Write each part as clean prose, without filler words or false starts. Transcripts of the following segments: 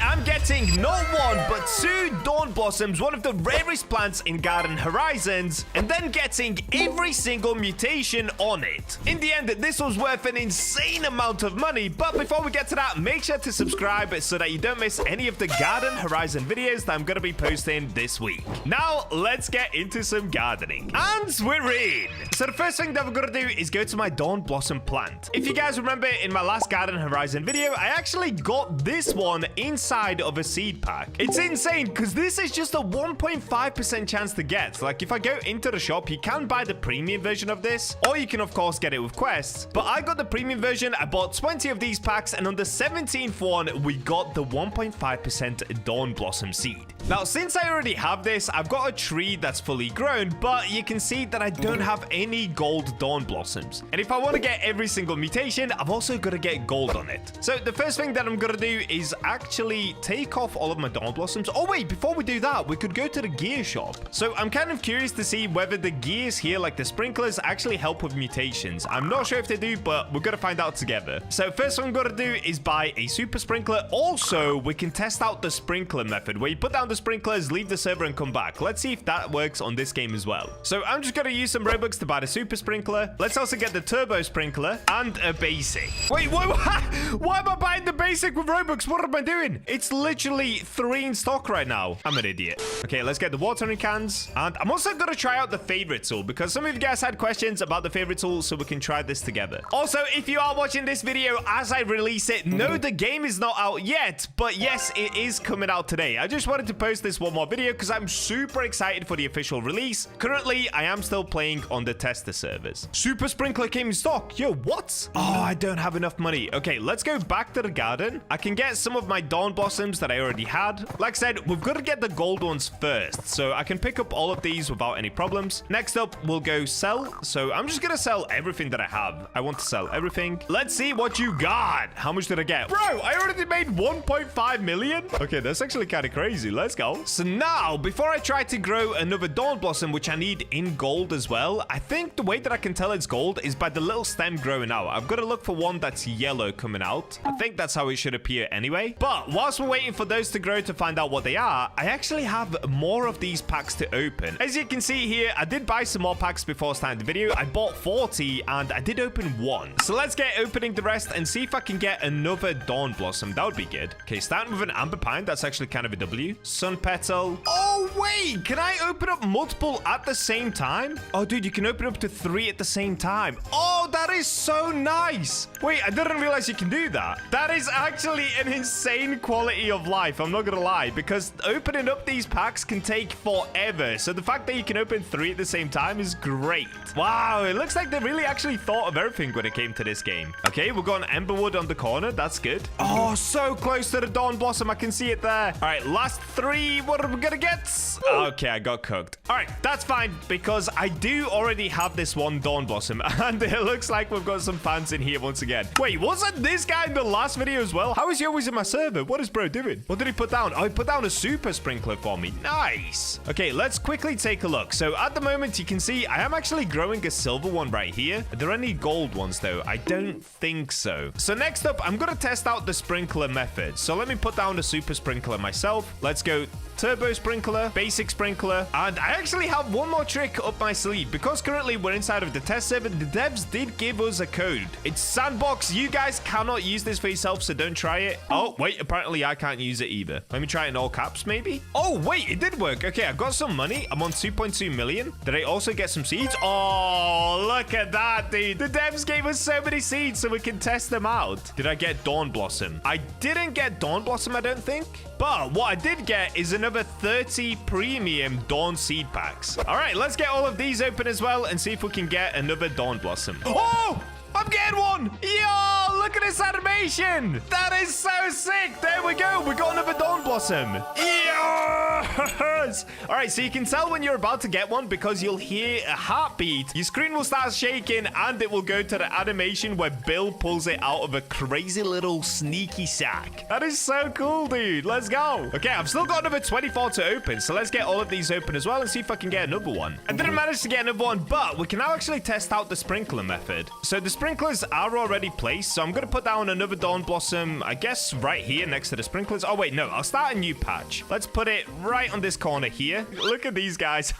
I'm getting not one, but 2 Dawn Blossoms, one of the rarest plants in Garden Horizons, and then getting every single mutation on it. In the end, this was worth an insane amount of money, but before we get to that, make sure to subscribe so that you don't miss any of the Garden Horizon videos that I'm going to be posting this week. Now, let's get into some gardening. And we're in! So the first thing that we're going to do is go to my Dawn Blossom plant. If you guys remember, in my last Garden Horizon video, I actually got this one inside of a seed pack. It's insane because this is just a 1.5% chance to get. Like, if I go into the shop, you can buy the premium version of this, or you can, of course, get it with quests. But I got the premium version. I bought 20 of these packs, and on the 17th one, we got the 1.5% Dawn Blossom seed. Now, since I already have this, I've got a tree that's fully grown, but you can see that I don't have any gold Dawn Blossoms. And if I want to get every single mutation, I've also got to get gold on it. So the first thing that I'm going to do is actually take off all of my Dawn Blossoms. Oh, wait, before we do that, we could go to the gear shop. So I'm kind of curious to see whether the gears here, like the sprinklers, actually help with mutations. I'm not sure if they do, but we're going to find out together. So first thing I'm going to do is buy a super sprinkler. Also, we can test out the sprinkler method, where you put down the sprinklers, leave the server, and come back. Let's see if that works on this game as well. So I'm just going to use some Robux to buy the super sprinkler. Let's also get the turbo sprinkler and a basic. Wait, why am I buying the basic with Robux? What am I doing? It's literally 3 in stock right now. I'm an idiot. Okay, let's get the watering cans. And I'm also going to try out the favorite tool, because some of you guys had questions about the favorite tool, so we can try this together. Also, if you are watching this video as I release it, no, the game is not out yet, but yes, it is coming out today. I just wanted to post this one more video because I'm super excited for the official release. Currently, I am still playing on the tester servers. Super sprinkler came in stock. Yo, what? Oh, I don't have enough money. Okay, let's go back to the garden. I can get some of my Dawn Blossoms that I already had. Like I said, we've got to get the gold ones first, so I can pick up all of these without any problems. Next up, we'll go sell. So I'm just gonna sell everything that I have. I want to sell everything. Let's see what you got. How much did I get? Bro, I already made 1.5 million. Okay, that's actually kind of crazy. Let's go. So now, before I try to grow another Dawn Blossom, which I need in gold as well, I think the way that I can tell it's gold is by the little stem growing out. I've got to look for one that's yellow coming out. I think that's how it should appear anyway. But whilst we're waiting for those to grow to find out what they are, I actually have more of these packs to open. As you can see here, I did buy some more packs before starting the video. I bought 40 and I did open 1. So let's get opening the rest and see if I can get another Dawn Blossom. That would be good. Okay, starting with an Amber Pine. That's actually kind of a W. Sun Petal. Oh, wait. Can I open up multiple at the same time? Oh, dude, you can open up to 3 at the same time. Oh, that is so nice. Wait, I didn't realize you can do that. That is actually an insane quality of life. I'm not going to lie, because opening up these packs can take forever. So the fact that you can open 3 at the same time is great. Wow, it looks like they really actually thought of everything when it came to this game. Okay, we've got an Emberwood on the corner. That's good. Oh, so close to the Dawn Blossom. I can see it there. All right, last 3. What are we going to get? Okay, I got cooked. All right, that's fine, because I do already have this one Dawn Blossom, and it looks like we've got some fans in here once again. Wait, wasn't this guy in the last video as well? How is he always in my server? What is bro doing? What did he put down? Oh, he put down a super sprinkler for me. Nice. Okay, let's quickly take a look. So at the moment, you can see I am actually growing a silver one right here. Are there any gold ones, though? I don't think so. So next up, I'm going to test out the sprinkler method. So let me put down the super sprinkler myself. Let's go turbo sprinkler, basic sprinkler, and I actually have one more trick up my sleeve. Because currently we're inside of the test server, the devs did give us a code. It's sandbox. You guys cannot use this for yourself, so don't try it. Oh, wait, apparently I can't use it either. Let me try it in all caps, maybe. Oh, wait, it did work. Okay, I got some money. I'm on 2.2 million. Did I also get some seeds? Oh, look at that, dude. The devs gave us so many seeds so we can test them out. Did I get Dawn Blossom? I didn't get Dawn Blossom, I don't think. But what I did get is another 30 premium Dawn seed packs. All right, let's get all of these open as well and see if we can get another Dawn Blossom. Oh! I'm getting one! Yo, look at this animation! That is so sick! There we go, we got another Dawn Blossom. Yeah! Yes! All right, so you can tell when you're about to get one because you'll hear a heartbeat. Your screen will start shaking and it will go to the animation where Bill pulls it out of a crazy little sneaky sack. That is so cool, dude. Let's go. Okay, I've still got another 24 to open, so let's get all of these open as well and see if I can get another one. I didn't manage to get another one, but we can now actually test out the sprinkler method. So the sprinklers are already placed, so I'm going to put down another Dawn Blossom, I guess, right here next to the sprinklers. Oh, wait, no. I'll start a new patch. Let's put it right on this corner here. Look at these guys.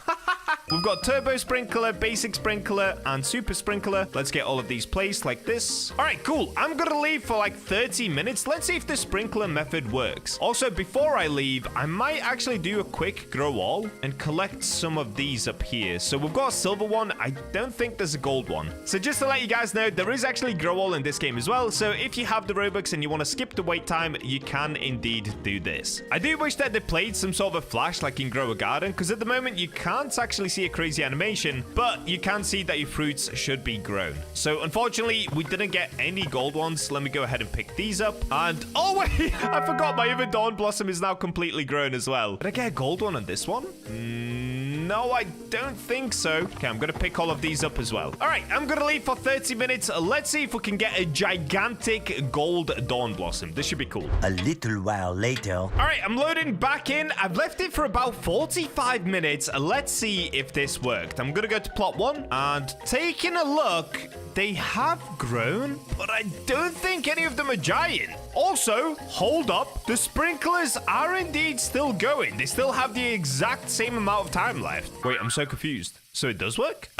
We've got Turbo Sprinkler, Basic Sprinkler, and Super Sprinkler. Let's get all of these placed like this. All right, cool. I'm going to leave for like 30 minutes. Let's see if the sprinkler method works. Also, before I leave, I might actually do a quick grow all and collect some of these up here. So we've got a silver one. I don't think there's a gold one. So just to let you guys know, there is actually grow all in this game as well. So if you have the Robux and you want to skip the wait time, you can indeed do this. I do wish that they played some sort of a flash like in Grow a Garden, because at the moment you can't actually see a crazy animation, but you can see that your fruits should be grown. So unfortunately, we didn't get any gold ones. Let me go ahead and pick these up. And oh wait, I forgot my other Dawn Blossom is now completely grown as well. Did I get a gold one on this one? No, I don't think so. Okay, I'm going to pick all of these up as well. All right, I'm going to leave for 30 minutes. Let's see if we can get a gigantic gold Dawn Blossom. This should be cool. A little while later. All right, I'm loading back in. I've left it for about 45 minutes. Let's see if this worked. I'm going to go to plot 1 and taking a look. They have grown, but I don't think any of them are giant. Also, hold up. The sprinklers are indeed still going. They still have the exact same amount of time left. Wait, I'm so confused. So it does work?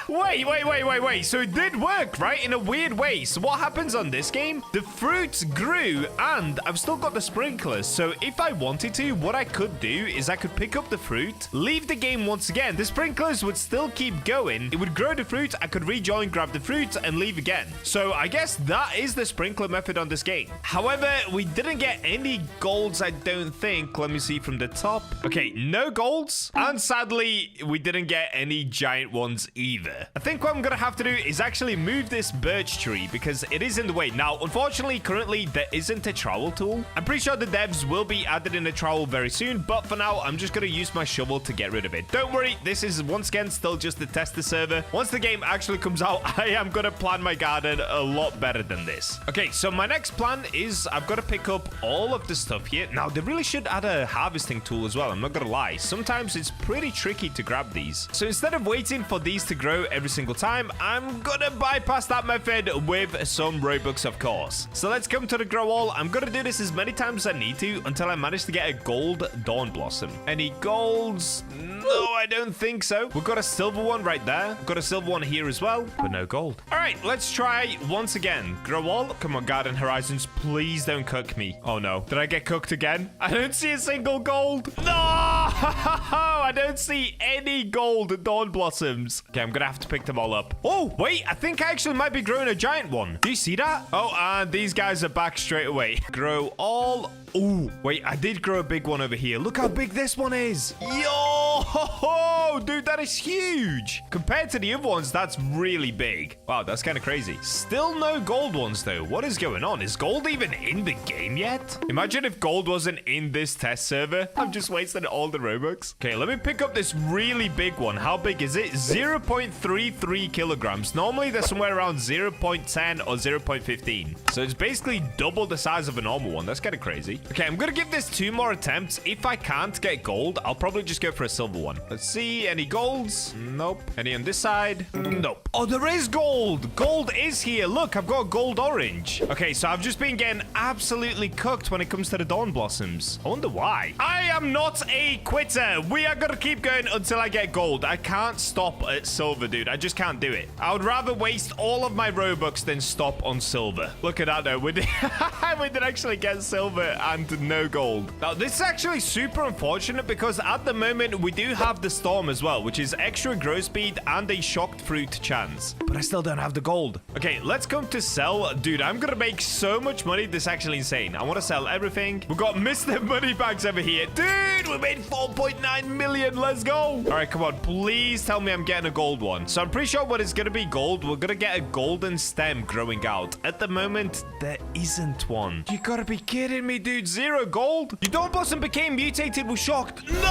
Wait. So it did work, right? In a weird way. So what happens on this game? The fruits grew and I've still got the sprinklers. So if I wanted to, what I could do is I could pick up the fruit, leave the game once again. The sprinklers would still keep going. It would grow the fruit. I could rejoin, grab the fruit and leave again. So I guess that is the sprinkler method on this game. However, we didn't get any golds, I don't think. Let me see from the top. Okay, no golds. And sadly, we didn't get any giant ones either. I think what I'm gonna have to do is actually move this birch tree because it is in the way. Now, unfortunately, currently there isn't a trowel tool. I'm pretty sure the devs will be added in a trowel very soon, but for now, I'm just gonna use my shovel to get rid of it. Don't worry, this is once again still just the tester server. Once the game actually comes out, I am gonna plan my garden a lot better than this. Okay, so my next plan is I've got to pick up all of the stuff here. Now, they really should add a harvesting tool as well. I'm not gonna lie. Sometimes it's pretty tricky to grab these. So instead of waiting for these to grow every single time, I'm gonna bypass that method with some Robux, of course. So let's come to the grow all. I'm gonna do this as many times as I need to until I manage to get a gold Dawn Blossom. Any golds? No, I don't think so. We've got a silver one right there. We've got a silver one here as well, but no gold. All right, let's try once again. Grow all. Come on, Garden Horizons. Please don't cook me. Oh, no. Did I get cooked again? I don't see a single gold. No! I don't see any gold Dawn Blossoms. Okay, I'm gonna have to pick them all up. Oh, wait. I think I actually might be growing a giant one. Do you see that? Oh, and these guys are back straight away. Grow all. Oh, wait. I did grow a big one over here. Look how big this one is. Yo! Dude, that is huge. Compared to the other ones, that's really big. Wow, that's kind of crazy. Still no gold ones, though. What is going on? Is gold even in the game yet? Imagine if gold wasn't in this test server. I've just wasted all the Robux. Okay, let me pick up this really big one. How big is it? 0.33 kilograms. Normally, they're somewhere around 0.10 or 0.15. So it's basically double the size of a normal one. That's kind of crazy. Okay, I'm going to give this 2 more attempts. If I can't get gold, I'll probably just go for a silver one. Let's see. Any golds? Nope. Any on this side? Nope. Oh, there is gold. Gold is here. Look, I've got gold orange. Okay, so I've just been getting absolutely cooked when it comes to the Dawn Blossoms. I wonder why. I am not a quitter. We are going to keep going until I get gold. I can't stop at silver, dude. I just can't do it. I would rather waste all of my Robux than stop on silver. Look at that, though. We did actually get silver and no gold. Now, this is actually super unfortunate because at the moment, we do do have the storm as well, which is extra growth speed and a shocked fruit chance. But I still don't have the gold. Okay, let's come to sell. Dude, I'm gonna make so much money. This is actually insane. I want to sell everything. We've got Mr. Moneybags over here. Dude, we made 4.9 million. Let's go. All right, come on. Please tell me I'm getting a gold one. So I'm pretty sure what is gonna be gold. We're gonna get a golden stem growing out. At the moment, there isn't one. You gotta be kidding me, dude. 0 gold? Your Dawn Blossom became mutated with shocked. No!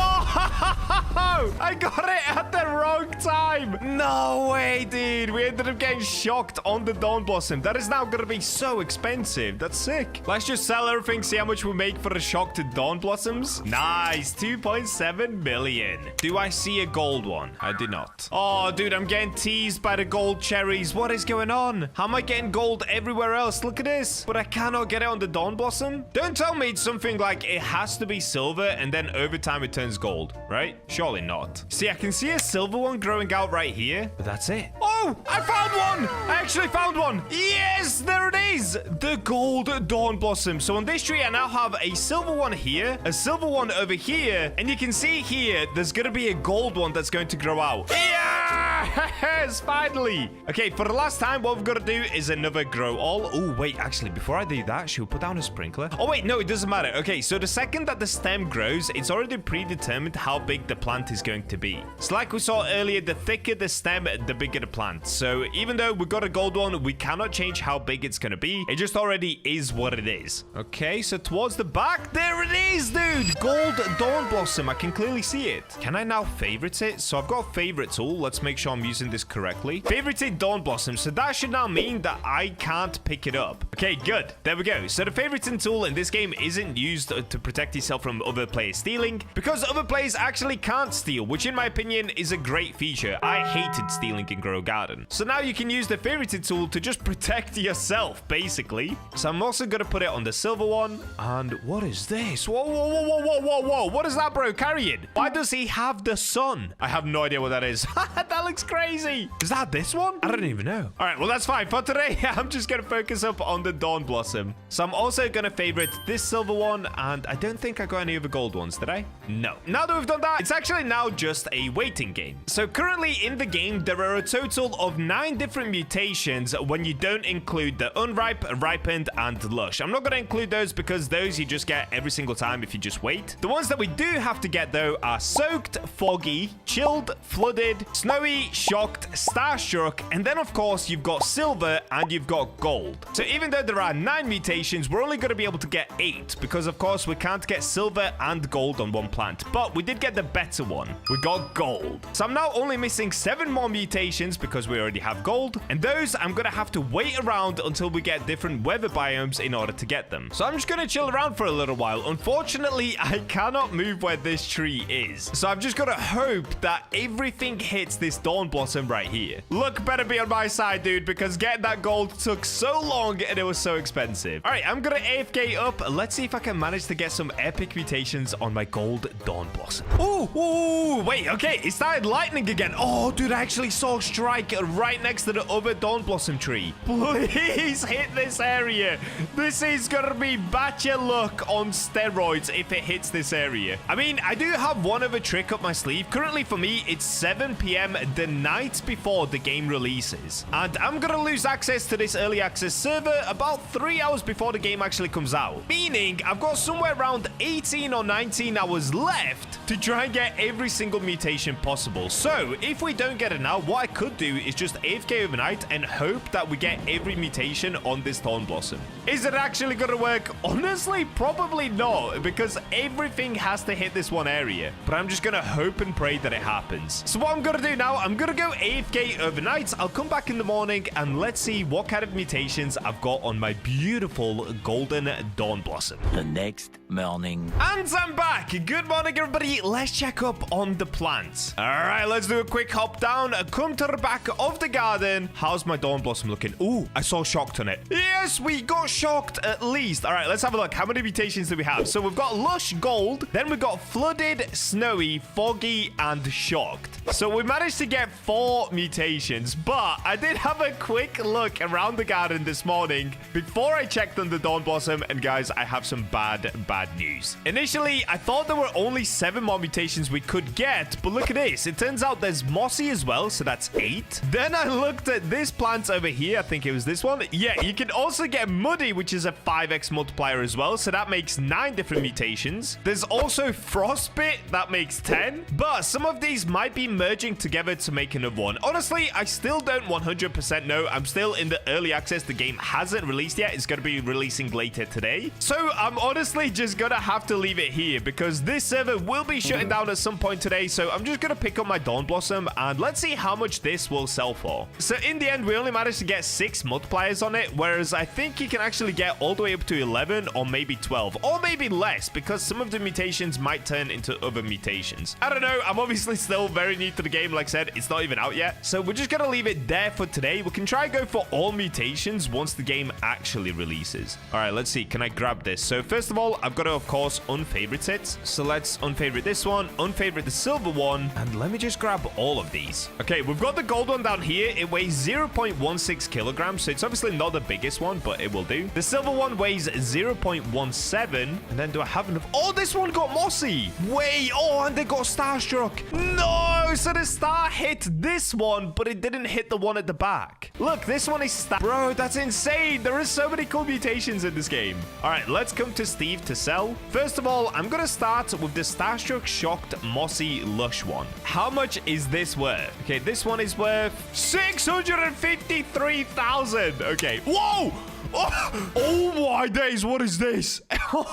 I got it at the wrong time. No way, dude. We ended up getting shocked on the Dawn Blossom. That is now gonna be so expensive. That's sick. Let's just sell everything, see how much we make for the shocked Dawn Blossoms. Nice. 2.7 million. Do I see a gold one? I do not. Oh, dude, I'm getting teased by the gold cherries. What is going on? How am I getting gold everywhere else? Look at this. But I cannot get it on the Dawn Blossom. Don't tell me it's something like it has to be silver and then over time it turns gold, right? Surely not. See, I can see a silver one growing out right here, but that's it. Oh, I found one. I actually found one. Yes, there it is. The gold Dawn Blossom. So on this tree, I now have a silver one here, a silver one over here, and you can see here, there's going to be a gold one that's going to grow out. Yes, finally. Okay, for the last time, what we've got to do is another grow all. Oh, wait, actually, before I do that, should we put down a sprinkler? Oh, wait, no, it doesn't matter. Okay, so the second that the stem grows, it's already predetermined how big the plant is going to be. So like we saw earlier, the thicker the stem, the bigger the plant. So even though we got a gold one, we cannot change how big it's going to be. It just already is what it is. Okay, so towards the back, there it is, dude. Gold Dawn Blossom. I can clearly see it. Can I now favorite it? So I've got favorite tool. Let's make sure I'm using this correctly. Favorited Dawn Blossom. So that should now mean that I can't pick it up. Okay, good. There we go. So the favoriting tool in this game isn't used to protect yourself from other players stealing, because other players actually can't steal, which in my opinion is a great feature. I hated stealing in Grow Garden. So now you can use the favorited tool to just protect yourself, basically. So I'm also going to put it on the silver one. And what is this? Whoa, whoa, whoa, whoa, whoa, whoa, whoa. What is that bro carrying? Why does he have the sun? I have no idea what that is. That looks crazy. Is that this one? I don't even know. All right, well, that's fine. For today, I'm just going to focus up on the Dawn Blossom. So I'm also going to favorite this silver one. And I don't think I got any other gold ones, did I? No. Now that we've done that, it's actually now just a waiting game. So currently in the game, there are a total of 9 different mutations when you don't include the unripe, ripened, and lush. I'm not going to include those because those you just get every single time if you just wait. The ones that we do have to get, though, are soaked, foggy, chilled, flooded, snowy, shocked, starstruck, and then, of course, you've got silver and you've got gold. So even though there are 9 mutations, we're only going to be able to get 8 because, of course, we can't get silver and gold on one plant. But we did get the better one. We got gold. So I'm now only missing 7 more mutations because we already have gold. And those, I'm going to have to wait around until we get different weather biomes in order to get them. So I'm just going to chill around for a little while. Unfortunately, I cannot move where this tree is. So I've just got to hope that everything hits this Dawn Blossom right here. Luck better be on my side, dude, because getting that gold took so long and it was so expensive. All right, I'm going to AFK up. Let's see if I can manage to get some epic mutations on my gold Dawn Blossom. Ooh, wait, okay. It started lightning again. Oh, dude, I actually saw a strike right next to the other Dawn Blossom tree. Please hit this area. This is going to be Bacha luck on steroids if it hits this area. I mean, I do have one other trick up my sleeve. Currently, for me, it's 7 p.m. the night before the game releases. And I'm going to lose access to this early access server about 3 hours before the game actually comes out. Meaning, I've got somewhere around 18 or 19 hours left to try and get every single mutation possible. So, if we don't get it now, what I could do is just AFK overnight and hope that we get every mutation on this Dawn Blossom. Is it actually going to work? Honestly, probably not, because everything has to hit this one area. But I'm just going to hope and pray that it happens. So what I'm going to do now, I'm going to go AFK overnight. I'll come back in the morning and let's see what kind of mutations I've got on my beautiful golden Dawn Blossom. The next morning. And I'm back. Good morning, everybody. Let's check up on the plants. All right, let's do a quick hop down. Come to the back of the garden. How's my Dawn Blossom looking? Ooh, I saw shocked on it. Yes, we got shocked at least. All right, let's have a look. How many mutations do we have? So we've got lush gold. Then we've got flooded, snowy, foggy, and shocked. So we managed to get 4 mutations, but I did have a quick look around the garden this morning before I checked on the Dawn Blossom, and guys, I have some bad news. Initially, I thought there were only 7 more mutations we could get, but look at this. It turns out there's mossy as well, so that's 8. Then I looked at this plant over here. I think it was this one. Yeah, you can also get muddy, which is a 5x multiplier as well, so that makes 9 different mutations. There's also frostbite. That makes 10. But some of these might be merging together to make another one. Honestly, I still don't 100% know. I'm still in the early access. The game hasn't released yet. It's going to be releasing later today. So I'm honestly just going to have to leave it here because this server will be shutting down at some point today. So I'm just going to pick up my Dawnblossom and let's see how much this will sell for. So in the end, we only managed to get 6 multipliers on it, whereas I think you can actually get all the way up to 11 or maybe 12 or maybe less because some of the mutations might turn into other mutations. I don't know. I'm obviously still very new to the game. Like I said, it's not even out yet. So we're just going to leave it there for today. We can try and go for all mutations once the game actually releases. All right, let's see. Can I grab this? So first of all, I've got to, of course, unfavorite it. So let's unfavorite this one, unfavorite the silver one, and let me just grab all of these. Okay, we've got the gold one down here. It weighs 0.16 kilograms, so it's obviously not the biggest one, but it will do. The silver one weighs 0.17, and then do I have enough? Oh, this one got mossy. Wait, oh, and they got starstruck. No, so the star hit this one, but it didn't hit the one at the back. Look, this one is star. Bro, that's insane. There is so many cool mutations in this game. All right, let's come to Steve to sell. First of all, I'm going to start with the starstruck, shocked, mossy, lush one. How much is this worth? Okay, this one is worth 653,000. Okay, whoa. Oh my days, what is this? All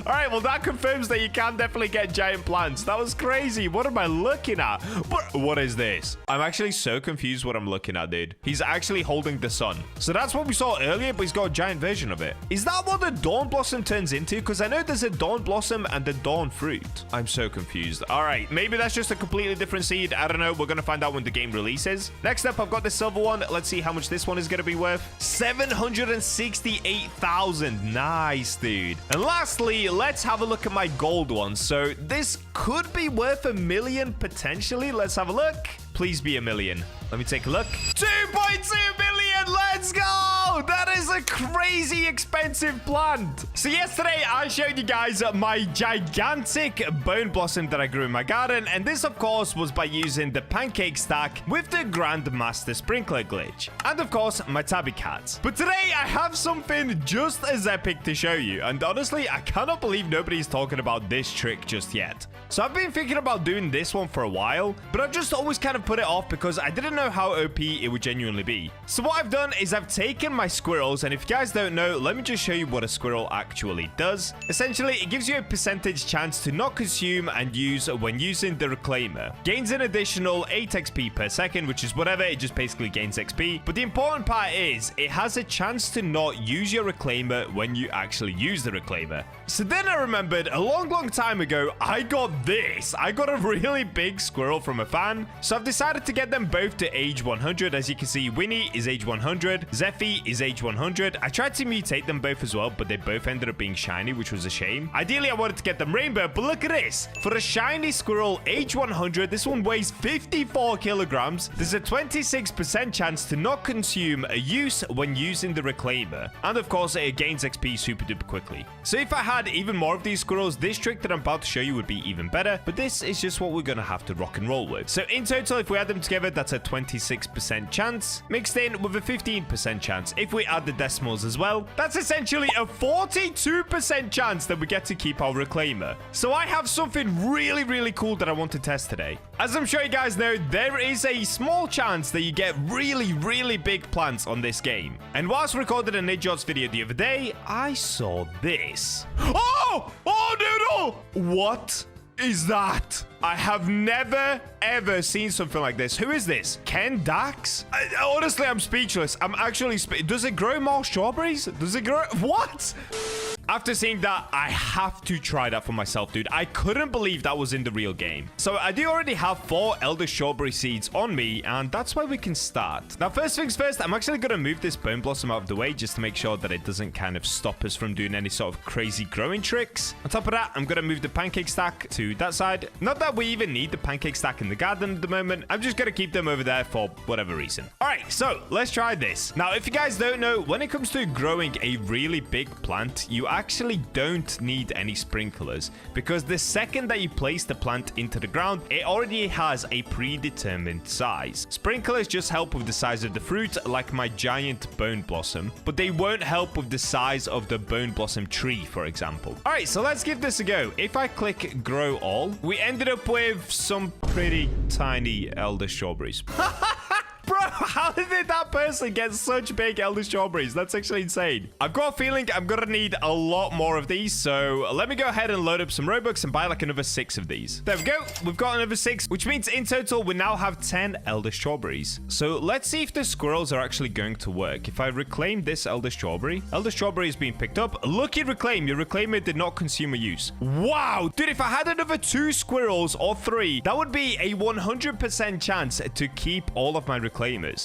right, well, that confirms that you can definitely get giant plants. That was crazy. What am I looking at? What is this? I'm actually so confused what I'm looking at, dude. He's actually holding the sun. So that's what we saw earlier, but he's got a giant version of it. Is that what the Dawn Blossom turns into? Because I know there's a Dawn Blossom and a Dawn Fruit. I'm so confused. All right, maybe that's just a completely different seed. I don't know. We're going to find out when the game releases. Next up, I've got the silver one. Let's see how much this one is going to be worth. 768,000. Nice, dude. And lastly, let's have a look at my gold one. So this could be worth $1 million potentially. Let's have a look. Please be $1 million. Let me take a look. 2.2 million. Let's go. That is a crazy expensive plant. So yesterday I showed you guys my gigantic bone blossom that I grew in my garden. And this, of course, was by using the pancake stack with the Grandmaster sprinkler glitch. And of course, my Tabby cat. But today I have something just as epic to show you. And honestly, I cannot believe nobody's talking about this trick just yet. So I've been thinking about doing this one for a while, but I've just always kind of put it off because I didn't know how OP it would genuinely be. So what I've done is I've taken my squirrels, and if you guys don't know, let me just show you what a squirrel actually does. Essentially, it gives you a percentage chance to not consume and use when using the reclaimer. Gains an additional 8 XP per second, which is whatever, it just basically gains XP. But the important part is it has a chance to not use your reclaimer when you actually use the reclaimer. So then I remembered a long time ago, I got this. I got a really big squirrel from a fan. So I've decided to get them both to age 100. As you can see, Winnie is age 100. Zeffy is age 100. I tried to mutate them both as well, but they both ended up being shiny, which was a shame. Ideally, I wanted to get them rainbow, but look at this. For a shiny squirrel, age 100, this one weighs 54 kilograms. There's a 26% chance to not consume a use when using the reclaimer. And of course, it gains XP super duper quickly. So if I had even more of these squirrels, this trick that I'm about to show you would be even better, but this is just what we're gonna have to rock and roll with. So in total, if we add them together, that's a 26% chance mixed in with a 15% chance. If we add the decimals as well, that's essentially a 42% chance that we get to keep our reclaimer. So I have something really cool that I want to test today. As I'm sure you guys know, there is a small chance that you get really big plants on this game. And whilst recording a Nidjot's video the other day, I saw this. Oh, Noodle! What is that? I have never ever seen something like this. Who is this? Ken Dax? Honestly, I'm speechless. I'm actually does it grow more strawberries? Does it grow? What? After seeing that, I have to try that for myself, dude. I couldn't believe that was in the real game. So I do already have 4 Elder Strawberry seeds on me, and that's where we can start. Now, first things first, I'm actually going to move this Bone Blossom out of the way just to make sure that it doesn't kind of stop us from doing any sort of crazy growing tricks. On top of that, I'm going to move the pancake stack to that side. Not that we even need the pancake stack in the garden at the moment. I'm just going to keep them over there for whatever reason. All right, so let's try this. Now, if you guys don't know, when it comes to growing a really big plant, you actually don't need any sprinklers because the second that you place the plant into the ground, it already has a predetermined size. Sprinklers just help with the size of the fruit, like my giant bone blossom, but they won't help with the size of the bone blossom tree, for example. All right, so let's give this a go. If I click grow all, we ended up with some pretty tiny elder strawberries. Bro, how did that person get such big elder strawberries? That's actually insane. I've got a feeling I'm gonna need a lot more of these, so let me go ahead and load up some Robux and buy like another 6 of these. There we go. We've got another 6, which means in total, we now have 10 elder strawberries. So let's see if the squirrels are actually going to work. If I reclaim this elder strawberry is being picked up. Lucky reclaim. Your reclaimer did not consume or use. Wow. Dude, if I had another 2 squirrels or 3, that would be a 100% chance to keep all of my reclaimers.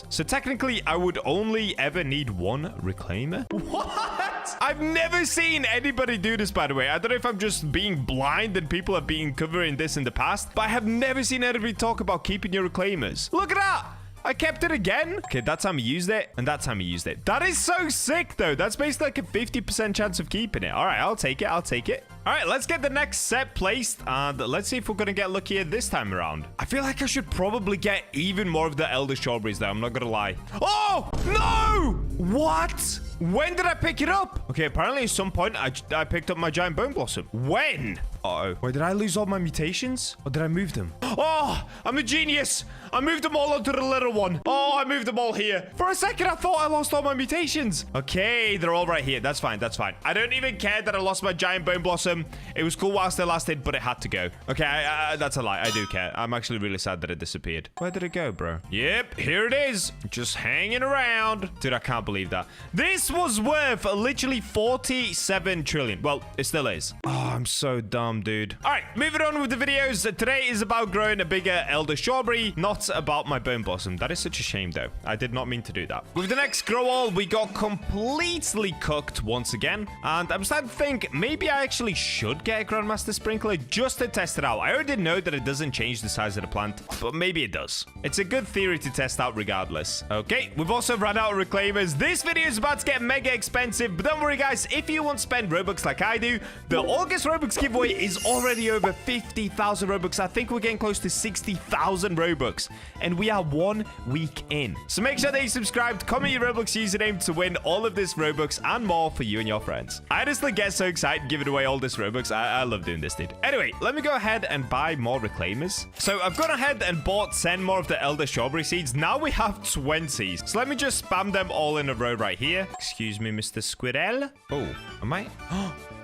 So technically, I would only ever need 1 reclaimer. What? I've never seen anybody do this, by the way. I don't know if I'm just being blind and people have been covering this in the past, but I have never seen anybody talk about keeping your reclaimers. Look at that. I kept it again. Okay, that time I used it, and that time I used it. That is so sick, though. That's basically like a 50% chance of keeping it. All right, I'll take it. I'll take it. All right, let's get the next set placed, and let's see if we're going to get luckier this time around. I feel like I should probably get even more of the elder strawberries, though. I'm not going to lie. Oh, no! What? When did I pick it up? Okay, apparently at some point, I picked up my giant bone blossom. When? Uh-oh. Wait, did I lose all my mutations? Or did I move them? Oh, I'm a genius. I moved them all onto the little one. Oh, I moved them all here. For a second, I thought I lost all my mutations. Okay, they're all right here. That's fine. That's fine. I don't even care that I lost my giant bone blossom. It was cool whilst it lasted, but it had to go. Okay, that's a lie. I do care. I'm actually really sad that it disappeared. Where did it go, bro? Yep, here it is. Just hanging around. Dude, I can't believe that. This was worth literally 47 trillion. Well, it still is. Oh, I'm so dumb, dude. All right, moving on with the videos. Today is about growing a bigger elder strawberry, not about my bone blossom. That is such a shame, though. I did not mean to do that. With the next grow all, we got completely cooked once again. And I'm starting to think maybe I actually should get a Grandmaster Sprinkler just to test it out. I already know that it doesn't change the size of the plant, but maybe it does. It's a good theory to test out regardless. Okay, we've also run out of reclaimers. This video is about to get mega expensive, but don't worry, guys. If you want to spend Robux like I do, the August Robux giveaway is already over 50,000 Robux. I think we're getting close to 60,000 Robux, and we are 1 week in. So make sure that you subscribed, comment your Roblox username to win all of this Robux and more for you and your friends. I honestly get so excited giving away all this Robux. I love doing this, dude. Anyway, let me go ahead and buy more reclaimers. So I've gone ahead and bought 10 more of the elder strawberry seeds. Now we have 20. So let me just spam them all in a row right here. Excuse me, Mr. Squirrel. Oh, am I?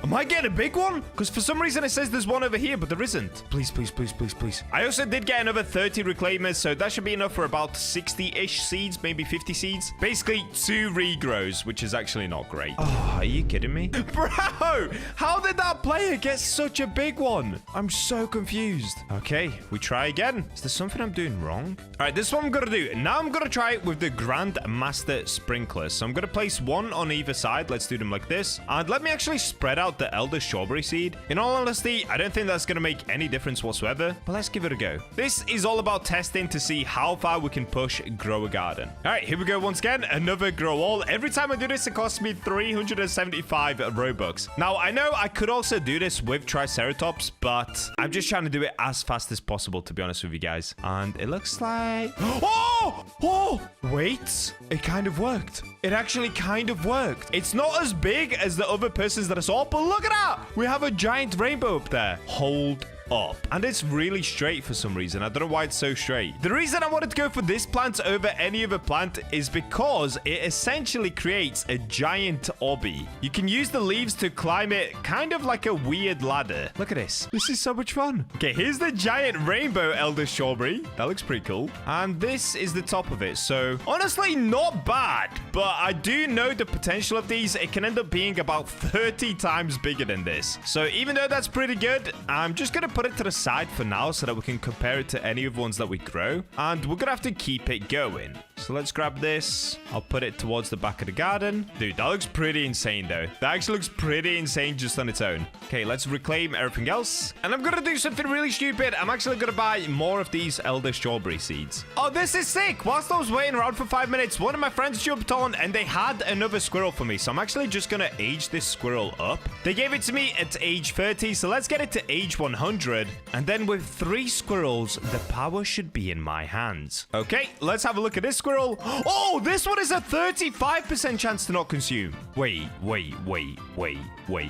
Am I getting a big one? Because for some reason it says there's one over here, but there isn't. Please, please, please, please, please. I also did get another 30 reclaimers, so that should be enough for about 60-ish seeds, maybe 50 seeds. Basically, 2 regrows, which is actually not great. Oh, are you kidding me? Bro, how did that player get such a big one? I'm so confused. Okay, we try again. Is there something I'm doing wrong? All right, this is what I'm going to do. Now I'm going to try it with the Grandmaster Sprinklers. So I'm going to place 1 on either side. Let's do them like this. And let me actually spread out the elder strawberry seed. In all honesty, I don't think that's going to make any difference whatsoever, but let's give it a go. This is all about testing to see how far we can push grow a garden. All right, here we go once again. Another grow all. Every time I do this, it costs me 375 Robux. Now, I know I could also do this with Triceratops, but I'm just trying to do it as fast as possible, to be honest with you guys. And it looks like... Oh, wait. It kind of worked. It actually kind of worked. It's not as big as the other persons that I saw, but look at that. We have a giant rainbow up there. Hold up. And it's really straight for some reason. I don't know why it's so straight. The reason I wanted to go for this plant over any other plant is because it essentially creates a giant obby. You can use the leaves to climb it kind of like a weird ladder. Look at this. This is so much fun. Okay, here's the giant rainbow elder strawberry. That looks pretty cool. And this is the top of it. So honestly, not bad, but I do know the potential of these. It can end up being about 30 times bigger than this. So even though that's pretty good, I'm just going to put it to the side for now so that we can compare it to any of the ones that we grow. And we're going to have to keep it going. So let's grab this. I'll put it towards the back of the garden. Dude, that looks pretty insane, though. That actually looks pretty insane just on its own. Okay, let's reclaim everything else. And I'm gonna do something really stupid. I'm actually gonna buy more of these elder strawberry seeds. Oh, this is sick. Whilst I was waiting around for 5 minutes, one of my friends jumped on and they had another squirrel for me. So I'm actually just gonna age this squirrel up. They gave it to me at age 30, so let's get it to age 100. And then with 3 squirrels, the power should be in my hands. Okay, let's have a look at this squirrel. Oh, this one is a 35% chance to not consume. Wait.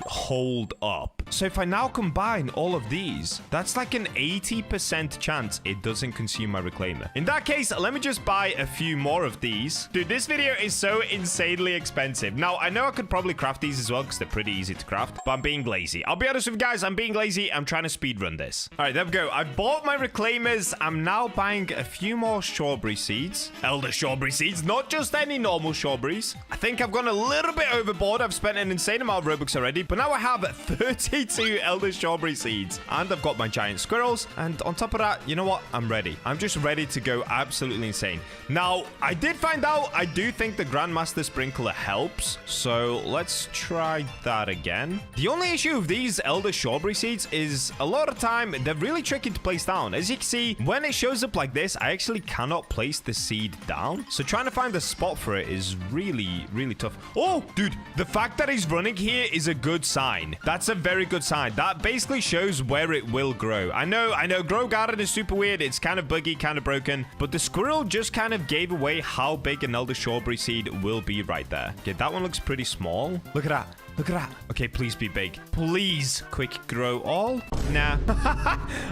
Hold up. So if I now combine all of these, that's like an 80% chance it doesn't consume my reclaimer. In that case, let me just buy a few more of these. Dude, this video is so insanely expensive. Now, I know I could probably craft these as well because they're pretty easy to craft, but I'm being lazy. I'll be honest with you guys, I'm being lazy. I'm trying to speedrun this. All right, there we go. I bought my reclaimers. I'm now buying a few more strawberry seeds. Elder strawberry seeds, not just any normal strawberries. I think I've gone a little bit overboard. I've spent an insane amount of Robux already, but now I have 32 elder strawberry seeds, and I've got my giant squirrels, and on top of that, you know what? I'm ready. I'm just ready to go absolutely insane. Now, I did find out I do think the Grandmaster Sprinkler helps, so let's try that again. The only issue with these elder strawberry seeds is a lot of time they're really tricky to place down. As you can see, when it shows up like this, I actually cannot place the seed down, so trying to find a spot for it is really tough. Oh, dude, the fact that he's running here is a good sign. That's a very good sign. That basically shows where it will grow. I know grow garden is super weird. It's kind of buggy, kind of broken, but the squirrel just kind of gave away how big an elder strawberry seed will be right there. Okay, that one looks pretty small. Look at that. Look at that. Okay, please be big. Please. Quick grow all. Nah.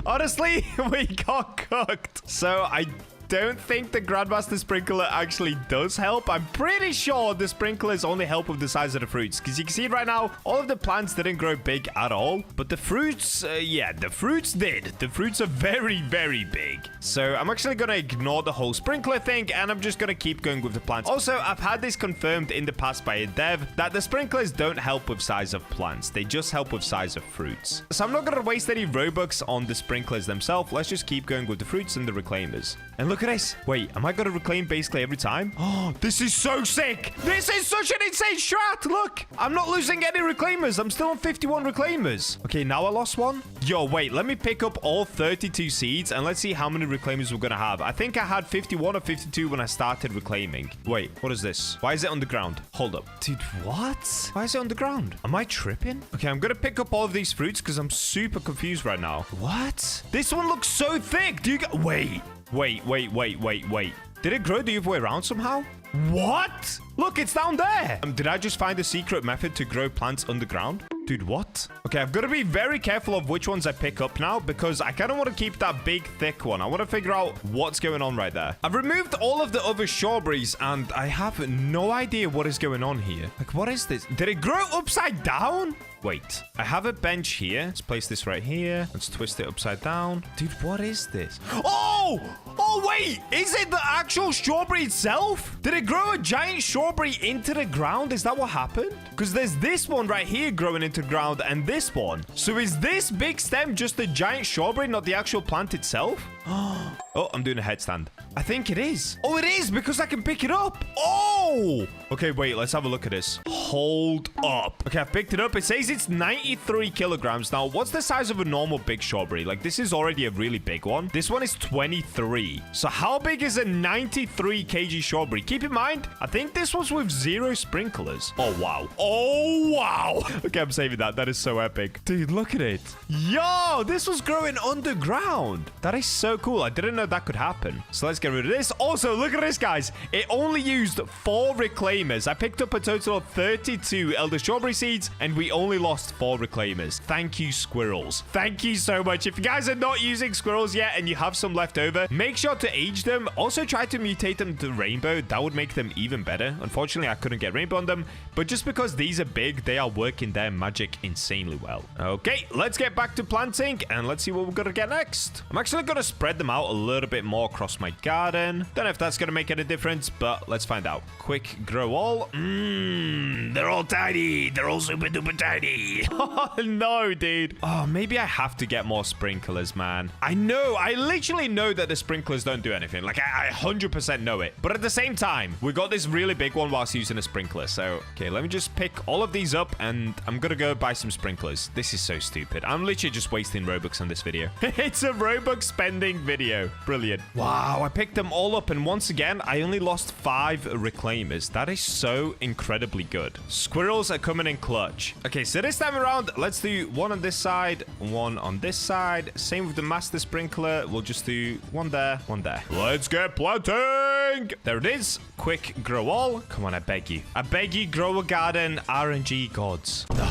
Honestly, we got cooked. So I don't think the Grandmaster Sprinkler actually does help. I'm pretty sure the sprinklers only help with the size of the fruits, because you can see right now, all of the plants didn't grow big at all, but the fruits, yeah, the fruits did. The fruits are very big. So I'm actually going to ignore the whole sprinkler thing, and I'm just going to keep going with the plants. Also, I've had this confirmed in the past by a dev that the sprinklers don't help with size of plants. They just help with size of fruits. So I'm not going to waste any Robux on the sprinklers themselves. Let's just keep going with the fruits and the reclaimers. And look at this. Wait, am I going to reclaim basically every time? Oh, this is so sick. This is such an insane strat. Look, I'm not losing any reclaimers. I'm still on 51 reclaimers. Okay, now I lost one. Yo, wait, let me pick up all 32 seeds and let's see how many reclaimers we're going to have. I think I had 51 or 52 when I started reclaiming. Wait, what is this? Why is it on the ground? Hold up. Dude, what? Why is it on the ground? Am I tripping? Okay, I'm going to pick up all of these fruits because I'm super confused right now. What? This one looks so thick. Do you get... Wait. Did it grow the other way around somehow? What? Look, it's down there. Did I just find a secret method to grow plants underground? Dude, what? Okay, I've got to be very careful of which ones I pick up now because I kind of want to keep that big, thick one. I want to figure out what's going on right there. I've removed all of the other strawberries and I have no idea what is going on here. Like, what is this? Did it grow upside down? Wait, I have a bench here. Let's place this right here. Let's twist it upside down. Dude, what is this? Oh! Oh, wait! Is it the actual strawberry itself? Did it grow a giant strawberry into the ground? Is that what happened? Because there's this one right here growing into the ground and this one. So is this big stem just a giant strawberry, not the actual plant itself? Oh, I'm doing a headstand. I think it is. Oh, it is because I can pick it up. Oh! Okay, wait, let's have a look at this. Hold up. Okay, I've picked it up. It says it's 93 kilograms. Now, what's the size of a normal big strawberry? Like, this is already a really big one. This one is 23. So how big is a 93 kg strawberry? Keep in mind, I think this was with 0 sprinklers. Oh, wow. Oh, wow. Okay, I'm saving that. That is so epic. Dude, look at it. Yo, this was growing underground. That is so cool. I didn't know that could happen. So let's get rid of this. Also, look at this, guys. It only used 4 reclaimers. I picked up a total of 32 elder strawberry seeds, and we only lost 4 reclaimers. Thank you, squirrels. Thank you so much. If you guys are not using squirrels yet and you have some left over, make sure to age them. Also, try to mutate them to rainbow. That would make them even better. Unfortunately, I couldn't get rainbow on them, but just because these are big, they are working their magic insanely well. Okay, let's get back to planting, and let's see what we're going to get next. I'm actually going to spread them out a little bit more across my garden. Don't know if that's going to make any difference, but let's find out. Quick grow all. They're all tiny. They're all super duper tiny. Oh, no, dude. Oh, maybe I have to get more sprinklers, man. I know. I literally know that the sprinklers don't do anything. Like, I 100% know it. But at the same time, we got this really big one whilst using a sprinkler. So, okay, let me just pick all of these up, and I'm gonna go buy some sprinklers. This is so stupid. I'm literally just wasting Robux on this video. It's a Robux spending video. Brilliant. Wow, I picked them all up, and once again, I only lost 5 reclaimers. That is so incredibly good. Squirrels are coming in clutch. Okay, so this time around, let's do one on this side, one on this side. Same with the master sprinkler. We'll just do one there, one there. Let's get planting. There it is. Quick grow all. Come on, I beg you. I beg you, grow a garden, RNG gods. No.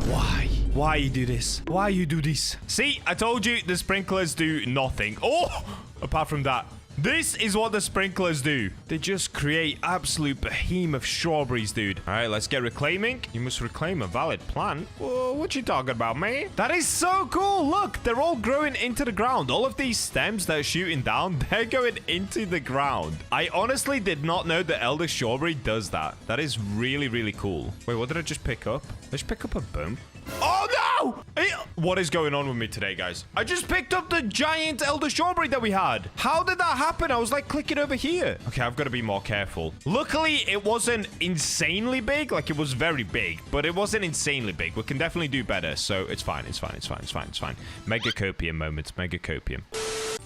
Why? Why you do this? Why you do this? See, I told you the sprinklers do nothing. Oh, apart from that. This is what the sprinklers do. They just create absolute behemoth of strawberries, dude. All right, let's get reclaiming. You must reclaim a valid plant. Whoa, what you talking about, man? That is so cool. Look, they're all growing into the ground. All of these stems that are shooting down, they're going into the ground. I honestly did not know the elder strawberry does that. That is really, really cool. Wait, what did I just pick up? Let's pick up a bone. Oh, no! What is going on with me today, guys? I just picked up the giant elder strawberry that we had. How did that happen? I was like clicking over here. Okay, I've got to be more careful. Luckily, it wasn't insanely big. Like, it was very big, but it wasn't insanely big. We can definitely do better, so it's fine. It's fine. It's fine. It's fine. It's fine. Mega copium moments. Mega copium.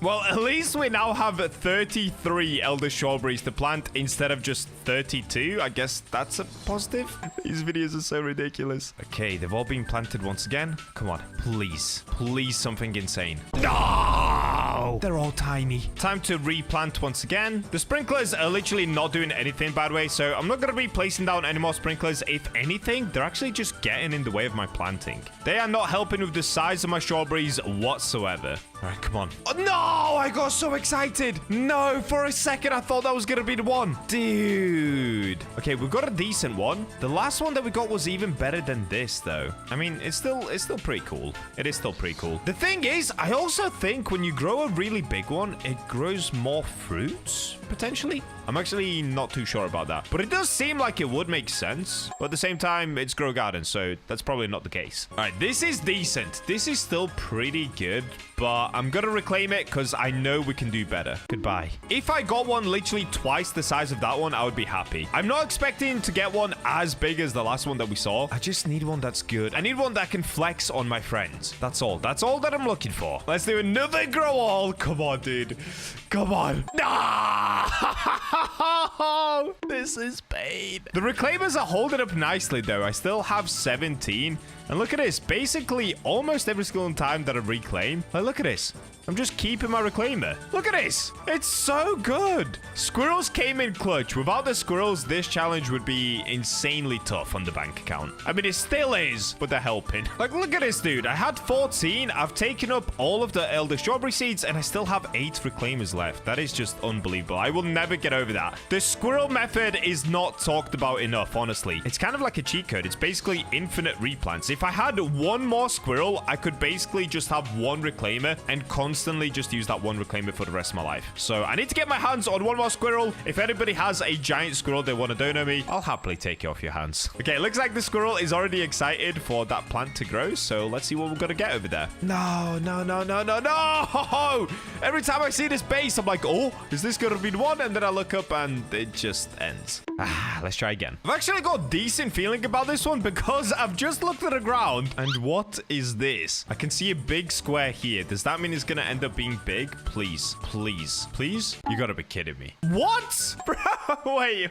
Well, at least we now have 33 elder strawberries to plant instead of just 32. I guess that's a positive. These videos are so ridiculous. Okay, they've all been planted once again. Come on, please. Please, something insane. No! They're all tiny. Time to replant once again. The sprinklers are literally not doing anything, by the way, so I'm not going to be placing down any more sprinklers. If anything, they're actually just getting in the way of my planting. They are not helping with the size of my strawberries whatsoever. All right, come on. Oh, no! I got so excited. No, for a second, I thought that was going to be the one. Dude. Okay, we've got a decent one. The last one that we got was even better than this, though. I mean, it's still pretty cool. It is still pretty cool. The thing is, I also think when you grow a really big one, it grows more fruits, potentially. I'm actually not too sure about that. But it does seem like it would make sense. But at the same time, it's grow garden, so that's probably not the case. All right, this is decent. This is still pretty good, but I'm going to reclaim it because I know we can do better. Goodbye. If I got one literally twice the size of that one, I would be happy. I'm not expecting to get one as big as the last one that we saw. I just need one that's good. I need one that can flex on my friends. That's all. That's all that I'm looking for. Let's do another grow all. Come on, dude. Come on. No! This is pain. The reclaimers are holding up nicely, though. I still have 17. And look at this. Basically, almost every single time that I reclaim. Like, look at this. I'm just keeping my reclaimer. Look at this. It's so good. Squirrels came in clutch. Without the squirrels, this challenge would be insanely tough on the bank account. I mean, it still is, but they're helping. Like, look at this, dude. I had 14. I've taken up all of the elder strawberry seeds, and I still have 8 reclaimers left. That is just unbelievable. I will never get over that. The squirrel method is not talked about enough, honestly. It's kind of like a cheat code. It's basically infinite replants. If I had one more squirrel, I could basically just have one reclaimer and constantly just use that one reclaimer for the rest of my life. So I need to get my hands on one more squirrel. If anybody has a giant squirrel they want to donate me, I'll happily take it off your hands. Okay, it looks like the squirrel is already excited for that plant to grow. So let's see what we're going to get over there. No, no, no, no, no, no. Every time I see this base, I'm like, oh, is this going to be the one? And then I look up and it just ends. Let's try again. I've actually got a decent feeling about this one because I've just looked at the ground. And what is this? I can see a big square here. Does that mean it's going to end up being big? Please, please, please. You got to be kidding me. What? Bro, wait.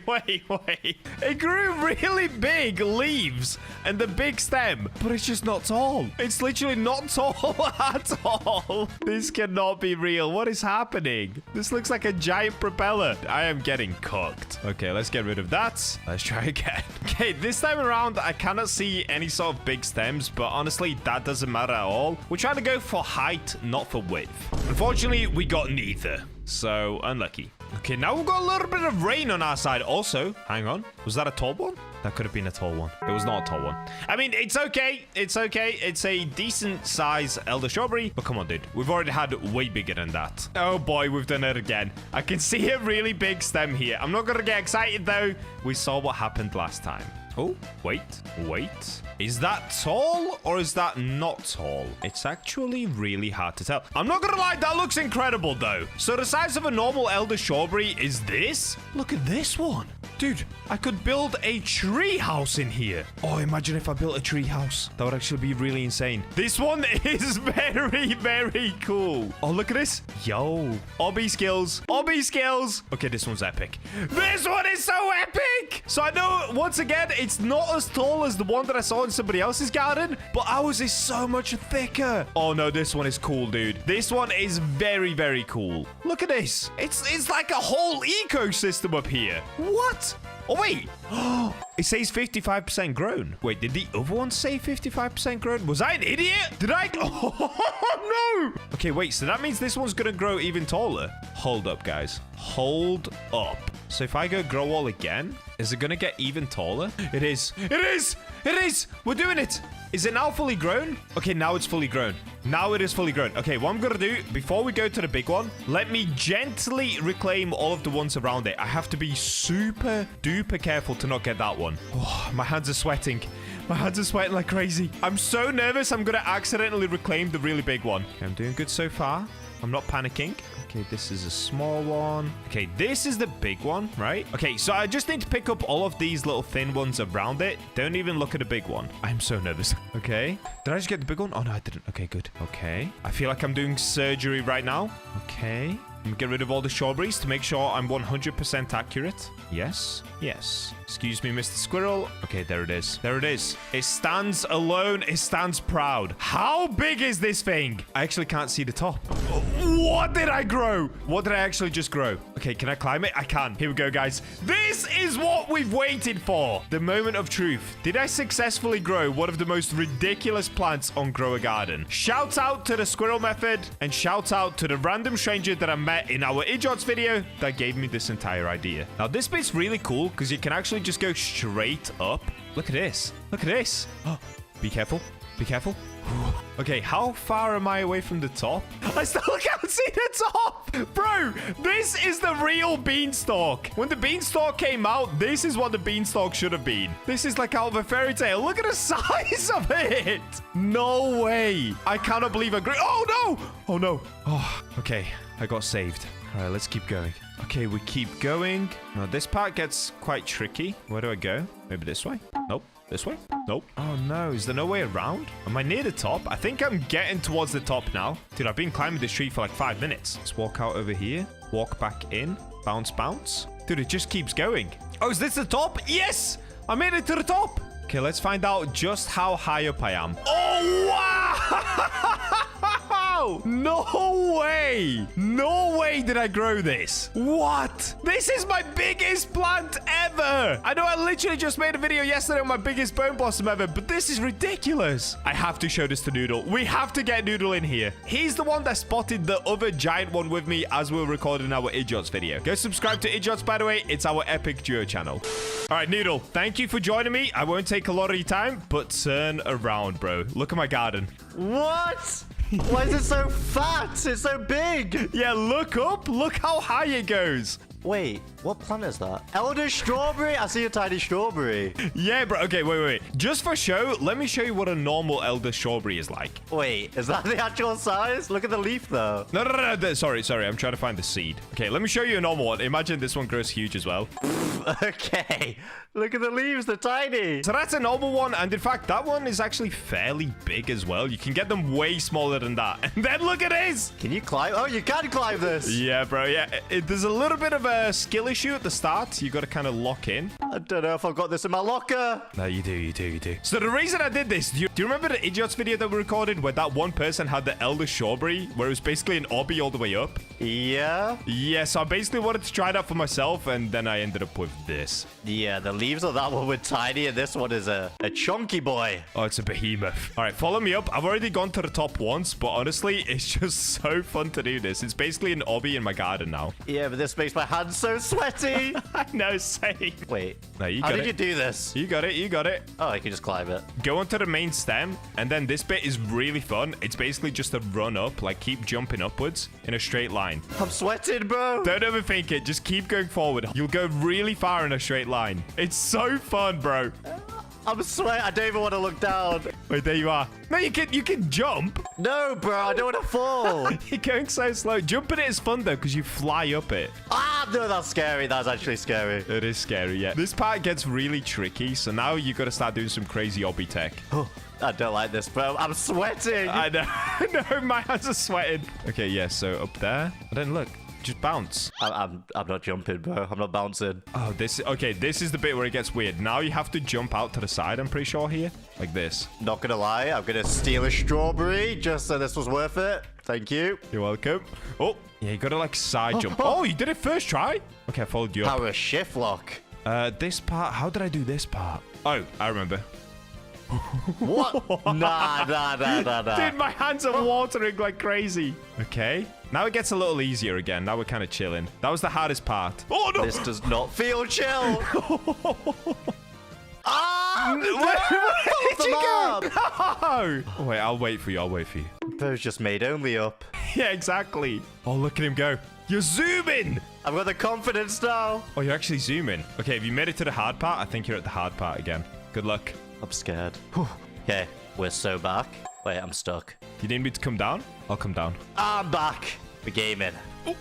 It grew really big leaves and the big stem, but it's just not tall. It's literally not tall at all. This cannot be real. What is happening? This looks like a giant propeller. I am getting cooked. Okay, let's get rid of that. Let's try again. Okay, this time around, I cannot see any sort of big stems, but honestly, that doesn't matter at all. We're trying to go for height, not for width. Unfortunately, we got neither. So, unlucky. Okay, now we've got a little bit of rain on our side. Also, hang on. Was that a tall one? That could have been a tall one. It was not a tall one. I mean, it's okay. It's okay. It's a decent size elder strawberry. But come on, dude. We've already had way bigger than that. Oh, boy. We've done it again. I can see a really big stem here. I'm not going to get excited, though. We saw what happened last time. Oh, wait. Is that tall or is that not tall? It's actually really hard to tell. I'm not gonna lie, that looks incredible though. So the size of a normal elder strawberry is this. Look at this one. Dude, I could build a tree house in here. Oh, imagine if I built a tree house. That would actually be really insane. This one is very, very cool. Oh, look at this. Yo. Obby skills. Okay, this one's epic. This one is so epic. So I know, once again, it's not as tall as the one that I saw in somebody else's garden, but ours is so much thicker. Oh, no, this one is cool, dude. This one is very, very cool. Look at this. It's like a whole ecosystem up here. What? Oh, wait. It says 55% grown. Wait, did the other one say 55% grown? Was I an idiot? Did I? Oh, no. Okay, wait. So that means this one's going to grow even taller. Hold up, guys. Hold up. So if I go grow all again, is it going to get even taller? It is. We're doing it. Is it now fully grown? Okay, now it's fully grown. Now it is fully grown. Okay, what I'm going to do, before we go to the big one, let me gently reclaim all of the ones around it. I have to be super duper careful to not get that one. Oh, my hands are sweating. My hands are sweating like crazy. I'm so nervous I'm going to accidentally reclaim the really big one. Okay, I'm doing good so far. I'm not panicking. Okay, this is a small one. Okay, this is the big one, right? Okay, so I just need to pick up all of these little thin ones around it. Don't even look at the big one. I'm so nervous. Okay. Did I just get the big one? Oh, no, I didn't. Okay, good. Okay. I feel like I'm doing surgery right now. Okay. I'm gonna get rid of all the strawberries to make sure I'm 100% accurate. Yes. Excuse me, Mr. Squirrel. Okay, there it is. It stands alone. It stands proud. How big is this thing? I actually can't see the top. What did I grow? What did I actually just grow? Okay, can I climb it? I can. Here we go, guys. This is what we've waited for. The moment of truth. Did I successfully grow one of the most ridiculous plants on Grow a Garden? Shout out to the squirrel method and shout out to the random stranger that I met in our idiots video that gave me this entire idea. Now, this bit's really cool because you can actually just go straight up. Look at this. Oh, be careful. Okay, how far am I away from the top? I still can't see the top. Bro, this is the real beanstalk. When the beanstalk came out, this is what the beanstalk should have been. This is like out of a fairy tale. Look at the size of it. No way. I cannot believe I grew. Oh, no. Oh, okay. I got saved. All right, let's keep going. Okay, we keep going. Now, this part gets quite tricky. Where do I go? Maybe this way? Nope. This way? Nope. Oh, no. Is there no way around? Am I near the top? I think I'm getting towards the top now. Dude, I've been climbing this tree for like 5 minutes. Let's walk out over here. Walk back in. Bounce. Dude, it just keeps going. Oh, is this the top? Yes! I made it to the top. Okay, let's find out just how high up I am. Oh, wow! No way did I grow this. What? This is my biggest plant ever. I know I literally just made a video yesterday on my biggest bone blossom ever, but this is ridiculous. I have to show this to Noodle. We have to get Noodle in here. He's the one that spotted the other giant one with me as we were recording our idiots video. Go subscribe to idiots, by the way. It's our epic duo channel. All right, Noodle, thank you for joining me. I won't take a lot of your time, but turn around, bro. Look at my garden. What? Why is it so fat? It's so big. Yeah, look up. Look how high it goes. Wait, what plant is that? Elder strawberry? I see a tiny strawberry. Yeah, bro. Okay, wait. Just for show, let me show you what a normal elder strawberry is like. Wait, is that the actual size? Look at the leaf, though. No. Sorry. I'm trying to find the seed. Okay, let me show you a normal one. Imagine this one grows huge as well. Okay. Look at the leaves. They're tiny. So that's a normal one. And in fact, that one is actually fairly big as well. You can get them way smaller than that. And then look at this. Can you climb? Oh, you can climb this. Yeah, bro. Yeah. There's a little bit of a skill issue at the start. You got to kind of lock in. I don't know if I've got this in my locker. No, you do. So the reason I did this, do you remember the idiots video that we recorded where that one person had the elder strawberry, where it was basically an obby all the way up? Yeah. So I basically wanted to try that for myself, and then I ended up with this. Yeah, the leaves of that one were tiny, and this one is a chunky boy. Oh, it's a behemoth. All right, follow me up. I've already gone to the top once, but honestly, it's just so fun to do this. It's basically an obby in my garden now. Yeah, but this makes my hands so sweaty. I know, same. Wait. No, you How got did it. you do this? You got it. Oh, I can just climb it. Go onto the main stem, and then this bit is really fun. It's basically just a run up, like keep jumping upwards in a straight line. I'm sweating, bro. Don't overthink it. Just keep going forward. You'll go really far in a straight line. It's so fun, bro. I'm sweating. I don't even want to look down. Wait, there you are. No, you can jump. No, bro. I don't want to fall. You're going so slow. Jumping it is fun, though, because you fly up it. Ah, no, that's scary. That's actually scary. It is scary, yeah. This part gets really tricky, so now you got to start doing some crazy obby tech. Oh, I don't like this, bro. I'm sweating. I know. No, my hands are sweating. Okay, yeah, so up there. And then look. Just bounce. I'm not jumping, bro. I'm not bouncing. Oh, this is the bit where it gets weird. Now you have to jump out to the side, I'm pretty sure here. Like this. Not gonna lie, I'm gonna steal a strawberry just so this was worth it. Thank you. You're welcome. Oh, yeah, you gotta like side jump. Oh, you did it first try? Okay, I followed you up. Power shift lock. This part, how did I do this part? Oh, I remember. What? Nah. Dude, my hands are watering like crazy. Okay. Now it gets a little easier again. Now we're kind of chilling. That was the hardest part. Oh, no. This does not feel chill. Ah! Where did you go? No! Oh, wait, I'll wait for you. Bro's just made only up. Yeah, exactly. Oh, look at him go. You're zooming. I've got the confidence now. Oh, you're actually zooming. Okay, if you made it to the hard part, I think you're at the hard part again. Good luck. I'm scared. Okay, we're so back. Wait, I'm stuck. You need me to come down? I'll come down. I'm back. We're gaming. Oh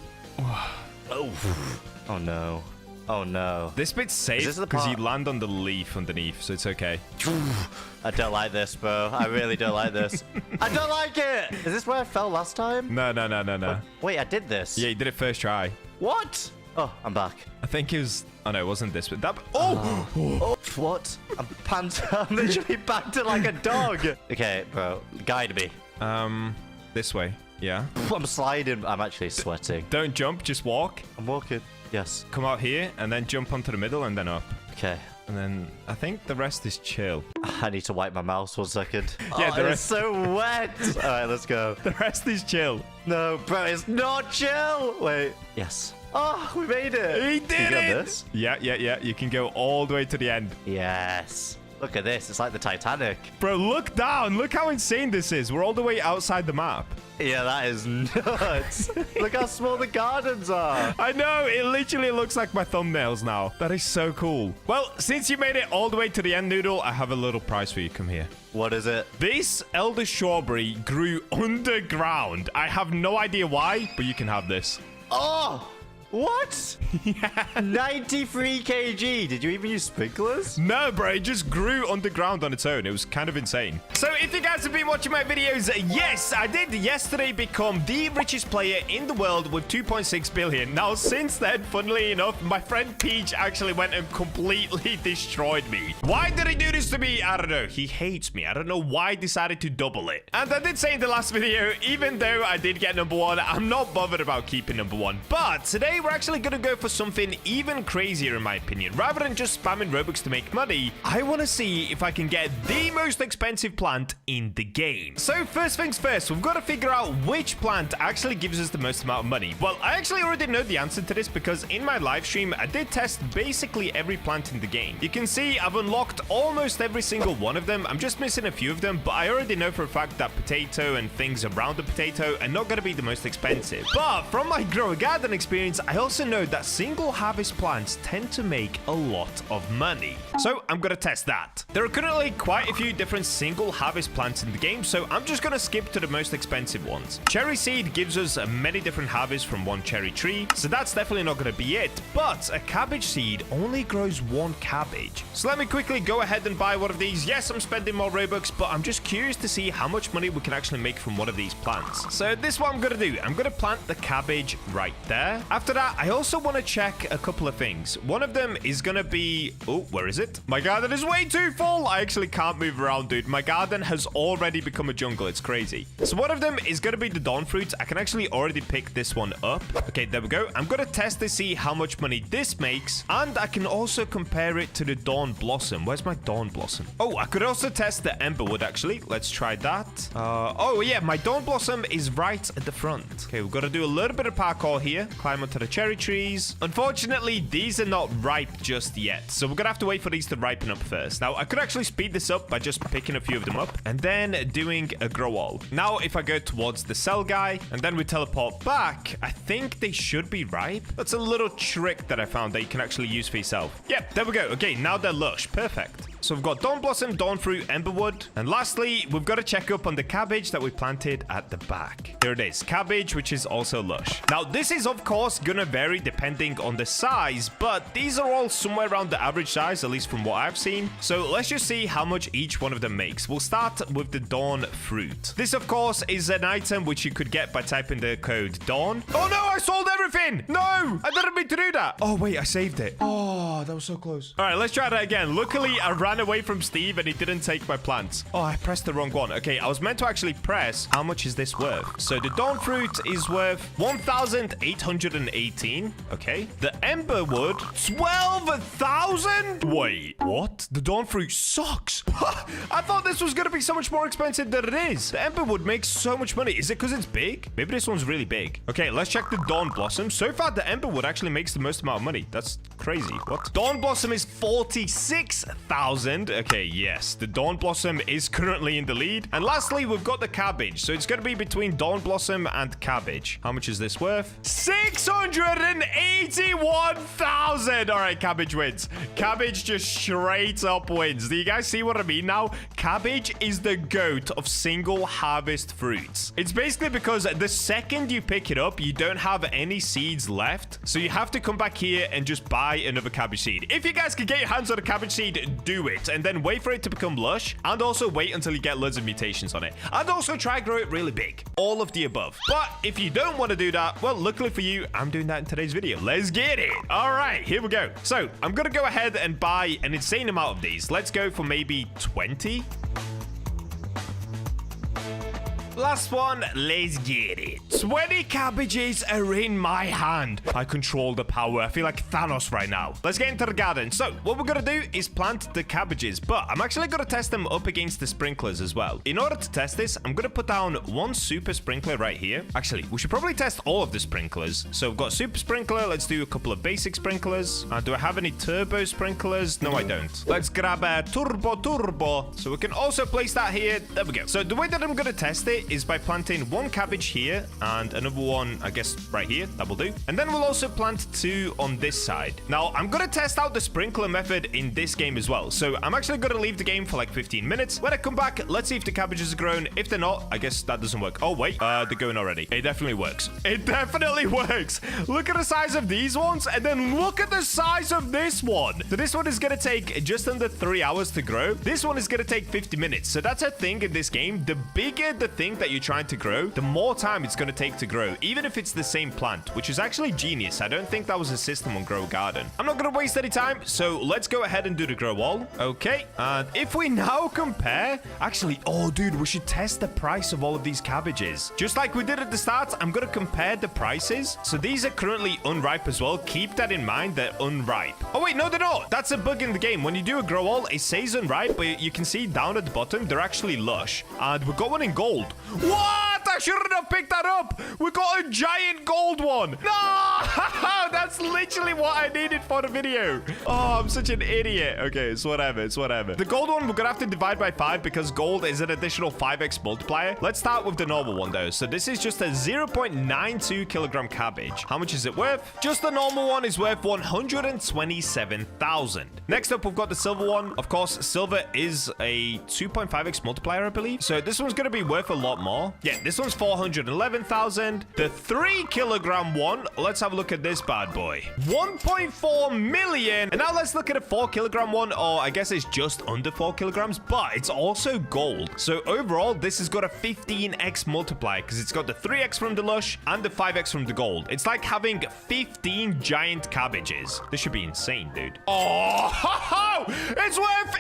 no. Oh no. This bit's safe because you land on the leaf underneath, so it's okay. I don't like this, bro. I really don't like this. I don't like it. Is this where I fell last time? No. Wait, I did this. Yeah, you did it first try. What? Oh, I'm back. I think it was... Oh, no, it wasn't this, but that... Oh! Oh, what? I'm literally backed it like a dog. Okay, bro. Guide me. This way. Yeah. I'm sliding. I'm actually sweating. Don't jump, just walk. I'm walking. Yes. Come out here and then jump onto the middle and then up. Okay. And then I think the rest is chill. I need to wipe my mouth 1 second. Yeah, oh, it's so wet. All right, let's go. The rest is chill. No, bro, it's not chill. Wait. Yes. Oh, we made it. He did Can you it. go this? Yeah. You can go all the way to the end. Yes. Look at this. It's like the Titanic. Bro, look down. Look how insane this is. We're all the way outside the map. Yeah, that is nuts. Look how small the gardens are. I know. It literally looks like my thumbnails now. That is so cool. Well, since you made it all the way to the end, Noodle, I have a little prize for you. Come here. What is it? This elder strawberry grew underground. I have no idea why, but you can have this. Oh! What? Yeah. 93 kg. Did you even use sprinklers? No, bro. It just grew underground on its own. It was kind of insane. So if you guys have been watching my videos, yes, I did yesterday become the richest player in the world with 2.6 billion. Now, since then, funnily enough, my friend Peach actually went and completely destroyed me. Why did he do this to me? I don't know. He hates me. I don't know why he decided to double it. And I did say in the last video, even though I did get #1, I'm not bothered about keeping #1. But today, we're actually going to go for something even crazier in my opinion. Rather than just spamming Robux to make money, I want to see if I can get the most expensive plant in the game. So first things first, we've got to figure out which plant actually gives us the most amount of money. Well, I actually already know the answer to this because in my live stream, I did test basically every plant in the game. You can see I've unlocked almost every single one of them. I'm just missing a few of them, but I already know for a fact that potato and things around the potato are not going to be the most expensive. But from my grow a garden experience, I also know that single harvest plants tend to make a lot of money. So I'm gonna test that. There are currently quite a few different single harvest plants in the game, so I'm just gonna skip to the most expensive ones. Cherry seed gives us many different harvests from one cherry tree, so that's definitely not gonna be it. But a cabbage seed only grows 1 cabbage. So let me quickly go ahead and buy one of these. Yes, I'm spending more Robux, but I'm just curious to see how much money we can actually make from one of these plants. So this is what I'm gonna do. I'm gonna plant the cabbage right there. After that, I also want to check a couple of things. One of them is going to be... Oh, where is it? My garden is way too full. I actually can't move around, dude. My garden has already become a jungle. It's crazy. So one of them is going to be the dawn fruits. I can actually already pick this one up. Okay, there we go. I'm going to test to see how much money this makes. And I can also compare it to the dawn blossom. Where's my dawn blossom? Oh, I could also test the emberwood, actually. Let's try that. Oh, yeah. My dawn blossom is right at the front. Okay, we've got to do a little bit of parkour here. Climb onto the cherry trees. Unfortunately, these are not ripe just yet, so we're gonna have to wait for these to ripen up first. Now, I could actually speed this up by just picking a few of them up and then doing a grow all. Now, if I go towards the cell guy and then we teleport back, I think they should be ripe. That's a little trick that I found that you can actually use for yourself. Yep, there we go. Okay, now they're lush. Perfect. So we've got Dawn Blossom, Dawn Fruit, Emberwood. And lastly, we've got to check up on the cabbage that we planted at the back. Here it is, cabbage, which is also lush. Now, this is, of course, gonna vary depending on the size, but these are all somewhere around the average size, at least from what I've seen. So let's just see how much each one of them makes. We'll start with the Dawn Fruit. This, of course, is an item which you could get by typing the code Dawn. Oh, no, I sold everything. No, I didn't mean to do that. Oh, wait, I saved it. Oh, that was so close. All right, let's try that again. Luckily, I ran away from Steve and he didn't take my plants. Oh, I pressed the wrong one. Okay, I was meant to actually press how much is this worth. So the Dawn Fruit is worth 1,818. Okay. The Emberwood, 12,000? Wait, what? The Dawn Fruit sucks. I thought this was going to be so much more expensive than it is. The Emberwood makes so much money. Is it because it's big? Maybe this one's really big. Okay, let's check the Dawn Blossom. So far, the Emberwood actually makes the most amount of money. That's crazy. What? Dawn Blossom is 46,000. Okay, yes. The Dawn Blossom is currently in the lead. And lastly, we've got the Cabbage. So it's going to be between Dawn Blossom and Cabbage. How much is this worth? 681,000. All right, Cabbage wins. Cabbage just straight up wins. Do you guys see what I mean now? Cabbage is the goat of single harvest fruits. It's basically because the second you pick it up, you don't have any seeds left. So you have to come back here and just buy another cabbage seed. If you guys can get your hands on a cabbage seed, do it. And then wait for it to become lush. And also wait until you get loads of mutations on it. And also try grow it really big. All of the above. But if you don't want to do that, well, luckily for you, I'm doing that in today's video. Let's get it. All right, here we go. So I'm going to go ahead and buy an insane amount of these. Let's go for maybe 20. Last one, let's get it. 20 cabbages are in my hand. I control the power. I feel like Thanos right now. Let's get into the garden. So what we're going to do is plant the cabbages, but I'm actually going to test them up against the sprinklers as well. In order to test this, I'm going to put down one super sprinkler right here. Actually, we should probably test all of the sprinklers. So we've got super sprinkler. Let's do a couple of basic sprinklers. Do I have any turbo sprinklers? No, I don't. Let's grab a turbo. So we can also place that here. There we go. So the way that I'm going to test it is by planting one cabbage here and another one, I guess, right here. That will do. And then we'll also plant two on this side. Now, I'm going to test out the sprinkler method in this game as well. So I'm actually going to leave the game for like 15 minutes. When I come back, let's see if the cabbages are grown. If they're not, I guess that doesn't work. Oh, wait. They're going already. It definitely works. It definitely works. Look at the size of these ones and then look at the size of this one. So this one is going to take just under 3 hours to grow. This one is going to take 50 minutes. So that's a thing in this game. The bigger the thing that you're trying to grow, the more time it's going to take to grow, even if it's the same plant, which is actually genius. I don't think that was a system on Grow Garden. I'm not going to waste any time, so let's go ahead and do the grow wall. Okay, and if we now compare, actually, oh, dude, we should test the price of all of these cabbages. Just like we did at the start, I'm going to compare the prices. So these are currently unripe as well. Keep that in mind, they're unripe. Oh, wait, no, they're not. That's a bug in the game. When you do a grow wall, it says unripe, but you can see down at the bottom, they're actually lush. And we've got one in gold. What? I shouldn't have picked that up. We got a giant gold one. No, that's literally what I needed for the video. Oh, I'm such an idiot. Okay, it's whatever. It's whatever. The gold one, we're going to have to divide by 5 because gold is an additional 5x multiplier. Let's start with the normal one, though. So this is just a 0.92 kilogram cabbage. How much is it worth? Just the normal one is worth 127,000. Next up, we've got the silver one. Of course, silver is a 2.5x multiplier, I believe. So this one's going to be worth a lot more. Yeah, this one's 411,000. The 3 kilogram one, let's have a look at this bad boy. 1.4 million. And now let's look at a 4 kilogram one, or I guess it's just under 4 kilograms, but it's also gold. So overall, this has got a 15x multiplier because it's got the 3x from the lush and the 5x from the gold. It's like having 15 giant cabbages. This should be insane, dude. Oh, it's worth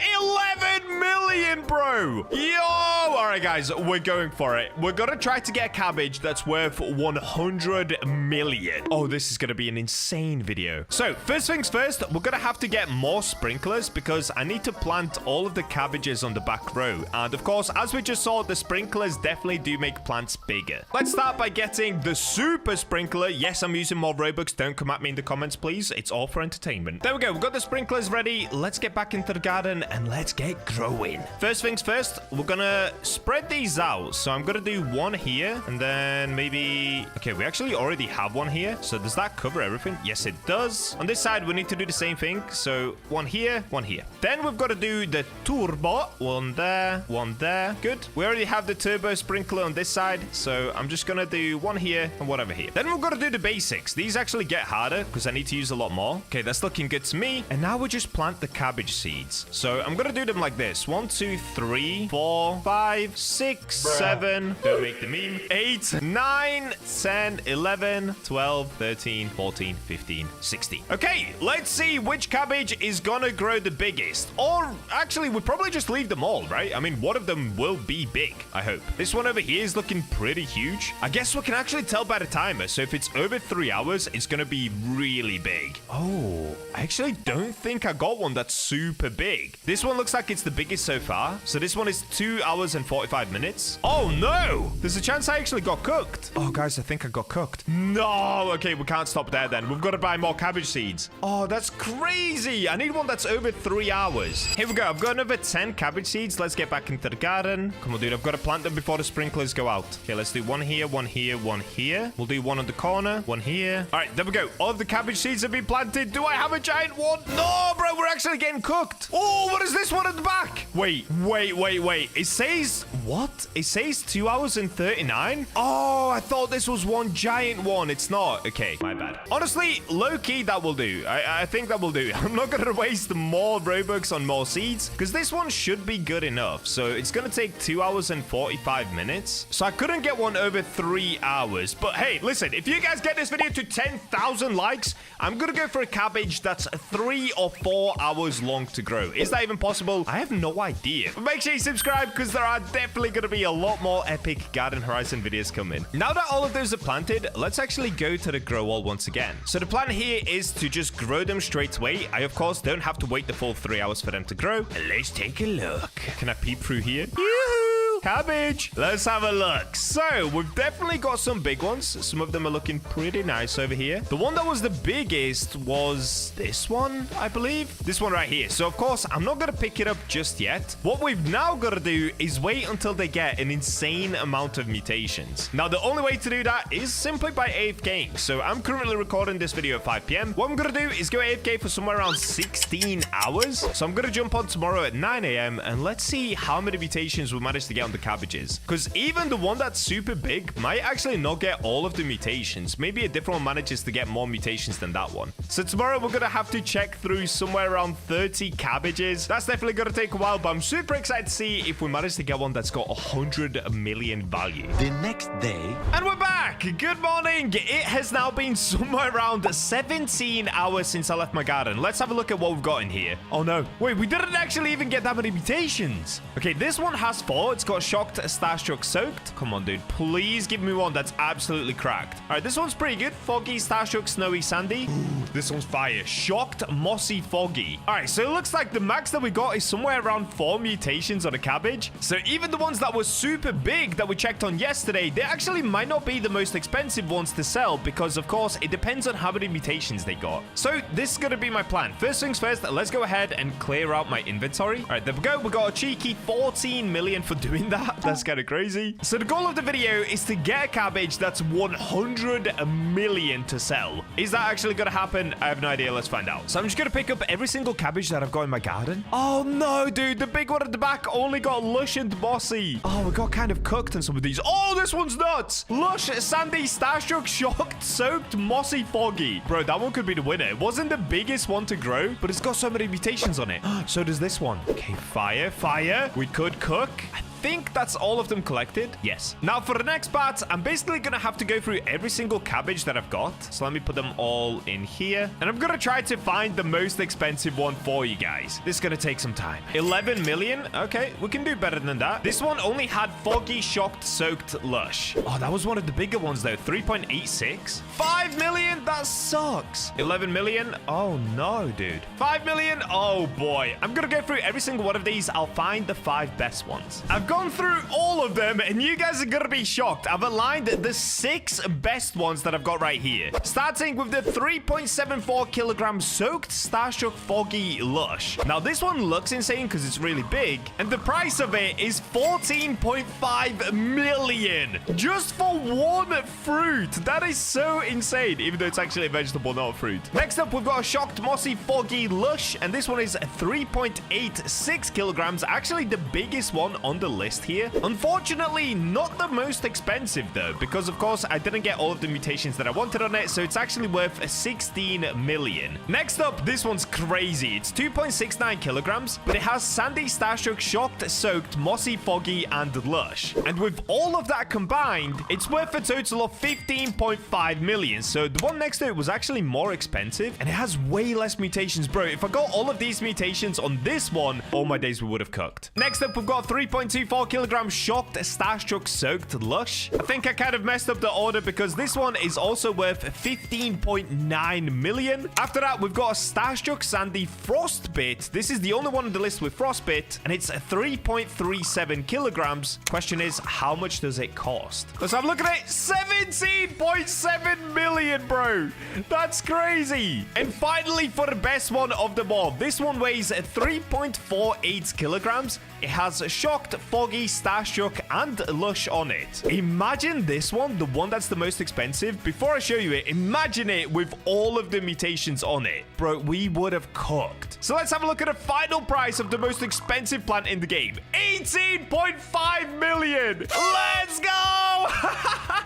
11 million, bro. Yo, all right, guys, we're going for it. We're gonna try to get a cabbage that's worth 100 million. Oh, this is gonna be an insane video. So first things first, we're gonna have to get more sprinklers because I need to plant all of the cabbages on the back row. And of course, as we just saw, the sprinklers definitely do make plants bigger. Let's start by getting the super sprinkler. Yes, I'm using more Robux. Don't come at me in the comments, please. It's all for entertainment. There we go. We've got the sprinklers ready. Let's get back into the garden and let's get growing. First things first, we're gonna spread these out. So I'm gonna do one here and then maybe Wait, okay, we actually already have one here. So does that cover everything? Yes, it does. On this side, we need to do the same thing. So one here, one here. Then we've got to do the turbo. One there, one there. Good. We already have the turbo sprinkler on this side. So I'm just going to do one here and one over here. Then we've got to do the basics. These actually get harder because I need to use a lot more. Okay, that's looking good to me. And now we just plant the cabbage seeds. So I'm going to do them like this. 1, 2, 3, 4, 5, 6, 7. Don't make the meme. 8, 9, 10, 11, 12, 13, 14, 15, 16. Okay, let's see which cabbage is gonna grow the biggest. Or actually, we'll probably just leave them all, right? I mean, one of them will be big, I hope. This one over here is looking pretty huge. I guess we can actually tell by the timer. So if it's over 3 hours, it's gonna be really big. Oh, I actually don't think I got one that's super big. This one looks like it's the biggest so far. So this one is 2 hours and 45 minutes. Oh no! There's a chance I actually got cooked. Oh, guys, I think I got cooked. No! Okay, we can't stop there then. We've got to buy more cabbage seeds. Oh, that's crazy. I need one that's over 3 hours. Here we go. I've got another 10 cabbage seeds. Let's get back into the garden. Come on, dude. I've got to plant them before the sprinklers go out. Okay, let's do one here, one here, one here. We'll do one on the corner, one here. All right, there we go. All of the cabbage seeds have been planted. Do I have a giant one? No, bro. We're actually getting cooked. Oh, what is this one at the back? Wait. It says... What? It says 2 hours and 39? Oh, I thought this was one giant one. It's not. Okay, my bad. Honestly, low-key, that will do. I think that will do. I'm not going to waste more Robux on more seeds because this one should be good enough. So it's going to take 2 hours and 45 minutes. So I couldn't get one over 3 hours. But hey, listen, if you guys get this video to 10,000 likes, I'm going to go for a cabbage that's 3 or 4 hours long to grow. Is that even possible? I have no idea. But make sure you subscribe because there are definitely going to be a lot more epic Garden Horizon videos coming. Now that all of those are planted, let's actually go to the grow wall once again. So the plan here is to just grow them straight away. I, of course, don't have to wait the full 3 hours for them to grow. Let's take a look. Can I peep through here? Yoo-hoo! Cabbage. Let's have a look. So we've definitely got some big ones. Some of them are looking pretty nice over here. The one that was the biggest was this one, I believe. This one right here. So of course, I'm not going to pick it up just yet. What we've now got to do is wait until they get an insane amount of mutations. Now, the only way to do that is simply by AFKing. So I'm currently recording this video at 5 p.m. What I'm going to do is go AFK for somewhere around 16 hours. So I'm going to jump on tomorrow at 9 a.m. and let's see how many mutations we manage to get on the cabbages. Because even the one that's super big might actually not get all of the mutations. Maybe a different one manages to get more mutations than that one. So tomorrow we're going to have to check through somewhere around 30 cabbages. That's definitely going to take a while, but I'm super excited to see if we manage to get one that's got 100 million value. The next day. And we're back. Good morning. It has now been somewhere around 17 hours since I left my garden. Let's have a look at what we've got in here. Oh no. Wait, we didn't actually even get that many mutations. Okay, this one has 4. It's got shocked, starstruck, soaked. Come on, dude. Please give me one that's absolutely cracked. All right, this one's pretty good. Foggy, starstruck, snowy, sandy. Ooh, this one's fire. Shocked, mossy, foggy. All right, so it looks like the max that we got is somewhere around 4 mutations on a cabbage. So even the ones that were super big that we checked on yesterday, they actually might not be the most expensive ones to sell because, of course, it depends on how many mutations they got. So this is going to be my plan. First things first, let's go ahead and clear out my inventory. All right, there we go. We got a cheeky 14 million for doing that. That's kind of crazy. So the goal of the video is to get a cabbage that's 100 million to sell. Is that actually going to happen? I have no idea. Let's find out. So I'm just going to pick up every single cabbage that I've got in my garden. Oh no, dude. The big one at the back only got lush and mossy. Oh, we got kind of cooked on some of these. Oh, this one's nuts. Lush, sandy, starstruck, shocked, soaked, mossy, foggy. Bro, that one could be the winner. It wasn't the biggest one to grow, but it's got so many mutations on it. So does this one. Okay, fire, fire. We could cook. I think that's all of them collected. Yes. Now for the next part, I'm basically gonna have to go through every single cabbage that I've got. So let me put them all in here. And I'm gonna try to find the most expensive one for you guys. This is gonna take some time. 11 million. Okay, we can do better than that. This one only had foggy, shocked, soaked, lush. Oh, that was one of the bigger ones though. 3.86. 5 million? That sucks. 11 million? Oh no, dude. 5 million? Oh boy. I'm gonna go through every single one of these. I'll find the 5 best ones. I've got gone through all of them, and you guys are gonna be shocked. I've aligned the 6 best ones that I've got right here. Starting with the 3.74 kilogram soaked Starstruck Foggy Lush. Now, this one looks insane because it's really big, and the price of it is 14.5 million just for one fruit. That is so insane, even though it's actually a vegetable, not a fruit. Next up, we've got a shocked Mossy Foggy Lush, and this one is 3.86 kilograms, actually the biggest one on the list here. Unfortunately, not the most expensive though, because of course I didn't get all of the mutations that I wanted on it, so it's actually worth 16 million. Next up, this one's crazy. It's 2.69 kilograms, but it has Sandy Starstruck Shocked, Soaked, Mossy Foggy, and Lush. And with all of that combined, it's worth a total of 15.5 million. So the one next to it was actually more expensive, and it has way less mutations. Bro, if I got all of these mutations on this one, all my days we would have cooked. Next up, we've got 3.24 kilogram Shocked Starstruck Soaked Lush. I think I kind of messed up the order because this one is also worth 15.9 million. After that, we've got a Starstruck Sandy Frostbit. This is the only one on the list with Frostbit, and it's 3.37 kilograms. Question is, how much does it cost? Let's have a look at it. 17.7 million, bro. That's crazy. And finally, for the best one of them all, this one weighs 3.48 kilograms. It has Shocked, Foggy, Starstruck, and Lush on it. Imagine this one, the one that's the most expensive. Before I show you it, imagine it with all of the mutations on it. Bro, we would have cooked. So let's have a look at the final price of the most expensive plant in the game. 18.5 million. Let's go.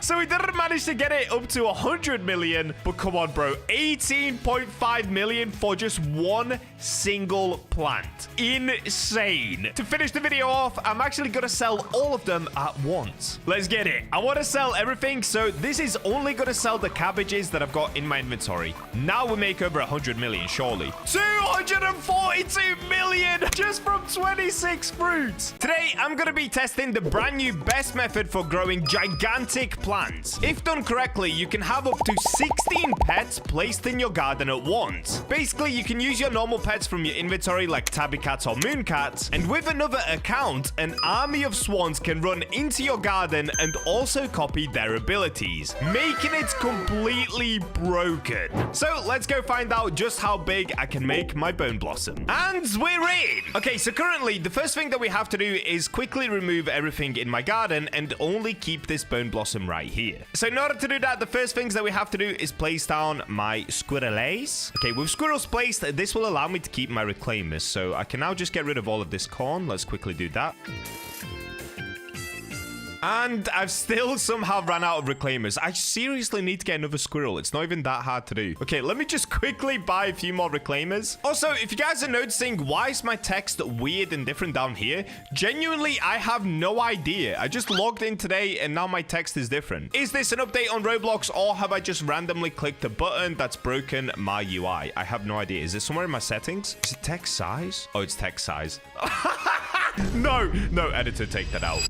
So we didn't manage to get it up to 100 million, but come on, bro. 18.5 million for just one single plant. Insane. To finish the video off, I'm actually gonna sell all of them at once. Let's get it. I want to sell everything, so this is only gonna sell the cabbages that I've got in my inventory. Now we make over 100 million, surely. 242 million just from 26 fruits. Today, I'm gonna be testing the brand new best method for growing gigantic plants. If done correctly, you can have up to 16 pets placed in your garden at once. Basically, you can use your normal pets from your inventory like tabby cats or moon cats, and with another account, an army of swans can run into your garden and also copy their abilities, making it completely broken. So let's go find out just how big I can make my bone blossom. And we're in! Okay, so currently the first thing that we have to do is quickly remove everything in my garden and only keep this bone blossom right here. So in order to do that, the first things that we have to do is place down my squirrels. Okay, with squirrels placed, this will allow me to keep my reclaimers. So I can now just get rid of all of this corn. Let's quickly do that. And I've still somehow ran out of reclaimers. I seriously need to get another squirrel. It's not even that hard to do. Okay, let me just quickly buy a few more reclaimers. Also, if you guys are noticing, why is my text weird and different down here? Genuinely, I have no idea. I just logged in today and now my text is different. Is this an update on Roblox, or have I just randomly clicked a button that's broken my UI? I have no idea. Is it somewhere in my settings? Is it text size? Oh, it's text size. No, editor, take that out.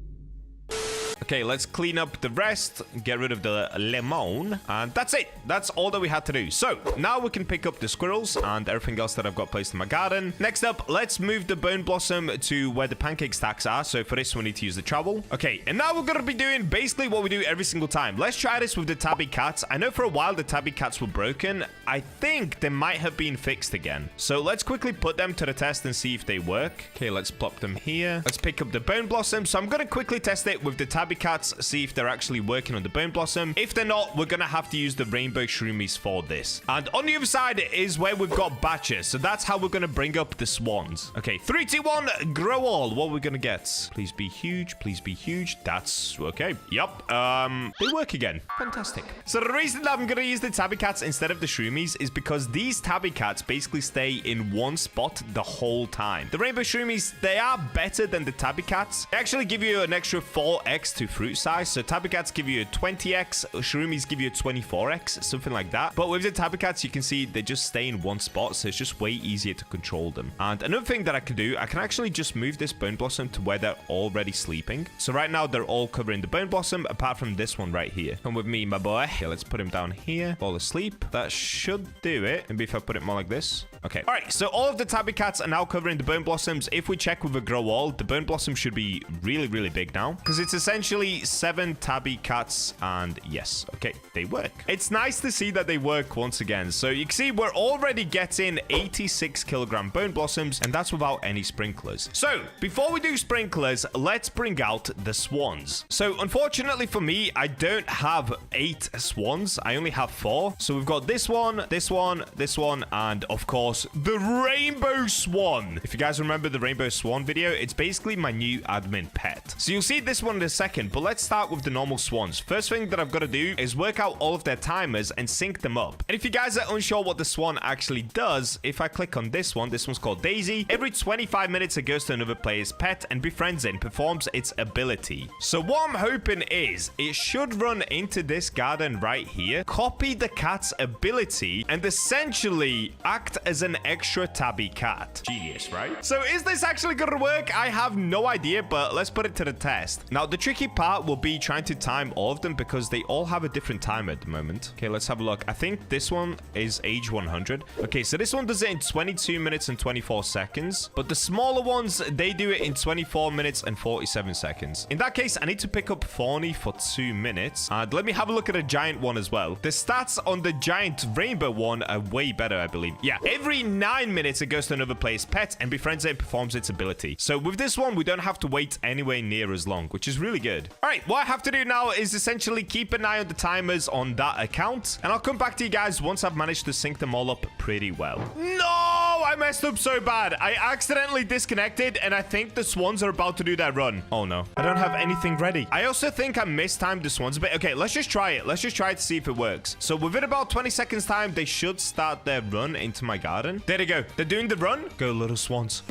Okay, let's clean up the rest, get rid of the lemon, and that's it. That's all that we had to do. So now we can pick up the squirrels and everything else that I've got placed in my garden. Next up, let's move the bone blossom to where the pancake stacks are. So for this, we need to use the trowel. Okay, and now we're going to be doing basically what we do every single time. Let's try this with the tabby cats. I know for a while the tabby cats were broken. I think they might have been fixed again. So let's quickly put them to the test and see if they work. Okay, let's plop them here. Let's pick up the bone blossom. So I'm going to quickly test it with the tabby cats, see if they're actually working on the bone blossom. If they're not, we're gonna have to use the rainbow shroomies for this. And on the other side is where we've got Bacha, so that's how we're gonna bring up the swans. Okay, 3 2 1, grow all. What are we gonna get? Please be huge, please be huge. That's okay. Yup. They work again. Fantastic. So the reason that I'm gonna use the tabby cats instead of the shroomies is because these tabby cats basically stay in one spot the whole time. The rainbow shroomies, they are better than the tabby cats. They actually give you an extra 4x to fruit size. So tabby cats give you a 20x, shroomies give you a 24x, something like that. But with the tabby cats, you can see they just stay in one spot, so it's just way easier to control them. And another thing that I can do, I can actually just move this bone blossom to where they're already sleeping. So right now they're all covering the bone blossom, apart from this one right here. Come with me, my boy. Okay, let's put him down here, fall asleep. That should do it. Maybe if I put it more like this. Okay. All right. So all of the tabby cats are now covering the bone blossoms. If we check with a grow all, the bone blossom should be really, really big now because it's essentially 7 tabby cats. And yes, okay, they work. It's nice to see that they work once again. So you can see we're already getting 86 kilogram bone blossoms, and that's without any sprinklers. So before we do sprinklers, let's bring out the swans. So unfortunately for me, I don't have 8 swans. I only have 4. So we've got this one, this one, this one, and of course, the rainbow swan. If you guys remember the rainbow swan video, it's basically my new admin pet. So you'll see this one in a second, but let's start with the normal swans. First thing that I've got to do is work out all of their timers and sync them up. And if you guys are unsure what the swan actually does, if I click on this one's called Daisy. Every 25 minutes, it goes to another player's pet and befriends it and performs its ability. So what I'm hoping is it should run into this garden right here, copy the cat's ability, and essentially act as an extra tabby cat. Genius, right? So is this actually going to work? I have no idea, but let's put it to the test. Now, the tricky part will be trying to time all of them because they all have a different timer at the moment. Okay, let's have a look. I think this one is age 100. Okay, so this one does it in 22 minutes and 24 seconds, but the smaller ones, they do it in 24 minutes and 47 seconds. In that case, I need to pick up Fawny for 2 minutes, and let me have a look at a giant one as well. The stats on the giant rainbow one are way better, I believe. Yeah, every 9 minutes, it goes to another player's pet and befriends it and performs its ability. So with this one, we don't have to wait anywhere near as long, which is really good. All right, what I have to do now is essentially keep an eye on the timers on that account, and I'll come back to you guys once I've managed to sync them all up pretty well. No, I messed up so bad. I accidentally disconnected, and I think the swans are about to do their run. Oh no, I don't have anything ready. I also think I mistimed the swans a bit. Okay, let's just try it. Let's just try it to see if it works. So within about 20 seconds time, they should start their run into my garden. There they go. They're doing the run. Go, little swans.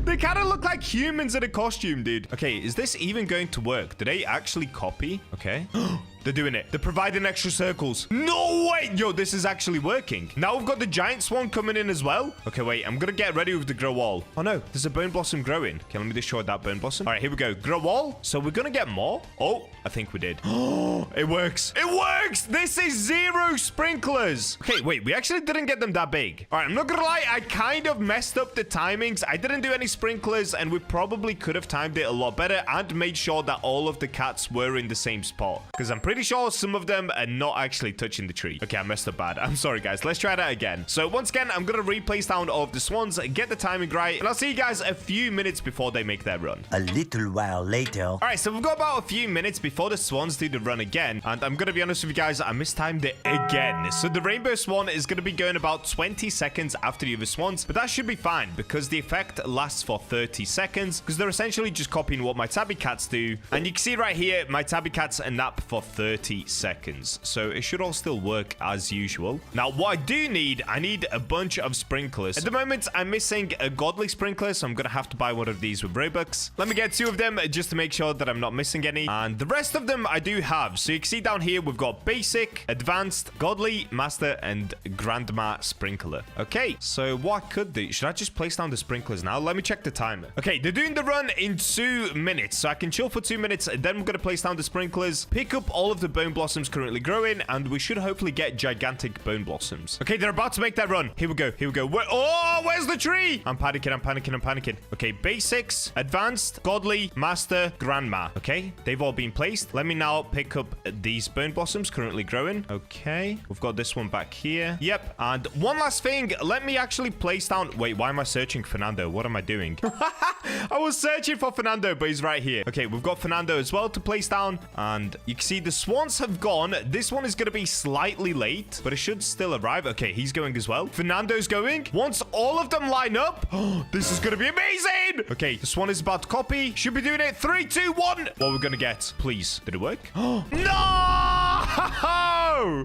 They kind of look like humans in a costume, dude. Okay, is this even going to work? Do they actually copy? Okay. They're doing it. They're providing extra circles. No way. Yo, this is actually working. Now we've got the giant swan coming in as well. Okay, wait. I'm going to get ready with the grow wall. Oh, no. There's a bone blossom growing. Okay, let me destroy that bone blossom. All right, here we go. Grow wall. So we're going to get more. Oh, I think we did. Oh, it works. It works. This is 0 sprinklers. Okay, wait. We actually didn't get them that big. All right, I'm not going to lie. I kind of messed up the timings. I didn't do any sprinklers, and we probably could have timed it a lot better and made sure that all of the cats were in the same spot, because I'm pretty sure some of them are not actually touching the tree. Okay, I messed up bad. I'm sorry, guys. Let's try that again. So once again, I'm going to replace down all of the swans, get the timing right, and I'll see you guys a few minutes before they make their run. A little while later. All right, so we've got about a few minutes before the swans do the run again, and I'm going to be honest with you guys, I mistimed it again. So the rainbow swan is going to be going about 20 seconds after the other swans, but that should be fine because the effect lasts for 30 seconds because they're essentially just copying what my tabby cats do. And you can see right here, my tabby cats are nap for 30 seconds. So it should all still work as usual. Now, what I do need, I need a bunch of sprinklers. At the moment, I'm missing a godly sprinkler, so I'm going to have to buy one of these with Robux. Let me get 2 of them just to make sure that I'm not missing any. And the rest of them I do have. So you can see down here, we've got basic, advanced, godly, master, and grandma sprinkler. Okay, so what I could do, should I just place down the sprinklers now? Let me check the timer. Okay, they're doing the run in 2 minutes. So I can chill for 2 minutes, and then we're going to place down the sprinklers, pick up all of the bone blossoms currently growing, and we should hopefully get gigantic bone blossoms. Okay, they're about to make that run. Here we go. Here we go. Where's the tree? I'm panicking. I'm panicking. I'm panicking. Okay, basics, advanced, godly, master, grandma. Okay, they've all been placed. Let me now pick up these bone blossoms currently growing. Okay, we've got this one back here. Yep. And one last thing. Let me actually place down. Wait, why am I searching Fernando? What am I doing? I was searching for Fernando, but he's right here. Okay, we've got Fernando as well to place down. And you can see the swans have gone. This one is going to be slightly late, but it should still arrive. Okay, he's going as well. Fernando's going. Once all of them line up, this is going to be amazing. Okay, the swan is about to copy. Should be doing it. 3, 2, 1. What are we going to get? Please. Did it work? No!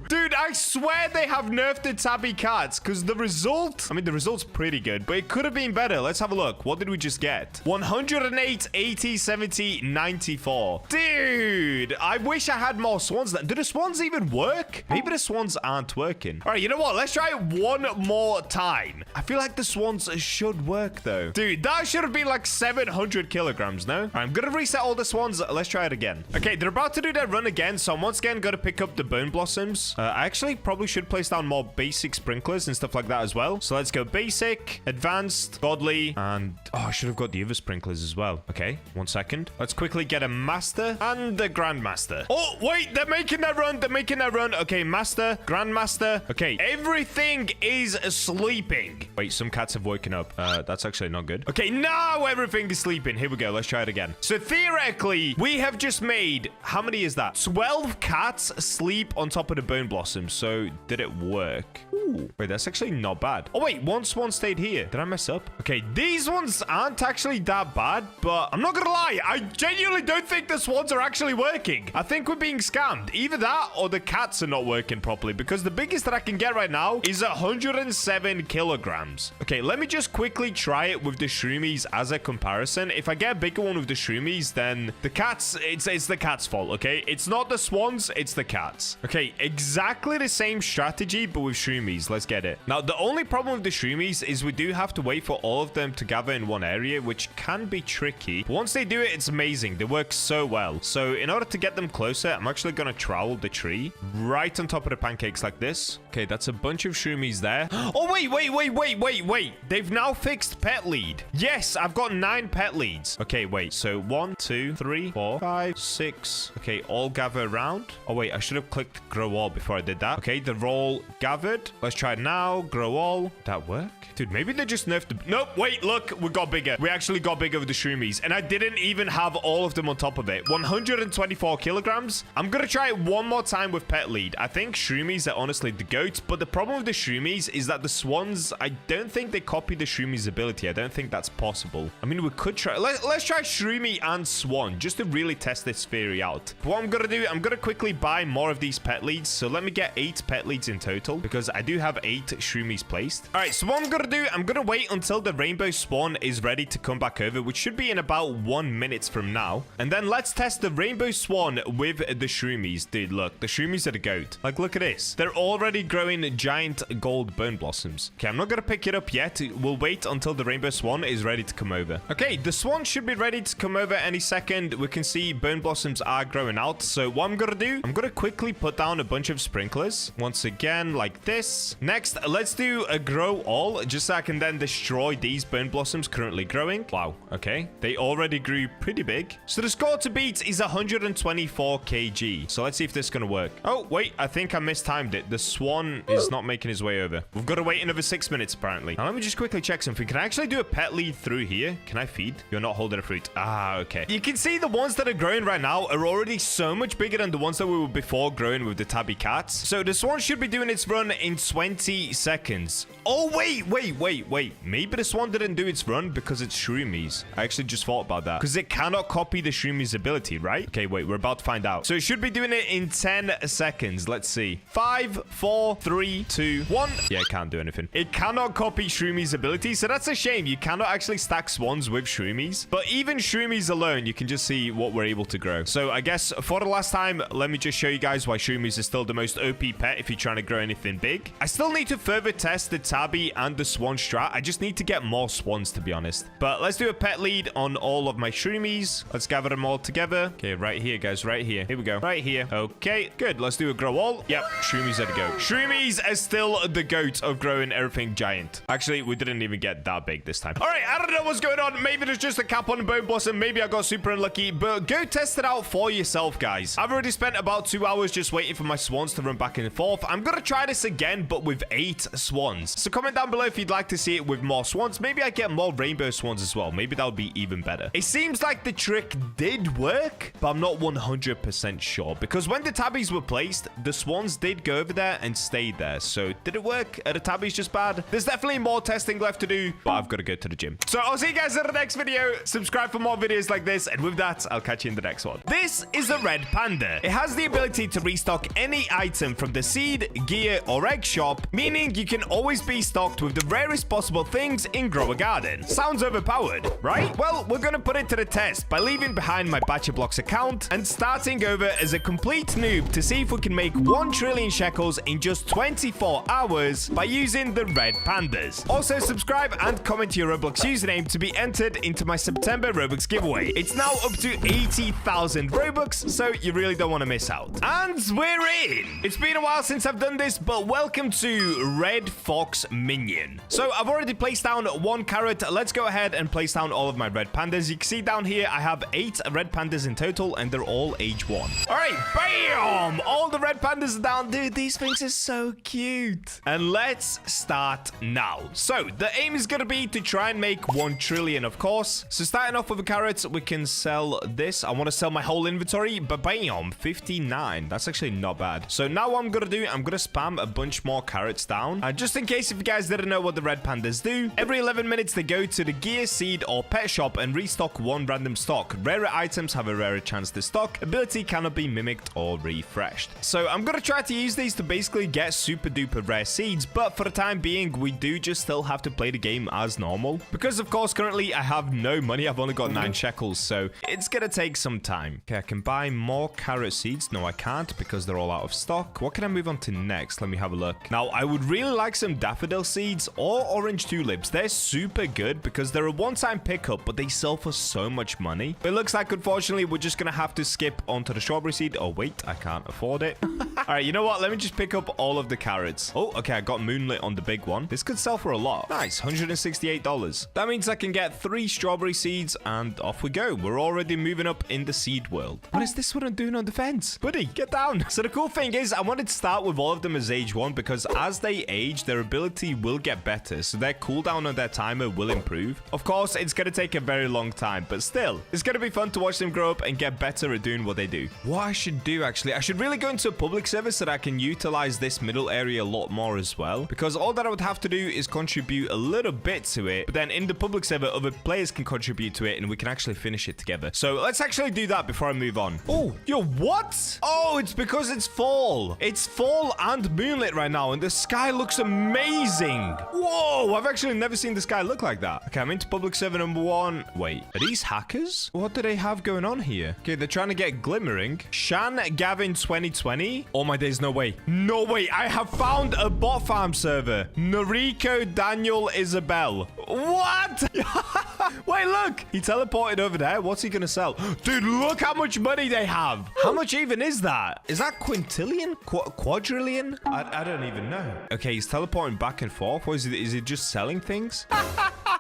Dude, I swear they have nerfed the tabby cats because the result, I mean, the result's pretty good, but it could have been better. Let's have a look. What did we just get? 108, 80, 70, 94. Dude, I wish I had more swans. Do the swans even work? Maybe the swans aren't working. All right, you know what? Let's try it one more time. I feel like the swans should work, though. Dude, that should have been like 700 kilograms, no? All right, I'm going to reset all the swans. Let's try it again. Okay, they're about to do their run again, so I'm once again going to pick up the bone blossoms. I actually actually probably should place down more basic sprinklers and stuff like that as well. So let's go basic, advanced, godly, and oh, I should have got the other sprinklers as well. Okay, 1 second. Let's quickly get a master and a grandmaster. Oh, wait, they're making that run. They're making that run. Okay, master, grandmaster. Okay, everything is sleeping. Wait, some cats have woken up. That's actually not good. Okay, now everything is sleeping. Here we go. Let's try it again. So theoretically, we have just made, how many is that? 12 cats sleep on top of the bone blossom. So did it work? Ooh, wait, that's actually not bad. Oh, wait, one swan stayed here. Did I mess up? Okay, these ones aren't actually that bad, but I'm not gonna lie. I genuinely don't think the swans are actually working. I think we're being scammed. Either that or the cats are not working properly, because the biggest that I can get right now is 107 kilograms. Okay, let me just quickly try it with the shroomies as a comparison. If I get a bigger one with the shroomies, then the cats, it's the cat's fault, okay? It's not the swans, it's the cats. Okay, exactly the same strategy, but with shroomies. Let's get it. Now, the only problem with the shroomies is we do have to wait for all of them to gather in one area, which can be tricky. But once they do it, it's amazing. They work so well. So in order to get them closer, I'm actually going to trowel the tree right on top of the pancakes like this. Okay, that's a bunch of shroomies there. Oh, wait. They've now fixed pet lead. Yes, I've got 9 pet leads. Okay, wait. So 1, 2, 3, 4, 5, 6. Okay, all gather around. Oh, wait, I should have clicked grow all before I did that. Okay, they're all gathered. Let's try it now. Grow all. Did that work? Dude, maybe they just nerfed the... Nope, wait, look. We got bigger. We actually got bigger with the shroomies. And I didn't even have all of them on top of it. 124 kilograms. I'm going to try it one more time with pet lead. I think shroomies are honestly the goat. But the problem with the shroomies is that the swans, I don't think they copy the shroomies ability. I don't think that's possible. I mean, we could try... Let's try shroomy and swan just to really test this theory out. But what I'm going to do, I'm going to quickly buy more of these pet leads. So let me get 8 pet leads in total, because I do have 8 shroomies placed. All right, so what I'm going to do, I'm going to wait until the rainbow swan is ready to come back over, which should be in about 1 minute from now. And then let's test the rainbow swan with the shroomies. Dude, look, the shroomies are the goat. Like, look at this. They're already growing giant gold bone blossoms. Okay, I'm not going to pick it up yet. We'll wait until the rainbow swan is ready to come over. Okay, the swan should be ready to come over any second. We can see bone blossoms are growing out. So what I'm going to do, I'm going to quickly put down a bunch of sprinklers. Once again, like this. Next, let's do a grow all, just so I can then destroy these bone blossoms currently growing. Wow, okay. They already grew pretty big. So the score to beat is 124 kg. So let's see if this is going to work. Oh, wait, I think I mistimed it. The swan is not making his way over. We've got to wait another 6 minutes, apparently. Now, let me just quickly check something. Can I actually do a pet lead through here? Can I feed? You're not holding a fruit. Ah, okay. You can see the ones that are growing right now are already so much bigger than the ones that we were before growing with the tabby cats. So the swan should be doing its run in 20 seconds. Oh, wait. Maybe the swan didn't do its run because it's shroomies. I actually just thought about that. Because it cannot copy the shroomies ability, right? Okay, wait. We're about to find out. So it should be doing it in 10 seconds. Let's see. 5, 4, 3, 2, 1. Yeah, it can't do anything. It cannot copy shroomies ability. So that's a shame. You cannot actually stack swans with shroomies. But even shroomies alone, you can just see what we're able to grow. So I guess for the last time, let me just show you guys why shroomies is still the most OP pet if you're trying to grow anything big. I still need to further test the tabby and the swan strat. I just need to get more swans, to be honest. But let's do a pet lead on all of my shroomies. Let's gather them all together. Okay, right here, guys. Right here. Here we go. Right here. Okay, good. Let's do a grow all. Yep, shroomies are the goat. Shroomies are still the goat of growing everything giant. Actually, we didn't even get that big this time. All right, I don't know what's going on. Maybe there's just a cap on the bone blossom. Maybe I got super unlucky. But go test it out for yourself, guys. I've already spent about 2 hours just waiting for my swans to run back and forth. I'm going to try this again, but with 8 swans. So comment down below if you'd like to see it with more swans. Maybe I get more rainbow swans as well. Maybe that would be even better. It seems like the trick did work, but I'm not 100% sure. Because when the tabbies were placed, the swans did go over there and stayed there. So did it work? Are the tabbies just bad? There's definitely more testing left to do, but I've got to go to the gym. So I'll see you guys in the next video. Subscribe for more videos like this. And with that, I'll catch you in the next one. This is a red panda. It has the ability to restock any item from the seed, gear, or egg shop, meaning you can always be stocked with the rarest possible things in Grow a Garden. Sounds overpowered, right? Well, we're gonna put it to the test by leaving behind my BachaBlox account and starting over as a complete noob to see if we can make 1 trillion shekels in just 24 hours by using the red pandas. Also, subscribe and comment your Roblox username to be entered into my September Robux giveaway. It's now up to 80,000 Robux, so you really don't want to miss out. And we're in! It's been been a while since I've done this, but welcome to Red Fox Minion. So I've already placed down 1 carrot. Let's go ahead and place down all of my red pandas. You can see down here, I have 8 red pandas in total, and they're all age 1. All right, bam! All the red pandas are down. Dude, these things are so cute. And let's start now. So the aim is going to be to try and make 1 trillion, of course. So starting off with the carrots, we can sell this. I want to sell my whole inventory, but bam, 59. That's actually not bad. So now what I'm going to do, I'm going to spam a bunch more carrots down. Just in case if you guys didn't know what the red pandas do, every 11 minutes they go to the gear, seed, or pet shop and restock 1 random stock. Rarer items have a rarer chance to stock. Ability cannot be mimicked or refreshed. So I'm going to try to use these to basically get super duper rare seeds, but for the time being, we do just still have to play the game as normal. Because of course, currently I have no money. I've only got 9 shekels, so it's going to take some time. Okay, I can buy more carrot seeds. No, I can't because they're all out of stock. What can I move on to next? Let me have a look. Now, I would really like some daffodil seeds or orange tulips. They're super good because they're a one-time pickup, but they sell for so much money. But it looks like, unfortunately, we're just going to have to skip onto the strawberry seed. Oh, wait, I can't afford it. All right, you know what? Let me just pick up all of the carrots. Oh, okay, I got moonlit on the big one. This could sell for a lot. Nice, $168. That means I can get 3 strawberry seeds, and off we go. We're already moving up in the seed world. What is this one I'm doing on the fence? Buddy, get down. So the cool thing is, I wanted to start with all of them as age 1 because as they age, their ability will get better. So their cooldown on their timer will improve. Of course, it's going to take a very long time, but still, it's going to be fun to watch them grow up and get better at doing what they do. What I should do, actually, I should really go into a public server so that I can utilize this middle area a lot more as well. Because all that I would have to do is contribute a little bit to it, but then in the public server, other players can contribute to it and we can actually finish it together. So let's actually do that before I move on. Oh, yo, what? Oh, it's because it's fall. It's fall and moonlit right now, and the sky looks amazing. Whoa, I've actually never seen the sky look like that. Okay, I'm into public server number 1. Wait, are these hackers? What do they have going on here? Okay, they're trying to get glimmering. Shan Gavin 2020. Oh my days, no way. No way. I have found a bot farm server. Noriko Daniel Isabel. What? Wait, look. He teleported over there. What's he gonna sell? Dude, look how much money they have. How much even is that? Is that quintillion? Quadrillion? I don't even know. Okay, he's teleporting back and forth. Or is he just selling things?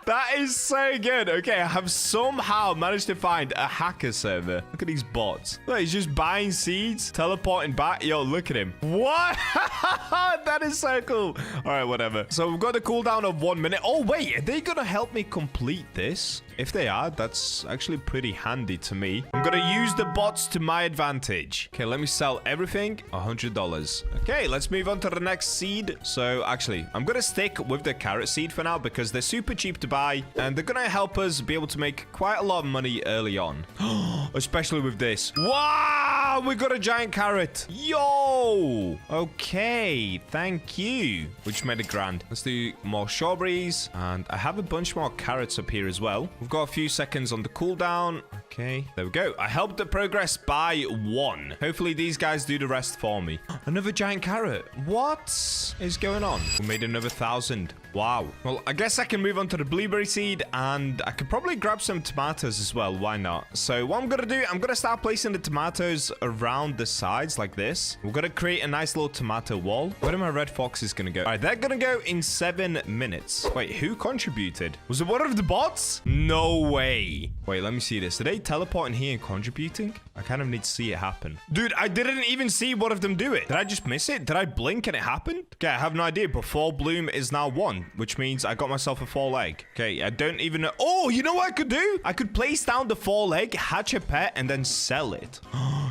That is so good. Okay, I have somehow managed to find a hacker server. Look at these bots. Look, he's just buying seeds, teleporting back. Yo, look at him. What? That is so cool. All right, whatever. So we've got a cooldown of 1 minute. Oh, wait. Are they going to help me complete this? If they are, that's actually pretty handy to me. I'm going to use the bots to my advantage. Okay, let me sell everything. $100. Okay, let's move on to the next seed. So actually, I'm going to stick with the carrot seed for now because they're super cheap to buy and they're going to help us be able to make quite a lot of money early on. Especially with this. Wow, we got a giant carrot. Yo. Okay, thank you. We just made $1,000. Let's do more strawberries. And I have a bunch more carrots up here as well. We've got a few seconds on the cooldown. Okay, there we go. I helped the progress by 1. Hopefully these guys do the rest for me. Another giant carrot. What is going on? We made another 1,000. Wow. Well, I guess I can move on to the blueberry seed and I could probably grab some tomatoes as well. Why not? So what I'm going to do, I'm going to start placing the tomatoes around the sides like this. We're going to create a nice little tomato wall. Where are my red foxes going to go? All right, they're going to go in 7 minutes. Wait, who contributed? Was it one of the bots? No way. Wait, let me see this. Are they teleporting here and contributing? I kind of need to see it happen. Dude, I didn't even see one of them do it. Did I just miss it? Did I blink and it happened? Okay, I have no idea, but fall bloom is now 1, which means I got myself a fall egg. Okay, I don't even know. Oh, you know what I could do? I could place down the fall egg, hatch a pet, and then sell it.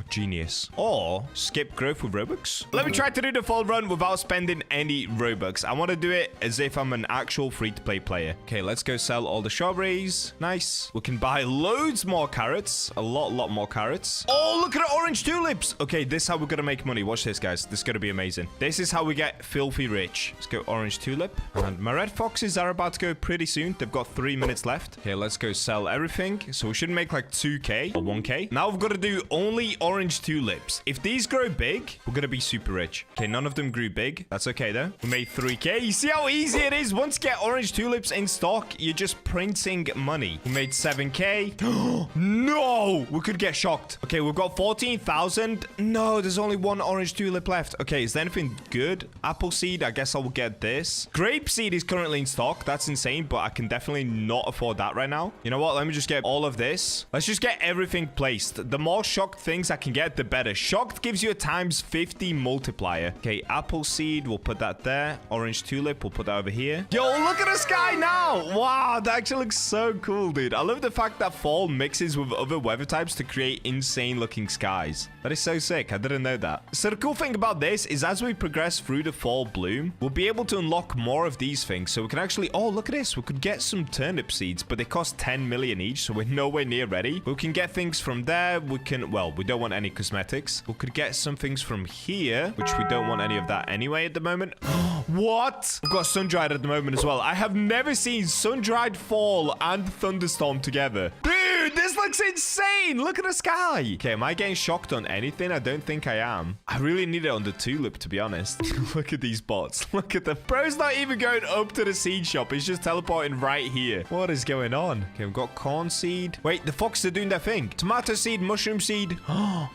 Genius. Or skip growth with Robux. Let me try to do the fall run without spending any Robux. I want to do it as if I'm an actual free-to-play player. Okay, let's go sell all the strawberries. Nice. We can buy loads more carrots. A lot more carrots. Oh, look at the orange tulips. Okay, this is how we're going to make money. Watch this, guys. This is going to be amazing. This is how we get filthy rich. Let's go orange tulip. And my red foxes are about to go pretty soon. They've got 3 minutes left. Okay, let's go sell everything. So we should make like 2K or 1K. Now we've got to do only orange tulips. If these grow big, we're going to be super rich. Okay, none of them grew big. That's okay, though. We made 3K. You see how easy it is? Once you get orange tulips in stock, you're just printing money. We made 7K. No, we could get shocked. Okay, we've got 14,000. No, there's only one orange tulip left. Okay, is there anything good? Apple seed, I guess I will get this. Grape seed is currently in stock. That's insane, but I can definitely not afford that right now. You know what? Let me just get all of this. Let's just get everything placed. The more shocked things I can get, the better. Shocked gives you a times 50 multiplier. Okay, apple seed, we'll put that there. Orange tulip, we'll put that over here. Yo, look at the sky now. Wow, that actually looks so cool, dude. I love the fact that fall mixes with other weather types to create insane looking skies. That is so sick. I didn't know that. So the cool thing about this is as we progress through the fall bloom, we'll be able to unlock more of these things. So we can actually, oh, look at this. We could get some turnip seeds, but they cost 10 million each. So we're nowhere near ready. We can get things from there. We can, well, we don't want any cosmetics. We could get some things from here, which we don't want any of that anyway at the moment. What? We've got sun-dried at the moment as well. I have never seen sun-dried fall and thunderstorm together. Dude, this looks insane. Look at the sky. Okay, am I getting shocked on anything? I don't think I am. I really need it on the tulip, to be honest. Look at these bots. Look at them. Bro's not even going up to the seed shop. He's just teleporting right here. What is going on? Okay, we've got corn seed. Wait, the foxes are doing their thing. Tomato seed, mushroom seed.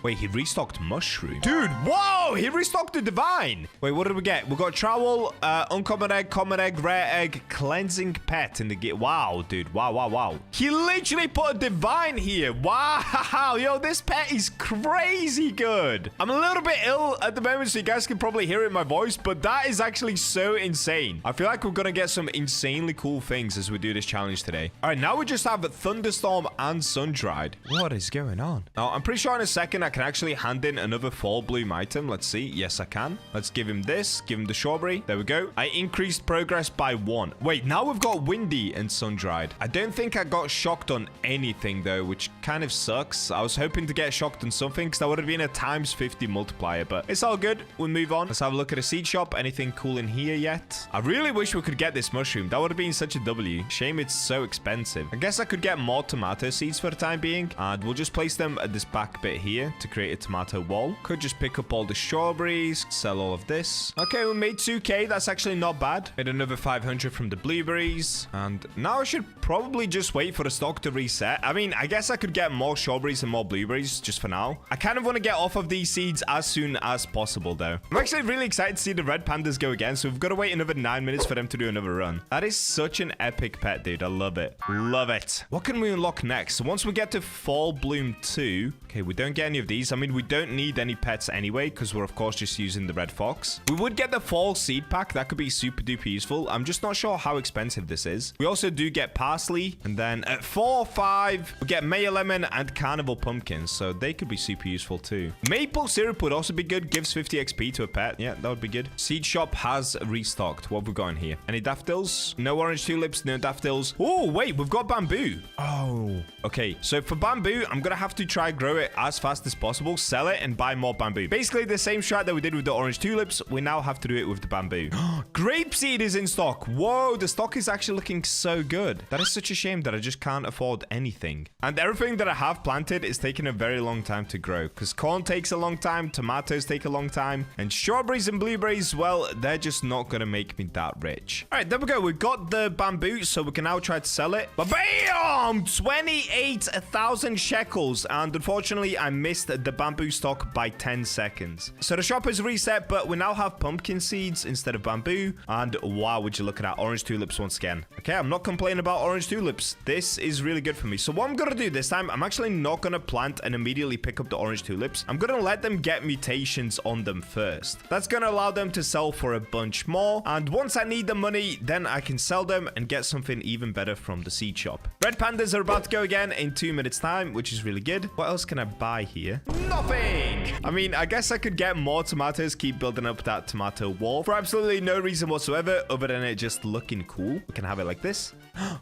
Wait, he restocked mushroom. Dude, whoa, he restocked the divine. Wait, what did we get? We got trowel, uncommon egg, common egg, rare egg, cleansing pet in the game. Wow, dude. Wow, wow, wow. He literally put a divine here. Wow. Yo, this pet is crazy good. I'm a little bit ill at the moment, so you guys can probably hear it in my voice, but that is actually so insane. I feel like we're going to get some insanely cool things as we do this challenge today. All right, now we just have thunderstorm and sun-dried. What is going on? Now, I'm pretty sure in a second I can actually hand in another fall bloom item. Let's see. Yes, I can. Let's give him this. Give him the strawberry. There we go. I increased progress by 1. Wait, now we've got windy and sun-dried. I don't think I got shocked on anything, though, which kind of sucks. I was hoping to get shocked on something because that would have been a times 50 multiplier, but it's all good. We'll move on. Let's have a look at a seed shop. Anything cool in here yet? I really wish we could get this mushroom. That would have been such a W. Shame it's so expensive. I guess I could get more tomato seeds for the time being, and we'll just place them at this back bit here to create a tomato wall. Could just pick up all the strawberries, sell all of this. Okay, we made 2k. That's actually not bad. Made another 500 from the blueberries, and now I should probably just wait for the stock to reset. I mean, I guess I could get more strawberries and more blueberries just for now. I kind of want to get off of these seeds as soon as possible, though. I'm actually really excited to see the red pandas go again, so we've got to wait another 9 minutes for them to do another run. That is such an epic pet, dude. I love it. Love it. What can we unlock next? So once we get to fall bloom 2, okay, we don't get any of these. I mean, we don't need any pets anyway, because we're, of course, just using the red fox. We would get the fall seed pack. That could be super duper useful. I'm just not sure how expensive this is. We also do get parsley, and then at 4 or 5, we get mayor lemon and carnival pumpkins, so they could be super useful too. Maple syrup would also be good. Gives 50 XP to a pet. Yeah, that would be good. Seed shop has restocked. What have we got in here? Any daffodils? No orange tulips, no daffodils. Oh, wait, we've got bamboo. Oh, okay. So for bamboo, I'm gonna have to try grow it as fast as possible, sell it, and buy more bamboo. Basically the same strat that we did with the orange tulips, we now have to do it with the bamboo. Grape seed is in stock. Whoa, the stock is actually looking so good. That is such a shame that I just can't afford anything. And everything that I have planted is taking a very long time to grow, because corn takes a long time, tomatoes take a long time, and strawberries and blueberries, well, they're just not gonna make me that rich. All right, there we go. We got the bamboo, so we can now try to sell it. But bam! 28,000 shekels, and unfortunately, I missed the bamboo stock by 10 seconds. So the shop is reset, but we now have pumpkin seeds instead of bamboo, and wow, would you look at that, orange tulips once again. Okay, I'm not complaining about orange tulips. This is really good for me. So what I'm gonna do this time, I'm actually not gonna plant and immediately pick up the orange tulips. I'm gonna let them get mutations on them first. That's gonna allow them to sell for a bunch more, and once I need the money, then I can sell them and get something even better from the seed shop. Red pandas are about to go again in 2 minutes time, which is really good. What else can I buy here? Nothing! I mean, I guess I could get more tomatoes, keep building up that tomato wall for absolutely no reason whatsoever other than it just looking cool. We can have it like this.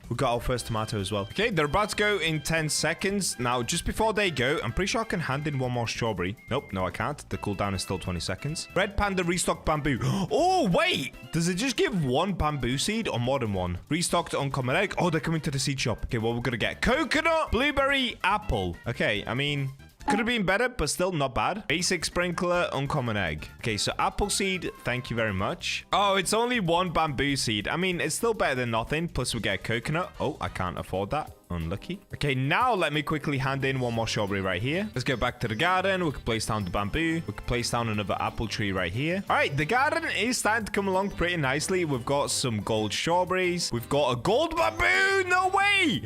We got our first tomato as well. Okay, they're about to go in 10 seconds. Now, just before they go, I'm pretty sure I can hand in one more strawberry. Nope, no, I can't. The cooldown is still 20 seconds. Red panda restocked bamboo. Oh, wait! Does it just give one bamboo seed or more than one? Restocked uncommon egg. Oh, they're coming to the seed shop. Okay, what we're gonna get? Coconut, blueberry, apple. Okay, I mean, could have been better, but still not bad. Basic sprinkler, uncommon egg. Okay, so apple seed, thank you very much. Oh, it's only one bamboo seed. I mean, it's still better than nothing. Plus, we get coconut. Oh, I can't afford that. unlucky. Okay, now let me quickly hand in one more strawberry right here. Let's go back to the garden. We can place down the bamboo. We can place down another apple tree right here. All right, the garden is starting to come along pretty nicely. We've got some gold strawberries. We've got a gold bamboo. No way.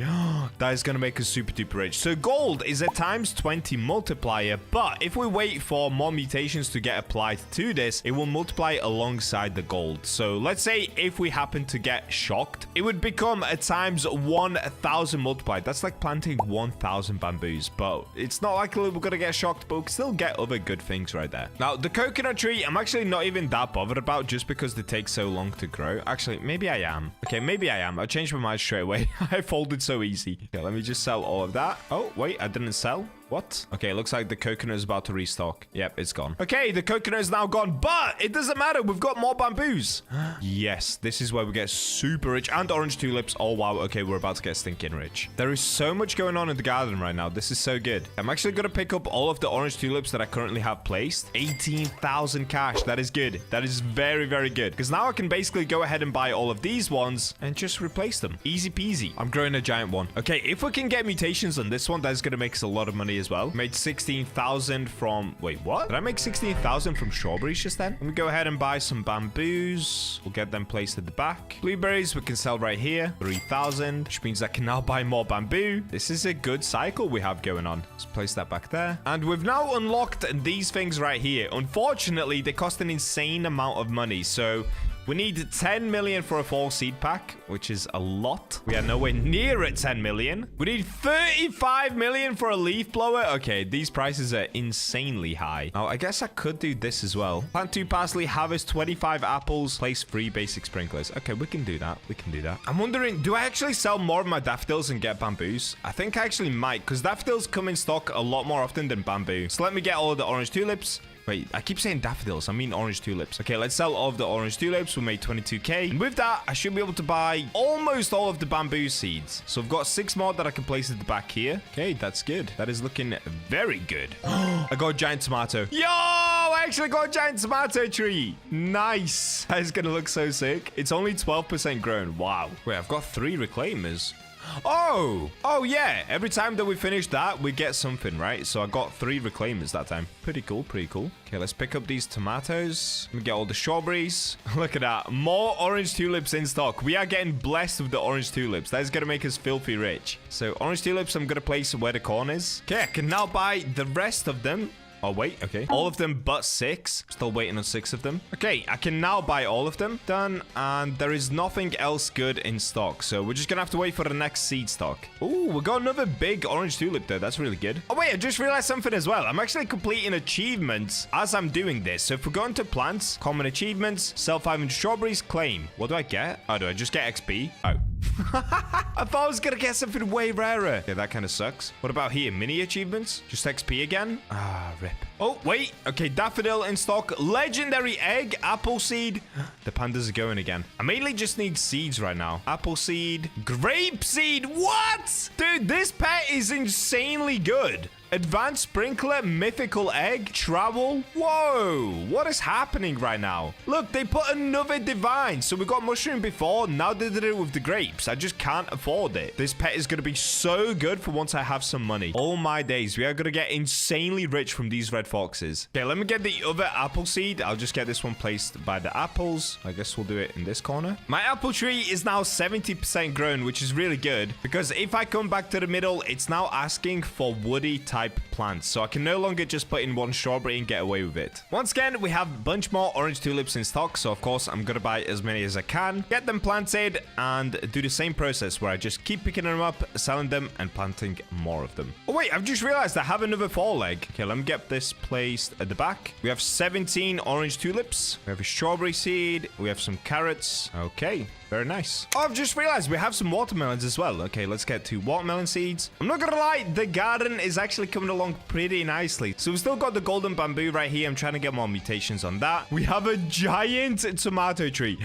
That is going to make us super duper rich. So gold is a times 20 multiplier, but if we wait for more mutations to get applied to this, it will multiply alongside the gold. So let's say if we happen to get shocked, it would become a times 1,000 multiplied. That's like planting 1,000 bamboos, but it's not like we're going to get shocked, but we can still get other good things right there. Now, the coconut tree, I'm actually not even that bothered about just because they take so long to grow. Actually, maybe I am. Okay, maybe I am. I changed my mind straight away. I folded so easy. Okay, let me just sell all of that. Oh, wait, I didn't sell. What? Okay, looks like the coconut is about to restock. Yep, it's gone. Okay, the coconut is now gone, but it doesn't matter. We've got more bamboos. Yes, this is where we get super rich. And orange tulips. Oh, wow. Okay, we're about to get stinking rich. There is so much going on in the garden right now. This is so good. I'm actually going to pick up all of the orange tulips that I currently have placed. 18,000 cash. That is good. That is very, very good. Because now I can basically go ahead and buy all of these ones and just replace them. Easy peasy. I'm growing a giant one. Okay, if we can get mutations on this one, that's going to make us a lot of money as well. Made 16,000 from... Wait, what? Did I make 16,000 from strawberries just then? Let me go ahead and buy some bamboos. We'll get them placed at the back. Blueberries we can sell right here. 3,000, which means I can now buy more bamboo. This is a good cycle we have going on. Let's place that back there. And we've now unlocked these things right here. Unfortunately, they cost an insane amount of money. So... we need 10 million for a fall seed pack, which is a lot. We are nowhere near at 10 million. We need 35 million for a leaf blower. Okay, these prices are insanely high. Now, I guess I could do this as well. Plant 2 parsley, harvest 25 apples, place 3 basic sprinklers. Okay, we can do that. We can do that. I'm wondering, do I actually sell more of my daffodils and get bamboos? I think I actually might, because daffodils come in stock a lot more often than bamboo. So let me get all of the orange tulips. Wait, I keep saying daffodils. I mean orange tulips. Okay, let's sell all of the orange tulips. We made 22k. And with that, I should be able to buy almost all of the bamboo seeds. So I've got 6 more that I can place at the back here. Okay, that's good. That is looking very good. I got a giant tomato. Yo, I actually got a giant tomato tree. Nice. That is going to look so sick. It's only 12% grown. Wow. Wait, I've got 3 reclaimers. Oh yeah, every time that we finish that we get something, right? So I got 3 reclaimers that time. Pretty cool. Okay, let's pick up these tomatoes. Let me get all the strawberries. Look at that, more orange tulips in stock. We are getting blessed with the orange tulips. That is gonna make us filthy rich. So orange tulips, I'm gonna place where the corn is. Okay, I can now buy the rest of them. Oh, wait. Okay. All of them but 6. Still waiting on 6 of them. Okay. I can now buy all of them. Done. And there is nothing else good in stock. So we're just going to have to wait for the next seed stock. Ooh, we got another big orange tulip there. That's really good. Oh, wait. I just realized something as well. I'm actually completing achievements as I'm doing this. So if we go into plants, common achievements, sell 500 strawberries, claim. What do I get? Oh, do I just get XP? Oh. I thought I was gonna get something way rarer. Yeah, that kind of sucks. What about here? Mini achievements? Just XP again? Ah, rip. Oh, wait. Okay, daffodil in stock. Legendary egg. Apple seed. The pandas are going again. I mainly just need seeds right now. Apple seed. Grape seed. What? Dude, this pet is insanely good. Advanced sprinkler, mythical egg, travel. Whoa, what is happening right now? Look, they put another divine. So we got mushroom before, now they did it with the grapes. I just can't afford it. This pet is going to be so good for once I have some money. Oh my days, we are going to get insanely rich from these red foxes. Okay, let me get the other apple seed. I'll just get this one placed by the apples. I guess we'll do it in this corner. My apple tree is now 70% grown, which is really good because if I come back to the middle, it's now asking for woody type plants, so I can no longer just put in 1 strawberry and get away with it. Once again, we have a bunch more orange tulips in stock, so of course I'm gonna buy as many as I can, get them planted, and do the same process where I just keep picking them up, selling them, and planting more of them. Oh wait, I've just realized I have another fall egg. Okay, let me get this placed at the back. We have 17 orange tulips, we have a strawberry seed, we have some carrots. Okay, very nice. Oh, I've just realized we have some watermelons as well. Okay, let's get 2 watermelon seeds. I'm not gonna lie, the garden is actually actually coming along pretty nicely. So we've still got the golden bamboo right here. I'm trying to get more mutations on that. We have a giant tomato tree.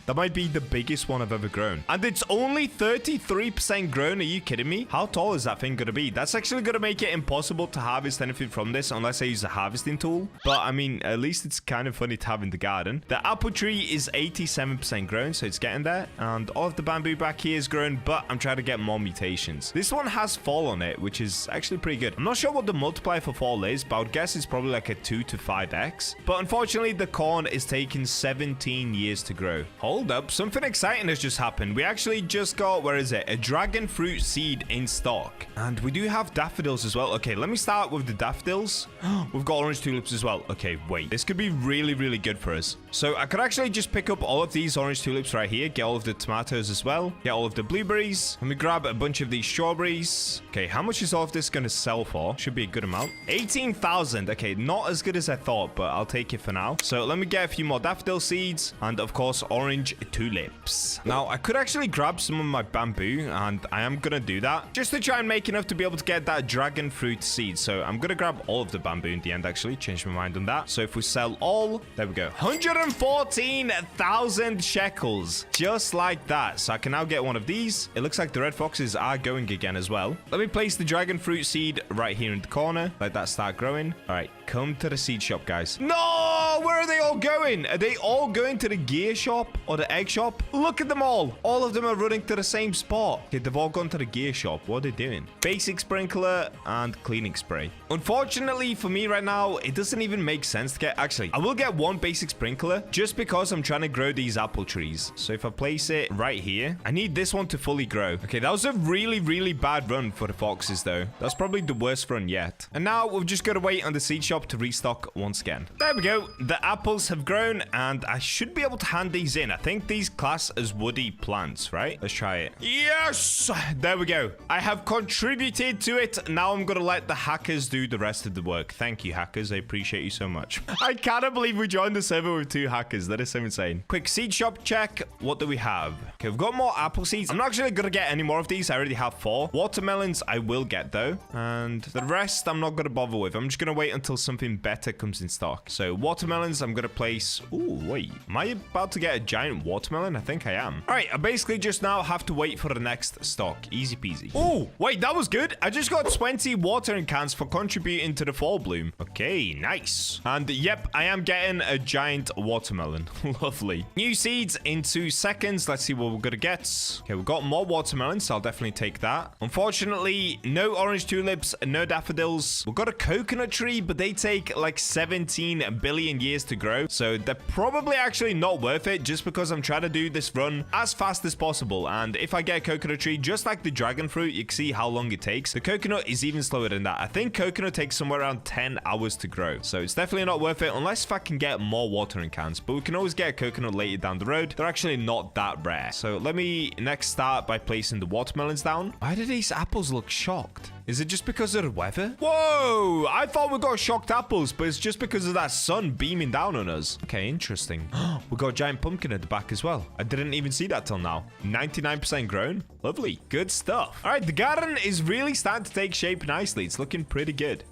That might be the biggest one I've ever grown. And it's only 33% grown. Are you kidding me? How tall is that thing going to be? That's actually going to make it impossible to harvest anything from this unless I use a harvesting tool. But I mean, at least it's kind of funny to have in the garden. The apple tree is 87% grown, so it's getting there. And all of the bamboo back here is grown, but I'm trying to get more mutations. This one has fall on it, which is actually pretty good. I'm not sure what the multiplier for fall is, but I would guess it's probably like a 2 to 5x. But unfortunately, the corn is taking 17 years to grow. Hold up, something exciting has just happened. We actually just got, where is it? A dragon fruit seed in stock. And we do have daffodils as well. Okay, let me start with the daffodils. We've got orange tulips as well. Okay, wait. This could be really, really good for us. So I could actually just pick up all of these orange tulips right here. Get all of the tomatoes as well. Get all of the blueberries. Let me grab a bunch of these strawberries. Okay, how much is all of this going to sell for? Should be a good amount. 18,000. Okay, not as good as I thought, but I'll take it for now. So let me get a few more daffodil seeds. And of course, orange tulips. Now, I could actually grab some of my bamboo, and I am going to do that just to try and make enough to be able to get that dragon fruit seed. So I'm going to grab all of the bamboo in the end, actually. Change my mind on that. So if we sell all, there we go. 114,000 shekels. Just like that. So I can now get one of these. It looks like the red foxes are going again as well. Let me place the dragon fruit seed right here in the corner. Let that start growing. All right, come to the seed shop, guys. No, where are they all going? Are they all going to the gear shop or the egg shop? Look at them all. All of them are running to the same spot. Okay, they've all gone to the gear shop. What are they doing? Basic sprinkler and cleaning spray. Unfortunately for me right now, it doesn't even make sense to get... Actually, I will get one basic sprinkler just because I'm trying to grow these apple trees. So if I place it right here, I need this one to fully grow. Okay, that was a really, really bad run for the foxes though. That's probably the worst run yet. And now we've just got to wait on the seed shop to restock once again. There we go. The apples have grown and I should be able to hand these in. I think these class as woody plants, right? Let's try it. Yes! There we go. I have contributed to it. Now I'm going to let the hackers do the rest of the work. Thank you, hackers. I appreciate you so much. I cannot believe we joined the server with 2 hackers. That is so insane. Quick seed shop check. What do we have? Okay, we've got more apple seeds. I'm not actually going to get any more of these. I already have 4. Watermelons I will get though. And the rest I'm not going to bother with. I'm just going to wait until something better comes in stock. So watermelons I'm going to place... Ooh, wait. Am I about to get a giant watermelon? I think I am. All right, I basically just now have to wait for the next stock. Easy peasy. Oh, wait, that was good. I just got 20 watering cans for contributing to the fall bloom. Okay, nice. And yep, I am getting a giant watermelon. Lovely. New seeds in 2 seconds. Let's see what we're gonna get. Okay, we've got more watermelons, so I'll definitely take that. Unfortunately, no orange tulips, no daffodils. We've got a coconut tree, but they take like 17 billion years to grow. So they're probably actually not worth it just because I'm trying to do this run as fast as possible. And if I get a coconut tree, just like the dragon fruit, you can see how long it takes. The coconut is even slower than that. I think coconut takes somewhere around 10 hours to grow. So it's definitely not worth it unless if I can get more watering cans. But we can always get a coconut later down the road. They're actually not that rare. So let me next start by placing the watermelons down. Why do these apples look shocked? Is it just because of the weather? Whoa! I thought we got shocked apples, but it's just because of that sun beaming down on us. Okay, interesting. We got a giant pumpkin at the back as well. I didn't even see that till now. 99% grown. Lovely. Good stuff. All right, the garden is really starting to take shape nicely. It's looking pretty good.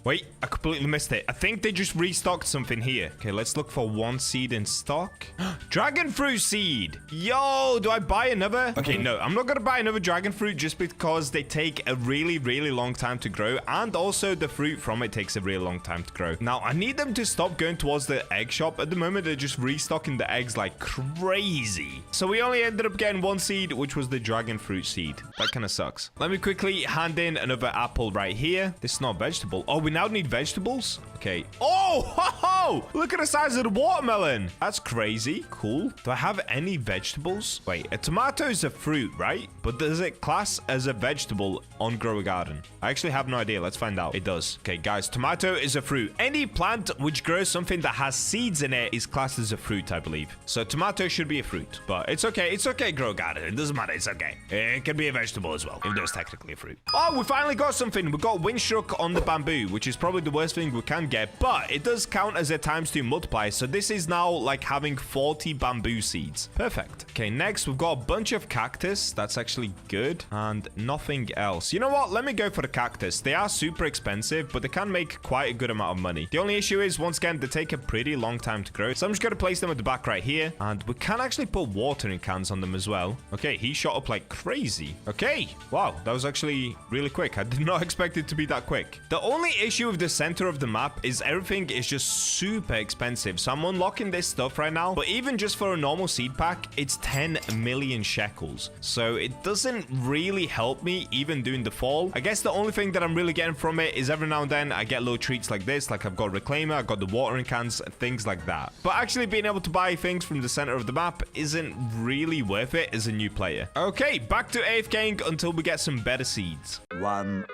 Wait, I completely missed it. I think they just restocked something here. Okay, let's look for 1 seed in stock. Dragon fruit seed. Yo, do I buy another? Okay, no, I'm not going to buy another dragon fruit just because they take a really, really long time to grow. And also the fruit from it takes a really long time to grow. Now, I need them to stop going towards the egg shop. At the moment, they're just restocking the eggs like crazy. So we only ended up getting 1 seed, which was the dragon fruit seed. That kind of sucks. Let me quickly hand in another apple right here. This is not vegetable. Oh, we now need vegetables. Okay. Oh, ho, ho! Look at the size of the watermelon. That's crazy. Cool. Do I have any vegetables? Wait, a tomato is a fruit, right? But does it class as a vegetable on Grow a Garden? I actually have no idea. Let's find out. It does. Okay, guys, tomato is a fruit. Any plant which grows something that has seeds in it is classed as a fruit, I believe. So tomato should be a fruit, but it's okay. It's okay, Grow a Garden. It doesn't matter. It's okay. It can be a vegetable as well, even though it's technically a fruit. Oh, we finally got something. We got windstruck on the bamboo, which is probably the worst thing we can can get, but it does count as a ×2 multiplier. So this is now like having 40 bamboo seeds. Perfect. Okay, next we've got a bunch of cactus. That's actually good. And nothing else. You know what? Let me go for the cactus. They are super expensive, but they can make quite a good amount of money. The only issue is, once again, they take a pretty long time to grow. So I'm just going to place them at the back right here. And we can actually put watering cans on them as well. Okay, he shot up like crazy. Okay. Wow, that was actually really quick. I did not expect it to be that quick. The only issue with the center of the map is everything is just super expensive. So I'm unlocking this stuff right now. But even just for a normal seed pack, it's 10 million shekels. So it doesn't really help me even doing the fall. I guess the only thing that I'm really getting from it is every now and then I get little treats like this. Like I've got reclaimer, I've got the watering cans, things like that. But actually being able to buy things from the center of the map isn't really worth it as a new player. Okay, back to AFKing until we get some better seeds.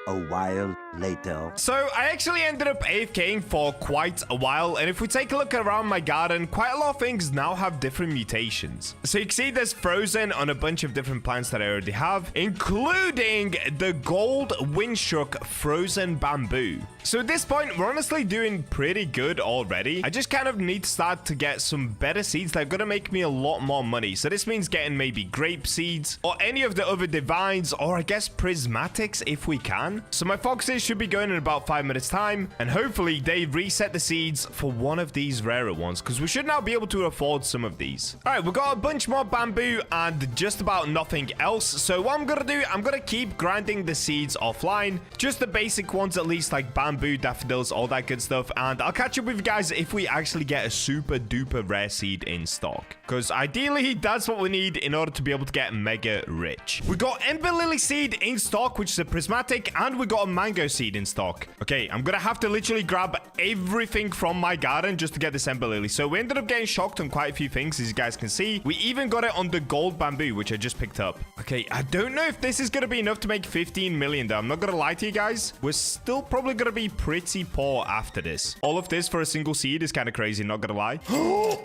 A while later. So I actually ended up AFKing for quite a while, and if we take a look around my garden, quite a lot of things now have different mutations. So you can see there's frozen on a bunch of different plants that I already have, including the gold windstruck frozen bamboo. So at this point, we're honestly doing pretty good already. I just kind of need to start to get some better seeds that are going to make me a lot more money. So this means getting maybe grape seeds or any of the other divines, or I guess prismatics if we can. So my foxes should be going in about 5 minutes time, and hopefully they reset the seeds for one of these rarer ones, because we should now be able to afford some of these. All right, we've got a bunch more bamboo and just about nothing else. So what I'm gonna do, I'm gonna keep grinding the seeds offline, just the basic ones at least, like bamboo, daffodils, all that good stuff. And I'll catch up with you guys if we actually get a super duper rare seed in stock, because ideally that's what we need in order to be able to get mega rich. We got Ember Lily seed in stock, which is a prismatic, and we got a mango seed in stock. Okay, I'm gonna have to literally grab everything from my garden just to get this Ember Lily. So we ended up getting shocked on quite a few things, as you guys can see. We even got it on the gold bamboo, which I just picked up. Okay, I don't know if this is gonna be enough to make 15 million though. I'm not gonna lie to you guys. We're still probably gonna be pretty poor after this. All of this for a single seed is kind of crazy, not gonna lie.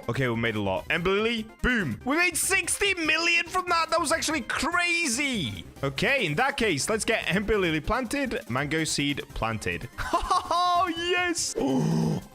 Okay, we made a lot. Ember Lily, boom. We made 60 million from that. That was actually crazy. Okay, in that case, let's get Ember Lily planted, mango seed planted. Oh, yes.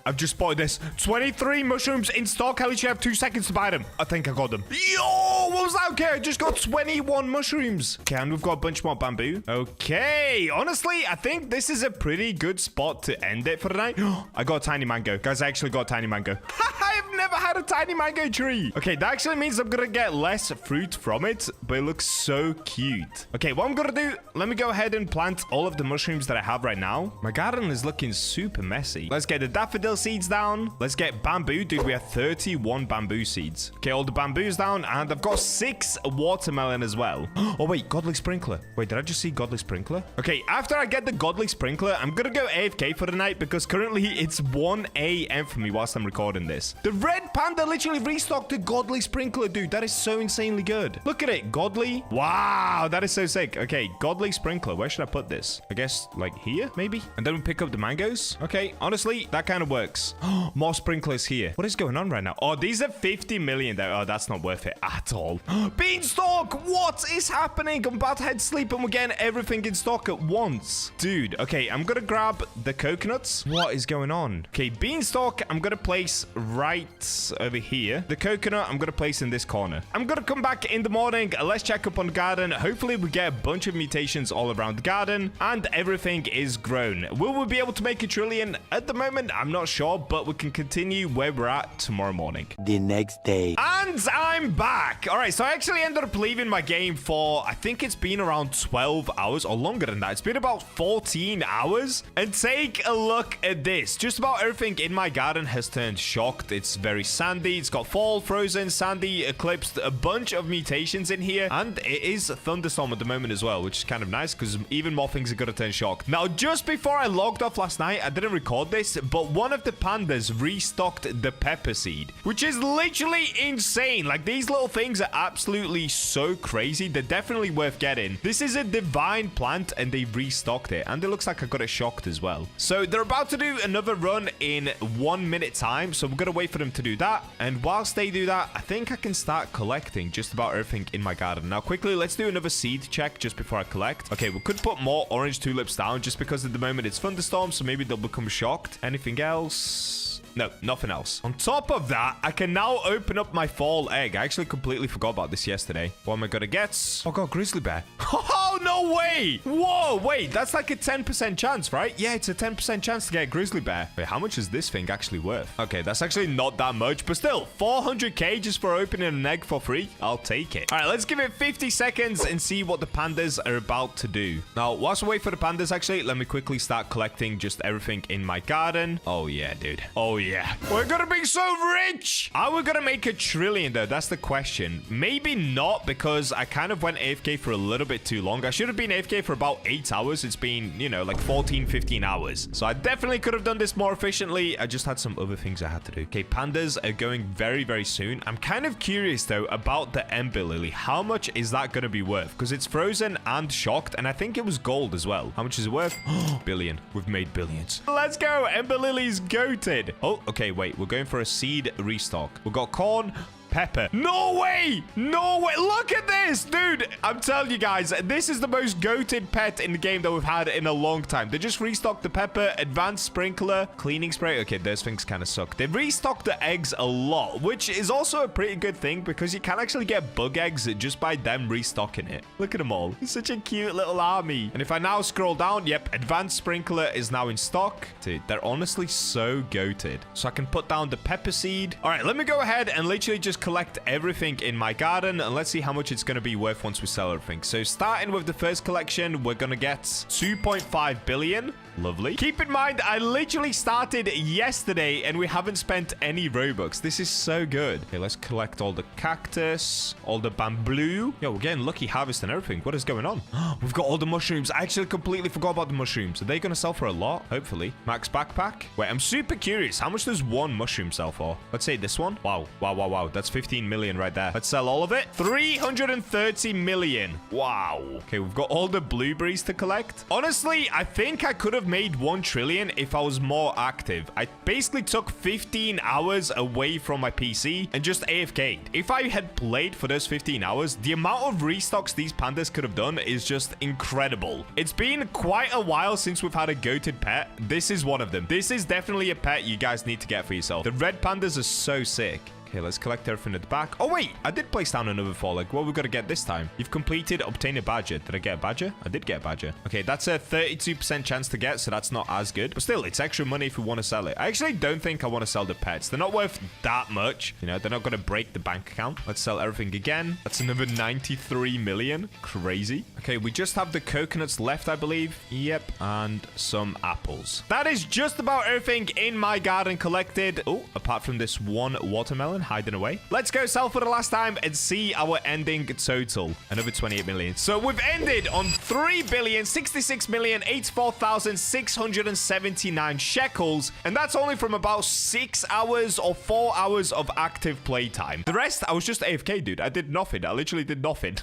I've just spotted this. 23 mushrooms in stock. I literally have 2 seconds to buy them. I think I got them. Yo, what was that? Okay, I just got 21 mushrooms. Okay, and we've got a bunch more bamboo. Okay, honestly, I think this is a pretty good spot to end it for the night. I got a tiny mango. Guys, I actually got a tiny mango. I've never had a tiny mango tree. Okay, that actually means I'm gonna get less fruit from it, but it looks so cute. Okay, what I'm gonna do, let me go ahead and plant all of the mushrooms that I have right now. My garden is looking super messy. Let's get the daffodil seeds down. Let's get bamboo. Dude, we have 31 bamboo seeds. Okay, all the bamboo's down, and I've got 6 watermelon as well. Oh, wait, godly sprinkler. Wait, did I just see godly sprinkler? Okay, after I get the godly sprinkler, I'm gonna go AFK for the night, because currently it's 1 a.m. for me whilst I'm recording this. The red panda literally restocked the godly sprinkler, dude. That is so insanely good. Look at it, godly. Wow, that is so sick. Okay, godly sprinkler. Where should I put this? I guess like here, maybe? And then we pick up the mangoes. Okay, honestly, that kind of works. More sprinklers here. What is going on right now? Oh, these are 50 million though. Oh, that's not worth it at all. Beanstalk, what is happening? I'm about to head sleep and we're getting everything in stock at once. Dude, okay, I'm gonna grab the coconuts. What is going on? Okay, beanstalk, I'm gonna place right over here. The coconut, I'm gonna place in this corner. I'm gonna come back in the morning. Let's check up on the garden. Hopefully we get a bunch of mutations all around the garden and everything is grown. Will we be able to make a trillion? At the moment, I'm not sure, but we can continue where we're at tomorrow morning. The next day. And I'm back. All right, so I actually ended up leaving my game for, I think it's been around 12 hours or longer than that. It's been about 14 hours. And take a look at this. Just about everything in my garden has turned shocked. It's very sandy. It's got fall, frozen, sandy, eclipsed, a bunch of mutations in here. And it is thunderstorm at the moment as well, which is kind of nice because even more things are going to turn shocked. Now, just before I logged off last night, I didn't record this, but one of the pandas restocked the pepper seed, which is literally insane. Like, these little things are absolutely so crazy. They're definitely worth getting. This is a divine plant and they restocked it. And it looks like I got it shocked as well. So they're about to do another run in 1 minute time. So we're going to wait for them to do that. And whilst they do that, I think I can start collecting just about everything in my garden. Now, quickly, let's do another seed check just before I collect. Okay, we could put more orange tulips down just because at the moment it's thunderstorm, so maybe they'll become shocked. Anything else? No, nothing else. On top of that, I can now open up my fall egg. I actually completely forgot about this yesterday. What am I gonna get? Oh, God, grizzly bear. Oh, no way. Whoa, wait, that's like a 10% chance, right? Yeah, it's a 10% chance to get grizzly bear. Wait, how much is this thing actually worth? Okay, that's actually not that much, but still, 400k just for opening an egg for free. I'll take it. All right, let's give it 50 seconds and see what the pandas are about to do. Now, whilst we wait for the pandas, actually, let me quickly start collecting just everything in my garden. Oh, yeah, dude. Oh, yeah. We're gonna be so rich. Are we gonna make $1 trillion, though? That's the question. Maybe not, because I kind of went AFK for a little bit too long. I should have been AFK for about 8 hours. It's been, you know, like 14, 15 hours. So I definitely could have done this more efficiently. I just had some other things I had to do. Okay, pandas are going very, very soon. I'm kind of curious, though, about the Ember Lily. How much is that gonna be worth? Because it's frozen and shocked, and I think it was gold as well. How much is it worth? Billion. We've made billions. Let's go. Ember Lily's goated. Oh, okay, wait. We're going for a seed restock. We've got corn, pepper. No way! No way! Look at this, dude! I'm telling you guys, this is the most goated pet in the game that we've had in a long time. They just restocked the pepper, advanced sprinkler, cleaning spray. Okay, those things kind of suck. They restocked the eggs a lot, which is also a pretty good thing because you can actually get bug eggs just by them restocking it. Look at them all. It's such a cute little army. And if I now scroll down, yep, advanced sprinkler is now in stock. Dude, they're honestly so goated. So I can put down the pepper seed. All right, let me go ahead and literally just collect everything in my garden, and let's see how much it's going to be worth once we sell everything. So starting with the first collection, we're going to get 2.5 billion. Lovely. Keep in mind, I literally started yesterday and we haven't spent any Robux. This is so good. Okay, let's collect all the cactus, all the bamboo. Yo, we're getting lucky harvesting everything. What is going on? We've got all the mushrooms. I actually completely forgot about the mushrooms. Are they going to sell for a lot? Hopefully. Max backpack. Wait, I'm super curious. How much does one mushroom sell for? Let's say this one. Wow. Wow, wow, wow. That's 15 million right there. Let's sell all of it. 330 million. Wow. Okay, we've got all the blueberries to collect. Honestly, I think I could have made 1 trillion if I was more active. I basically took 15 hours away from my PC and just AFK'd. If I had played for those 15 hours, the amount of restocks these pandas could have done is just incredible. It's been quite a while since we've had a goated pet. This is one of them. This is definitely a pet you guys need to get for yourself. The red pandas are so sick. Okay, let's collect everything at the back. Oh, wait. I did place down another fall egg. What we got to get this time? You've completed obtain a badger. Did I get a badger? I did get a badger. Okay, that's a 32% chance to get, so that's not as good. But still, it's extra money if we want to sell it. I actually don't think I want to sell the pets. They're not worth that much. You know, they're not going to break the bank account. Let's sell everything again. That's another 93 million. Crazy. Okay, we just have the coconuts left, I believe. Yep, and some apples. That is just about everything in my garden collected. Oh, apart from this one watermelon hiding away. Let's go sell for the last time and see our ending total. Another 28 million. So we've ended on 3,066,084,679 shekels. And that's only from about 6 hours or 4 hours of active playtime. The rest, I was just AFK, dude. I did nothing. I literally did nothing.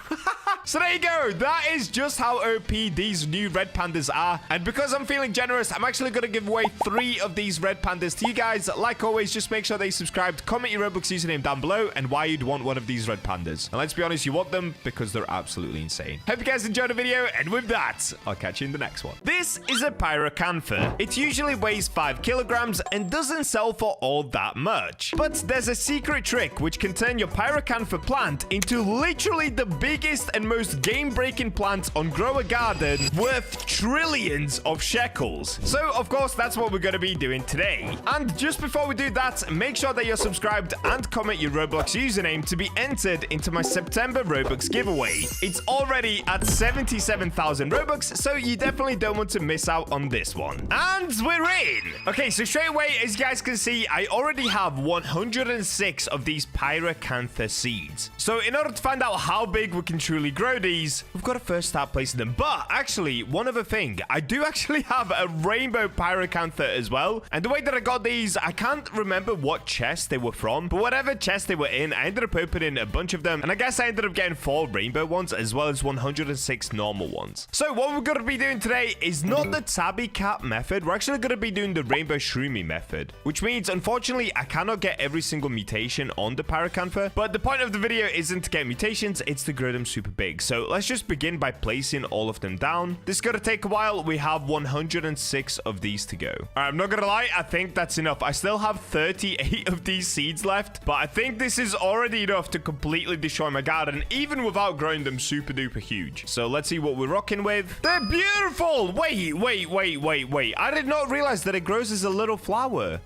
So there you go. That is just how OP these new red pandas are. And because I'm feeling generous, I'm actually going to give away 3 of these red pandas to you guys. Like always, just make sure that you subscribed, comment your Roblox username down below, and why you'd want one of these red pandas. And let's be honest, you want them because they're absolutely insane. Hope you guys enjoyed the video, and with that, I'll catch you in the next one. This is a Pyranther. It usually weighs 5 kilograms and doesn't sell for all that much. But there's a secret trick which can turn your Pyranther plant into literally the biggest and most game-breaking plant on Grow a Garden, worth trillions of shekels. So, of course, that's what we're going to be doing today. And just before we do that, make sure that you're subscribed and comment your Roblox username to be entered into my September Robux giveaway. It's already at 77,000 Robux, so you definitely don't want to miss out on this one. And we're in! Okay, so straight away, as you guys can see, I already have 106 of these Pyranther seeds. So in order to find out how big we can truly grow grow these, we've got to first start placing them. But actually, one other thing, I do actually have a rainbow Pyranther as well. And the way that I got these, I can't remember what chest they were from, but whatever chest they were in, I ended up opening a bunch of them. And I guess I ended up getting 4 rainbow ones as well as 106 normal ones. So what we're going to be doing today is not the Tabby cat method. We're actually going to be doing the rainbow Shroomie method, which means, unfortunately, I cannot get every single mutation on the Pyranther. But the point of the video isn't to get mutations, it's to grow them super big. So let's just begin by placing all of them down. This is going to take a while. We have 106 of these to go. All right, I'm not going to lie. I think that's enough. I still have 38 of these seeds left, but I think this is already enough to completely destroy my garden, even without growing them super duper huge. So let's see what we're rocking with. They're beautiful. Wait. I did not realize that it grows as a little flower.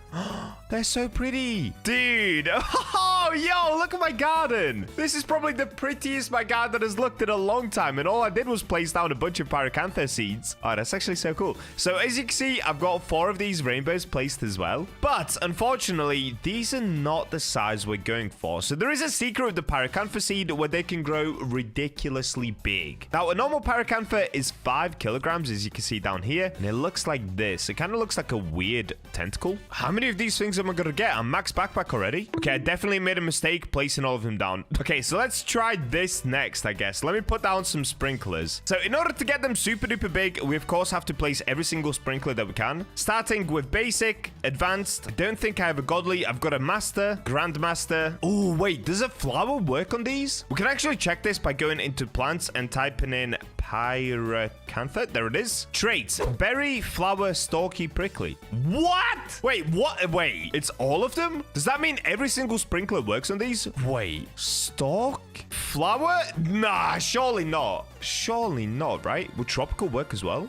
They're so pretty. Dude. Oh, yo, look at my garden. This is probably the prettiest my garden has looked in a long time. And all I did was place down a bunch of Pyranther seeds. Oh, that's actually so cool. So as you can see, I've got 4 of these rainbows placed as well. But unfortunately, these are not the size we're going for. So there is a secret with the Pyranther seed where they can grow ridiculously big. Now, a normal Pyranther is 5 kilograms, as you can see down here. And it looks like this. It kind of looks like a weird tentacle. How many of these things am I going to get? I'm max backpack already. Okay, I definitely made a mistake placing all of them down. Okay, so let's try this next, I guess. Let me put down some sprinklers. So in order to get them super duper big, we of course have to place every single sprinkler that we can. Starting with basic, advanced. I don't think I have a godly. I've got a master, grandmaster. Oh, wait, does a flower work on these? We can actually check this by going into plants and typing in Pyranther. There it is. Traits: berry, flower, stalky, prickly. What? Wait, what? Wait, it's all of them? Does that mean every single sprinkler works on these? Wait, stalk? Flower? Nah, surely not. Surely not, right? Would tropical work as well?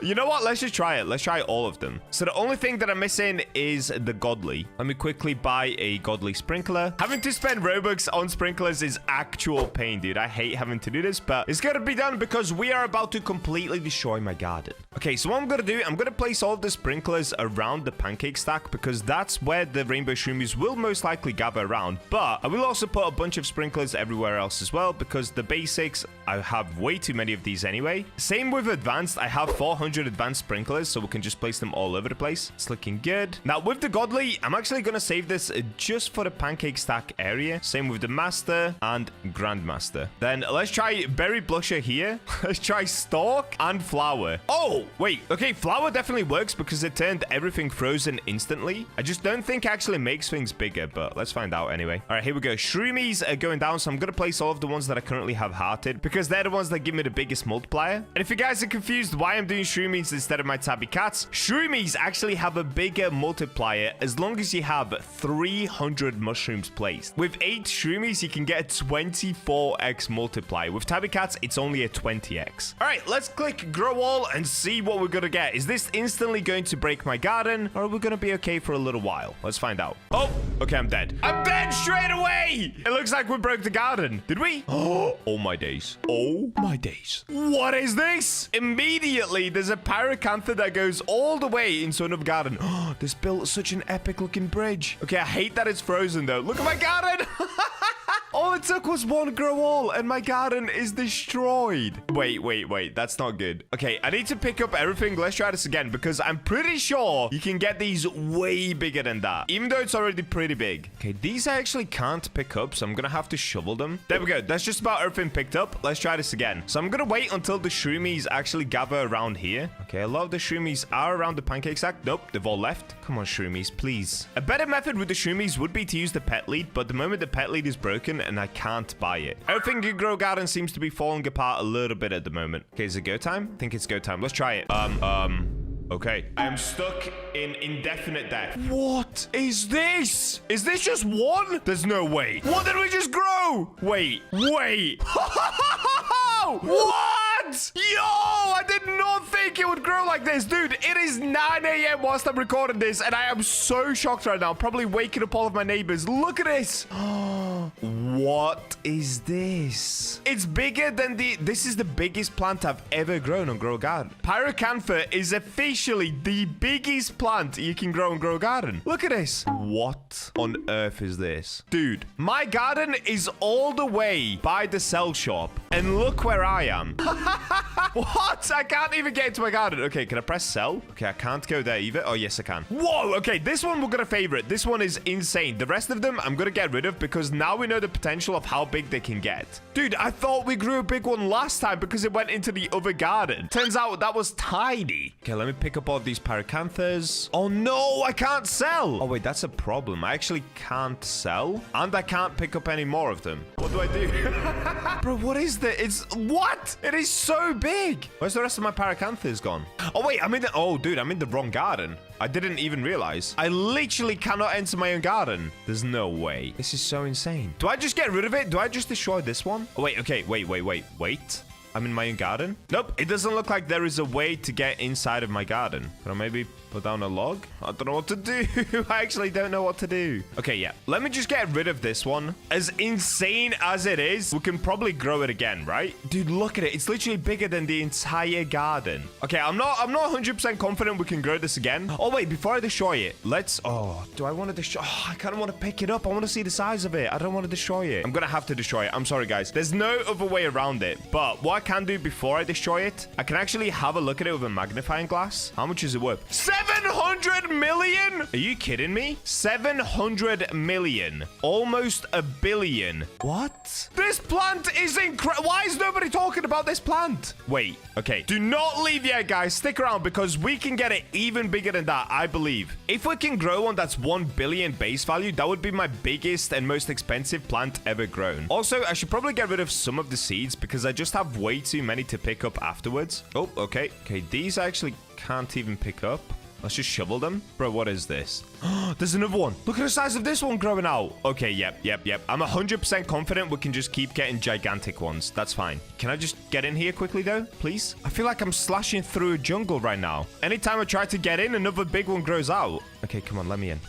You know what? Let's just try it. Let's try all of them. So the only thing that I'm missing is the godly. Let me quickly buy a godly sprinkler. Having to spend Robux on sprinklers is actual pain, dude. I hate having to do this, but it's gonna be done because we are about to completely destroy my garden. Okay, so what I'm gonna do, I'm gonna place all of the sprinklers around the pancake stack because that's where the rainbow shroomies will most likely gather around. But I will also put a bunch of sprinklers everywhere else as well because the basics, I have way too many of these anyway. Same with advanced. I have 400 advanced sprinklers, so we can just place them all over the place. It's looking good. Now with the godly, I'm actually gonna save this just for the pancake stack area. Same with the master and grandmaster. Then let's try berry blusher here. Let's try stalk and flower. Oh, wait. Okay, flower definitely works because it turned everything frozen instantly. I just don't think it actually makes things bigger, but let's find out anyway. All right, here we go. Shroomies are going down, so I'm gonna place all of the ones that I currently have hearted because they're the ones that give me the biggest multiplier. And if you guys are confused why I'm doing shroomies instead of my tabby cats, shroomies actually have a bigger multiplier as long as you have 300 mushrooms placed. With 8 shroomies, you can get a 24x multiplier. With tabby cats, it's only a 20x. All right, let's click grow all and see what we're gonna get. Is this instantly going to break my garden, or are we gonna be okay for a little while? Let's find out. Oh, okay, I'm dead. I'm dead straight away. It looks like we broke the garden. Did we? Oh my days. Oh my days. What is this? Immediately, there's a Pyranther that goes all the way into another garden. This built such an epic looking bridge. Okay, I hate that it's frozen though. Look at my garden. All it took was one grow all and my garden is destroyed. Wait. That's not good. Okay, I need to pick up everything. Let's try this again because I'm pretty sure you can get these way bigger than that, even though it's already pretty big. Okay, these I actually can't pick up, so I'm gonna have to shovel them. There we go. That's just about everything picked up. Let's try this again. So I'm gonna wait until the shroomies actually gather around here. Okay, a lot of the shroomies are around the pancake stack. Nope, they've all left. Come on, shroomies, please. A better method with the shroomies would be to use the pet lead, but the moment the pet lead is broken and I can't buy it. Everything in Grow Garden seems to be falling apart a little bit at the moment. Okay, is it go time? I think it's go time. Let's try it. Okay. I am stuck in indefinite death. What is this? Is this just one? There's no way. What did we just grow? Wait. What? Yo, I did not think it would grow like this. Dude, it is 9 a.m. whilst I'm recording this, and I am so shocked right now. Probably waking up all of my neighbors. Look at this. What is this? It's bigger than this is the biggest plant I've ever grown on Grow Garden. Pyranther is officially the biggest plant you can grow on Grow Garden. Look at this. What on earth is this? Dude, my garden is all the way by the sell shop. And look where I am. What? I can't even get into my garden. Okay, can I press sell? Okay, I can't go there either. Oh, yes, I can. Whoa, okay, this one we're going to favorite. This one is insane. The rest of them I'm going to get rid of because now we know the potential of how big they can get. Dude, I thought we grew a big one last time because it went into the other garden. Turns out that was tiny. Okay, let me pick up all of these Pyranthers. Oh, no, I can't sell. Oh, wait, that's a problem. I actually can't sell and I can't pick up any more of them. What do I do? Bro, what is this? What? It is so big. Where's the rest of my Pyranthers gone? Oh, wait, oh, dude, I'm in the wrong garden. I didn't even realize. I literally cannot enter my own garden. There's no way. This is so insane. Do I just get rid of it? Do I just destroy this one? Oh, wait, okay, wait. I'm in my own garden? Nope, it doesn't look like there is a way to get inside of my garden. Can I maybe put down a log? I don't know what to do. I actually don't know what to do. Okay, yeah. Let me just get rid of this one. As insane as it is, we can probably grow it again, right? Dude, look at it. It's literally bigger than the entire garden. Okay, I'm not 100% confident we can grow this again. Oh, wait, before I destroy it, do I want to destroy? Oh, I kind of want to pick it up. I want to see the size of it. I don't want to destroy it. I'm going to have to destroy it. I'm sorry, guys. There's no other way around it. But what I can do before I destroy it, I can actually have a look at it with a magnifying glass. How much is it worth? 700 million? Are you kidding me? 700 million. Almost a billion. What? This plant is incredible. Why is nobody talking about this plant? Wait, okay. Do not leave yet, guys. Stick around because we can get it even bigger than that, I believe. If we can grow one that's 1 billion base value, that would be my biggest and most expensive plant ever grown. Also, I should probably get rid of some of the seeds because I just have way too many to pick up afterwards. Oh, okay. Okay, these I actually can't even pick up. Let's just shovel them. Bro, what is this? There's another one. Look at the size of this one growing out. Okay, yep. I'm 100% confident we can just keep getting gigantic ones. That's fine. Can I just get in here quickly, though, please? I feel like I'm slashing through a jungle right now. Anytime I try to get in, another big one grows out. Okay, come on, let me in.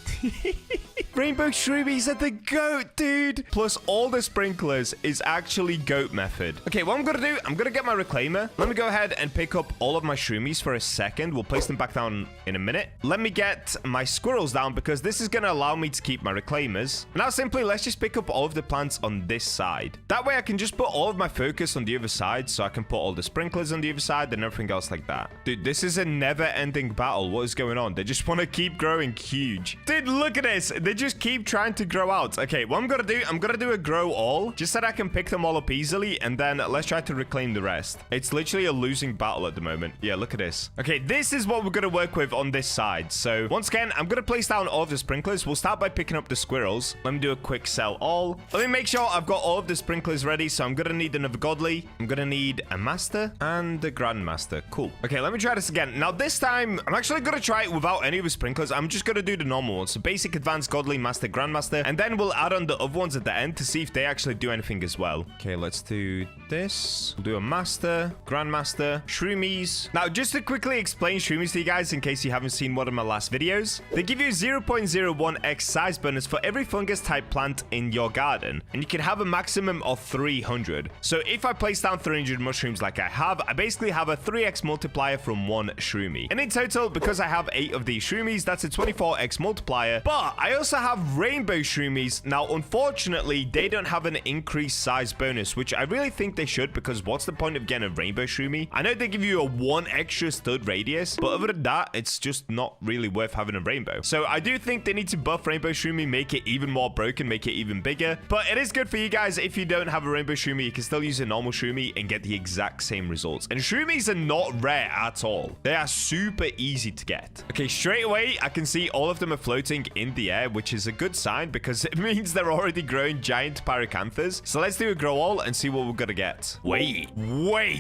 Rainbow Shroomies are the goat, dude. Plus, all the sprinklers is actually goat method. Okay, what I'm going to do, I'm going to get my reclaimer. Let me go ahead and pick up all of my Shroomies for a second. We'll place them back down in a minute. Let me get my squirrels down because this is going to allow me to keep my reclaimers. Now, simply, let's just pick up all of the plants on this side. That way, I can just put all of my focus on the other side, so I can put all the sprinklers on the other side and everything else like that. Dude, this is a never-ending battle. What is going on? They just want to keep growing huge. Dude, look at this. They just keep trying to grow out. Okay, what I'm going to do, I'm going to do a grow all, just so that I can pick them all up easily, and then let's try to reclaim the rest. It's literally a losing battle at the moment. Yeah, look at this. Okay, this is what we're going to work with on this side. So, once again, I'm going to place down all of the sprinklers. We'll start by picking up the squirrels. Let me do a quick sell all. Let me make sure I've got all of the sprinklers ready, so I'm going to need another godly. I'm going to need a master and a grandmaster. Cool. Okay, let me try this again. Now, this time, I'm actually going to try it without any of the sprinklers. I'm just going to do the normal ones. So, basic, advanced, godly, master, grandmaster, and then we'll add on the other ones at the end to see if they actually do anything as well. Okay, let's do this. We'll do a master, grandmaster, shroomies. Now, just to quickly explain shroomies to you guys in case you haven't seen one of my last videos, they give you 0.01x size bonus for every fungus type plant in your garden, and you can have a maximum of 300. So if I place down 300 mushrooms like I have, I basically have a 3x multiplier from one shroomie. And in total, because I have 8 of these shroomies, that's a 24x multiplier. But I also have rainbow shroomies. Now, unfortunately, they don't have an increased size bonus, which I really think they should, because what's the point of getting a rainbow shroomie? I know they give you a 1 extra stud radius, but other than that, it's just not really worth having a rainbow. So I do think they need to buff rainbow shroomie, make it even more broken, make it even bigger. But it is good for you guys. If you don't have a rainbow shroomie, you can still use a normal shroomie and get the exact same results. And shroomies are not rare at all. They are super easy to get. Okay, straight away, I can see all of them are floating in the air, which is a good sign because it means they're already growing giant pyranthers. So let's do a grow all and see what we're gonna get. Wait,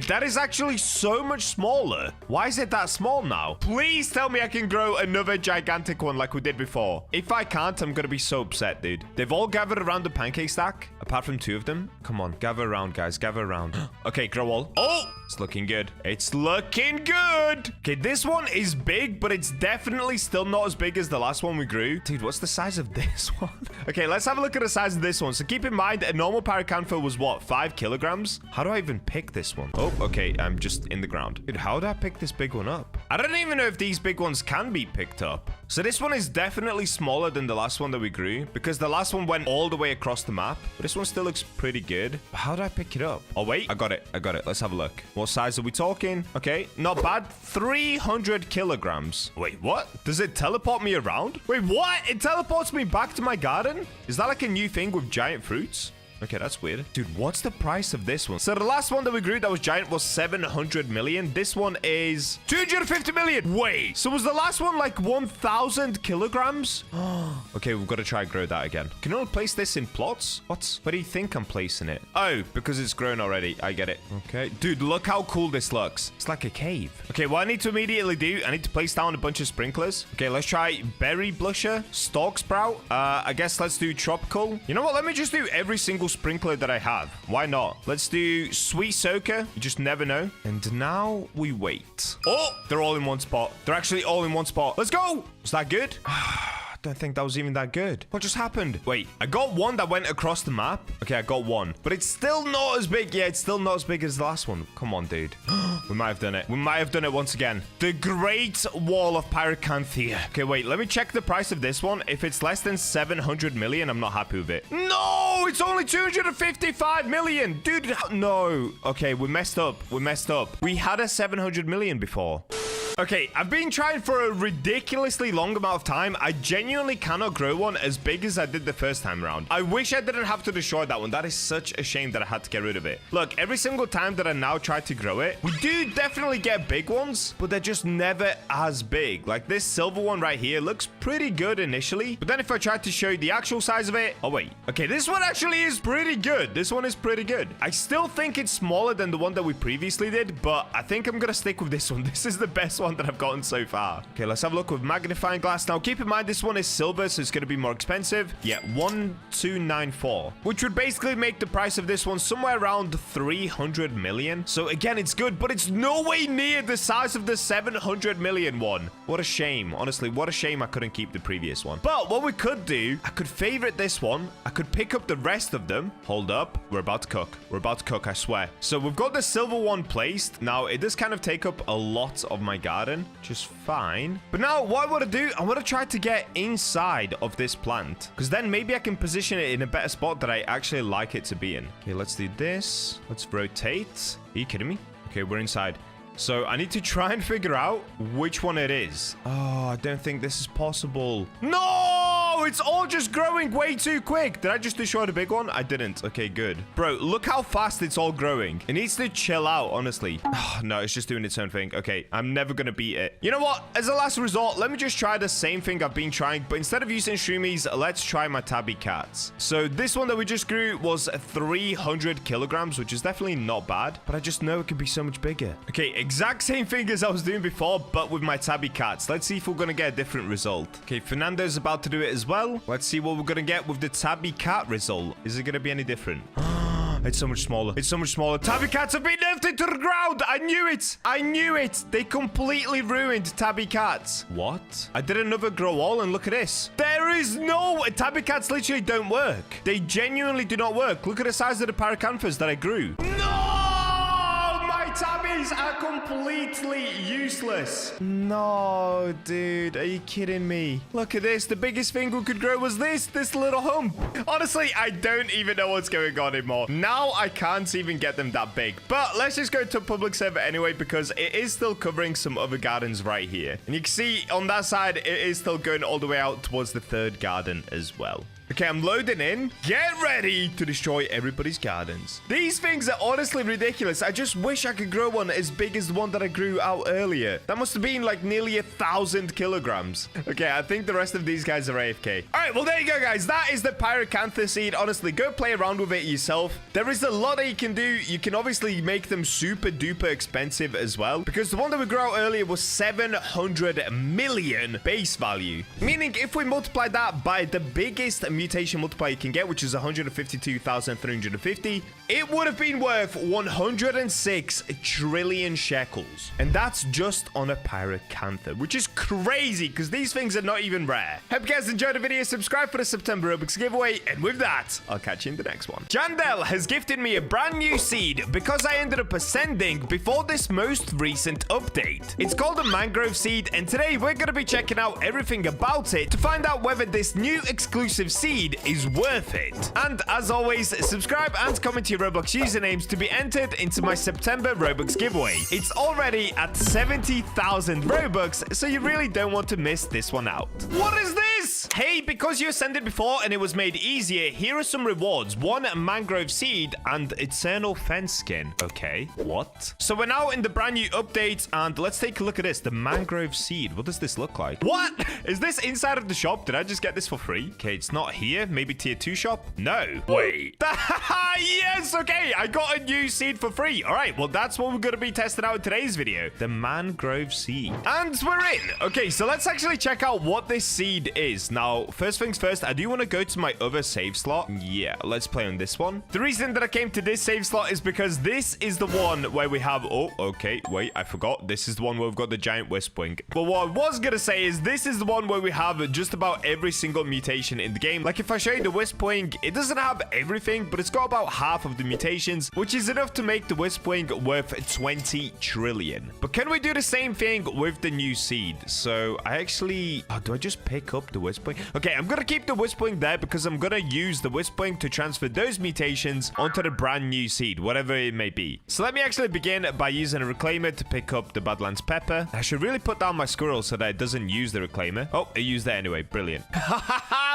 that is actually so much smaller. Why is it that small now? Please tell me I can grow another gigantic one like we did before. If I can't, I'm gonna be so upset, dude. They've all gathered around the pancake stack, apart from 2 of them. Come on, gather around, guys, gather around. Okay, grow all. Oh! It's looking good. It's looking good. Okay, this one is big, but it's definitely still not as big as the last one we grew. Dude, what's the size of this one? Okay, let's have a look at the size of this one. So keep in mind, a normal Pyranther was what, 5 kilograms? How do I even pick this one? Oh, okay, I'm just in the ground. Dude, how do I pick this big one up? I don't even know if these big ones can be picked up. So this one is definitely smaller than the last one that we grew, because the last one went all the way across the map. But this one still looks pretty good. How do I pick it up? Oh, wait, I got it. Let's have a look. What size are we talking? Okay, not bad. 300 kilograms. Wait, what? Does it teleport me around? Wait, what? It teleports me back to my garden? Is that like a new thing with giant fruits? Okay, that's weird. Dude, what's the price of this one? So the last one that we grew that was giant was 700 million. This one is 250 million. Wait, so was the last one like 1,000 kilograms? Okay, we've got to try and grow that again. Can I place this in plots? What? Where do you think I'm placing it? Oh, because it's grown already. I get it. Okay. Dude, look how cool this looks. It's like a cave. Okay, what I need to immediately do, I need to place down a bunch of sprinklers. Okay, let's try berry blusher, stalk sprout. I guess let's do tropical. You know what? Let me just do every single sprinkler that I have. Why not? Let's do sweet soaker. You just never know. And now we wait. Oh, they're all in one spot. They're actually all in one spot. Let's go. Is that good? I don't think that was even that good. What just happened? Wait, I got one that went across the map. Okay, I got one, but it's still not as big. Yeah, it's still not as big as the last one. Come on, dude. We might have done it. We might have done it once again. The Great Wall of Pyranther. Okay, wait, let me check the price of this one. If it's less than 700 million, I'm not happy with it. No, it's only 255 million. Dude, no. Okay, we messed up. We messed up. We had a 700 million before. Okay, I've been trying for a ridiculously long amount of time. I genuinely cannot grow one as big as I did the first time around. I wish I didn't have to destroy that one. That is such a shame that I had to get rid of it. Look, every single time that I now try to grow it, we do definitely get big ones, but they're just never as big. Like this silver one right here looks pretty good initially, but then if I try to show you the actual size of it, oh wait. Okay, this one actually is pretty good. This one is pretty good. I still think it's smaller than the one that we previously did, but I think I'm gonna stick with this one. This is the best one that I've gotten so far. Okay, let's have a look with magnifying glass. Now, keep in mind, this one is silver, so it's going to be more expensive. Yeah, 1294, which would basically make the price of this one somewhere around 300 million. So again, it's good, but it's no way near the size of the 700 million one. What a shame. Honestly, what a shame I couldn't keep the previous one. But what we could do, I could favorite this one. I could pick up the rest of them. Hold up. We're about to cook. We're about to cook, I swear. So we've got the silver one placed. Now, it does kind of take up a lot of my garden, which is fine. But now what I want to do, I want to try to get inside of this plant, because then maybe I can position it in a better spot that I actually like it to be in. Okay, let's do this. Let's rotate. Are you kidding me? Okay, we're inside. So I need to try and figure out which one it is. Oh, I don't think this is possible. No, it's all just growing way too quick. Did I just destroy the big one? I didn't. Okay, good. Bro, look how fast it's all growing. It needs to chill out, honestly. Oh, no, it's just doing its own thing. Okay, I'm never going to beat it. You know what? As a last resort, let me just try the same thing I've been trying, but instead of using shroomies, let's try my Tabby cats. So this one that we just grew was 300 kilograms, which is definitely not bad, but I just know it could be so much bigger. Okay, exact same thing as I was doing before, but with my Tabby cats. Let's see if we're going to get a different result. Okay, Fernando's about to do it as well. Let's see what we're going to get with the Tabby cat result. Is it going to be any different? It's so much smaller. It's so much smaller. Tabby cats have been nerfed into the ground. I knew it. I knew it. They completely ruined Tabby cats. What? I did another grow all and look at this. There is no... Tabby cats literally don't work. They genuinely do not work. Look at the size of the Pyranthers that I grew. No! Tabbies are completely useless. No, dude. Are you kidding me? Look at this. The biggest thing we could grow was this little hump. Honestly, I don't even know what's going on anymore. Now I can't even get them that big. But let's just go to a public server anyway, because it is still covering some other gardens right here. And you can see on that side, it is still going all the way out towards the third garden as well. Okay, I'm loading in. Get ready to destroy everybody's gardens. These things are honestly ridiculous. I just wish I could grow one as big as the one that I grew out earlier. That must have been like nearly 1,000 kilograms. Okay, I think the rest of these guys are AFK. All right, well, there you go, guys. That is the Pyranther seed. Honestly, go play around with it yourself. There is a lot that you can do. You can obviously make them super duper expensive as well, because the one that we grew out earlier was 700 million base value. Meaning if we multiply that by the biggest mutation multiplier you can get, which is 152,350, it would have been worth 106 trillion shekels. And that's just on a Pyranther, which is crazy because these things are not even rare. Hope you guys enjoyed the video. Subscribe for the September Roblox giveaway. And with that, I'll catch you in the next one. Jandel has gifted me a brand new seed because I ended up ascending before this most recent update. It's called a Mangrove seed, and today we're going to be checking out everything about it to find out whether this new exclusive seed is worth it. And as always, subscribe and comment your Roblox usernames to be entered into my September Robux giveaway. It's already at 70,000 Robux, so you really don't want to miss this one out. What is this? Hey, because you ascended before and it was made easier, here are some rewards. One Mangrove seed and Eternal Fence skin. Okay, what? So we're now in the brand new update, and let's take a look at this. The Mangrove seed. What does this look like? What? Is this inside of the shop? Did I just get this for free? Okay, it's not here. Maybe tier 2 shop? No. Wait. Yes, okay. I got a new seed for free. All right, well, that's what we're going to be testing out in today's video. The Mangrove seed. And we're in. Okay, so let's actually check out what this seed is. Now, first things first, I do want to go to my other save slot. Yeah, let's play on this one. The reason that I came to this save slot is because this is the one where we have... Oh, okay. Wait, I forgot. This is the one where we've got the giant wisp wing. But what I was going to say is this is the one where we have just about every single mutation in the game. Like, if I show you the wisp wing, it doesn't have everything, but it's got about half of the mutations, which is enough to make the wisp wing worth 20 trillion. But can we do the same thing with the new seed? So I actually... Oh, do I just pick up the wisp wing? Okay, I'm going to keep the wisp wing there because I'm going to use the wisp wing to transfer those mutations onto the brand new seed, whatever it may be. So let me actually begin by using a reclaimer to pick up the Badlands pepper. I should really put down my squirrel so that it doesn't use the reclaimer. Oh, it used that anyway. Brilliant.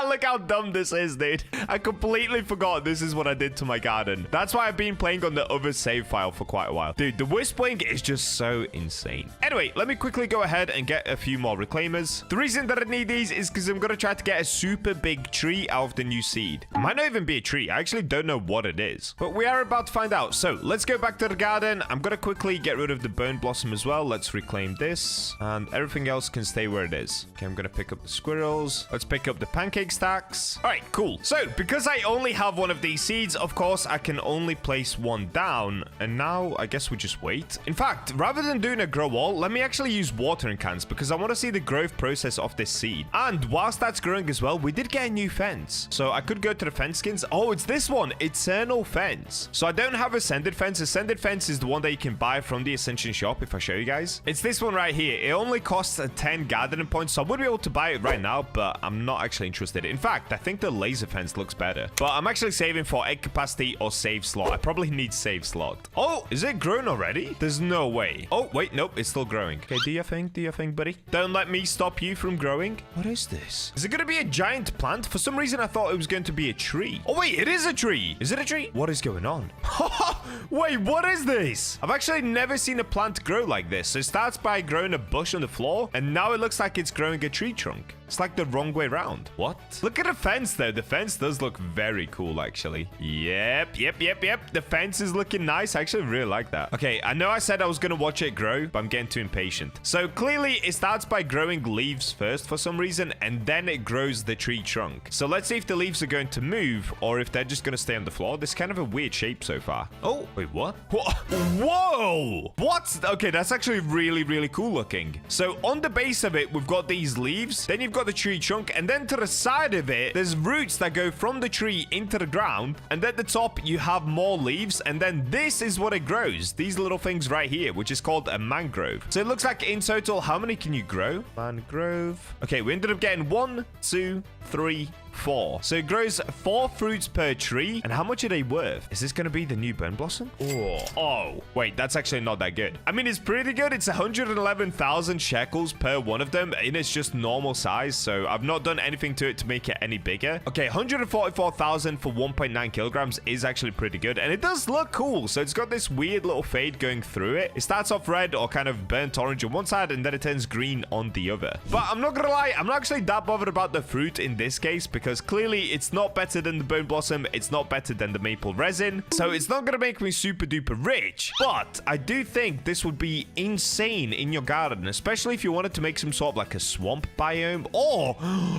Look how dumb this is, dude. I completely forgot this is what I did to my garden. That's why I've been playing on the other save file for quite a while. Dude, the wisp wing is just so insane. Anyway, let me quickly go ahead and get a few more reclaimers. The reason that I need these is because I'm going to try to get a super big tree out of the new seed. It might not even be a tree. I actually don't know what it is, but we are about to find out. So let's go back to the garden. I'm going to quickly get rid of the bone blossom as well. Let's reclaim this, and everything else can stay where it is. Okay, I'm going to pick up the squirrels. Let's pick up the pancake stacks. All right, cool. So because I only have one of these seeds, of course, I can only place one down. And now I guess we just wait. In fact, rather than doing a grow wall, let me actually use watering cans because I want to see the growth process of this seed. And whilst that's growing as well, we did get a new fence. So I could go to the fence skins. Oh, it's this one. Eternal Fence. So I don't have Ascended Fence. Ascended Fence is the one that you can buy from the Ascension shop if I show you guys. It's this one right here. It only costs 10 gathering points. So I would be able to buy it right now, but I'm not actually interested. In fact, I think the laser fence looks better. But I'm actually saving for egg capacity or save slot. I probably need save slot. Oh, is it grown already? There's no way. Oh, wait, nope, it's still growing. Okay, do your thing, buddy. Don't let me stop you from growing. What is this? Is it gonna be a giant plant? For some reason, I thought it was going to be a tree. Oh, wait, it is a tree. Is it a tree? What is going on? Wait, what is this? I've actually never seen a plant grow like this. So it starts by growing a bush on the floor, and now it looks like it's growing a tree trunk. It's like the wrong way around. What? Look at the fence, though. The fence does look very cool, actually. Yep. The fence is looking nice. I actually really like that. Okay, I know I said I was going to watch it grow, but I'm getting too impatient. So clearly, it starts by growing leaves first for some reason, and then it grows the tree trunk. So let's see if the leaves are going to move, or if they're just going to stay on the floor. This is kind of a weird shape so far. Oh, wait, what? Whoa! What? Okay, that's actually really, really cool looking. So on the base of it, we've got these leaves. Then you've got the tree trunk, and then to the side of it, there's roots that go from the tree into the ground, and at the top you have more leaves, and then this is what it grows, these little things right here, which is called a mangrove. So it looks like in total, how many can you grow? Mangrove. Okay, we ended up getting 1, 2, 3, 4. So it grows 4 fruits per tree. And how much are they worth? Is this going to be the new bone blossom? Oh, wait, that's actually not that good. I mean, it's pretty good. It's 111,000 shekels per one of them, and it's just normal size. So I've not done anything to it to make it any bigger. Okay, 144,000 for 1.9 kilograms is actually pretty good, and it does look cool. So it's got this weird little fade going through it. It starts off red or kind of burnt orange on one side, and then it turns green on the other. But I'm not gonna lie, I'm not actually that bothered about the fruit in this case, because clearly it's not better than the bone blossom, it's not better than the maple resin, so it's not gonna make make me super duper rich, but I do think this would be insane in your garden, especially if you wanted to make some sort of like a swamp biome. Or,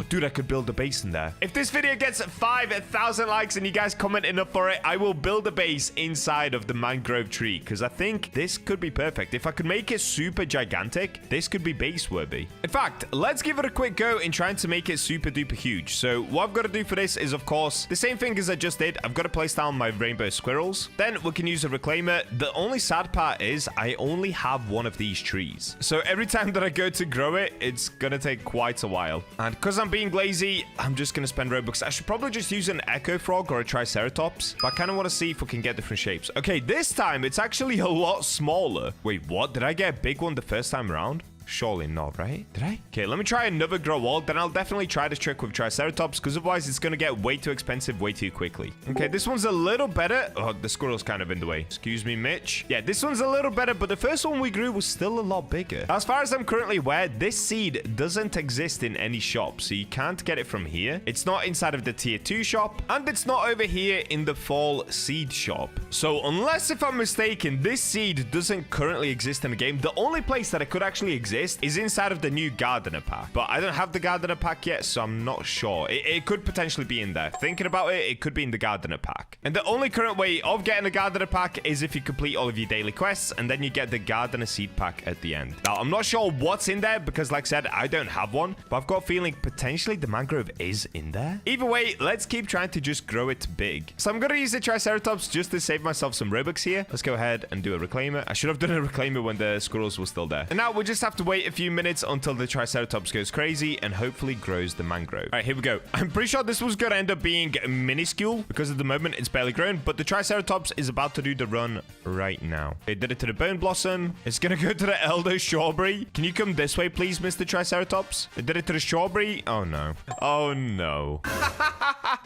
dude, I could build a base in there. If this video gets 5,000 likes and you guys comment enough for it, I will build a base inside of the mangrove tree, because I think this could be perfect. If I could make it super gigantic, this could be base worthy. In fact, let's give it a quick go in trying to make it super duper huge. So what I've got to do for this is, of course, the same thing as I just did. I've got to place down my rainbow squirrels. Then we can use a reclaimer. The only sad part is I only have one of these trees. So every time that I go to grow it, it's going to take quite a while. And because I'm being lazy, I'm just going to spend Robux. I should probably just use an echo frog or a triceratops. But I kind of want to see if we can get different shapes. Okay, this time it's actually a lot smaller. Wait, what? Did I get a big one the first time around? Surely not, right? Did I? Okay, let me try another grow wall. Then I'll definitely try this trick with Triceratops, because otherwise it's going to get way too expensive way too quickly. Okay, this one's a little better. Oh, the squirrel's kind of in the way. Excuse me, Mitch. Yeah, this one's a little better, but the first one we grew was still a lot bigger. As far as I'm currently aware, this seed doesn't exist in any shop, so you can't get it from here. It's not inside of the tier 2 shop, and it's not over here in the fall seed shop. So unless if I'm mistaken, this seed doesn't currently exist in the game. The only place that it could actually exist is inside of the new gardener pack, but I don't have the gardener pack yet, so I'm not sure. It could potentially be in there. Thinking about it, it could be in the gardener pack. And the only current way of getting a gardener pack is if you complete all of your daily quests, and then you get the gardener seed pack at the end. Now, I'm not sure what's in there, because like I said, I don't have one, but I've got a feeling potentially the mangrove is in there. Either way, let's keep trying to just grow it big. So I'm going to use the Triceratops just to save myself some Robux here. Let's go ahead and do a reclaimer. I should have done a reclaimer when the squirrels were still there. And now we'll just have to wait a few minutes until the Triceratops goes crazy and hopefully grows the mangrove. All right, here we go. I'm pretty sure this was going to end up being minuscule because at the moment it's barely grown, but the Triceratops is about to do the run right now. It did it to the bone blossom. It's going to go to the elder strawberry. Can you come this way, please, Mr. Triceratops? It did it to the strawberry. Oh, no. Oh, no.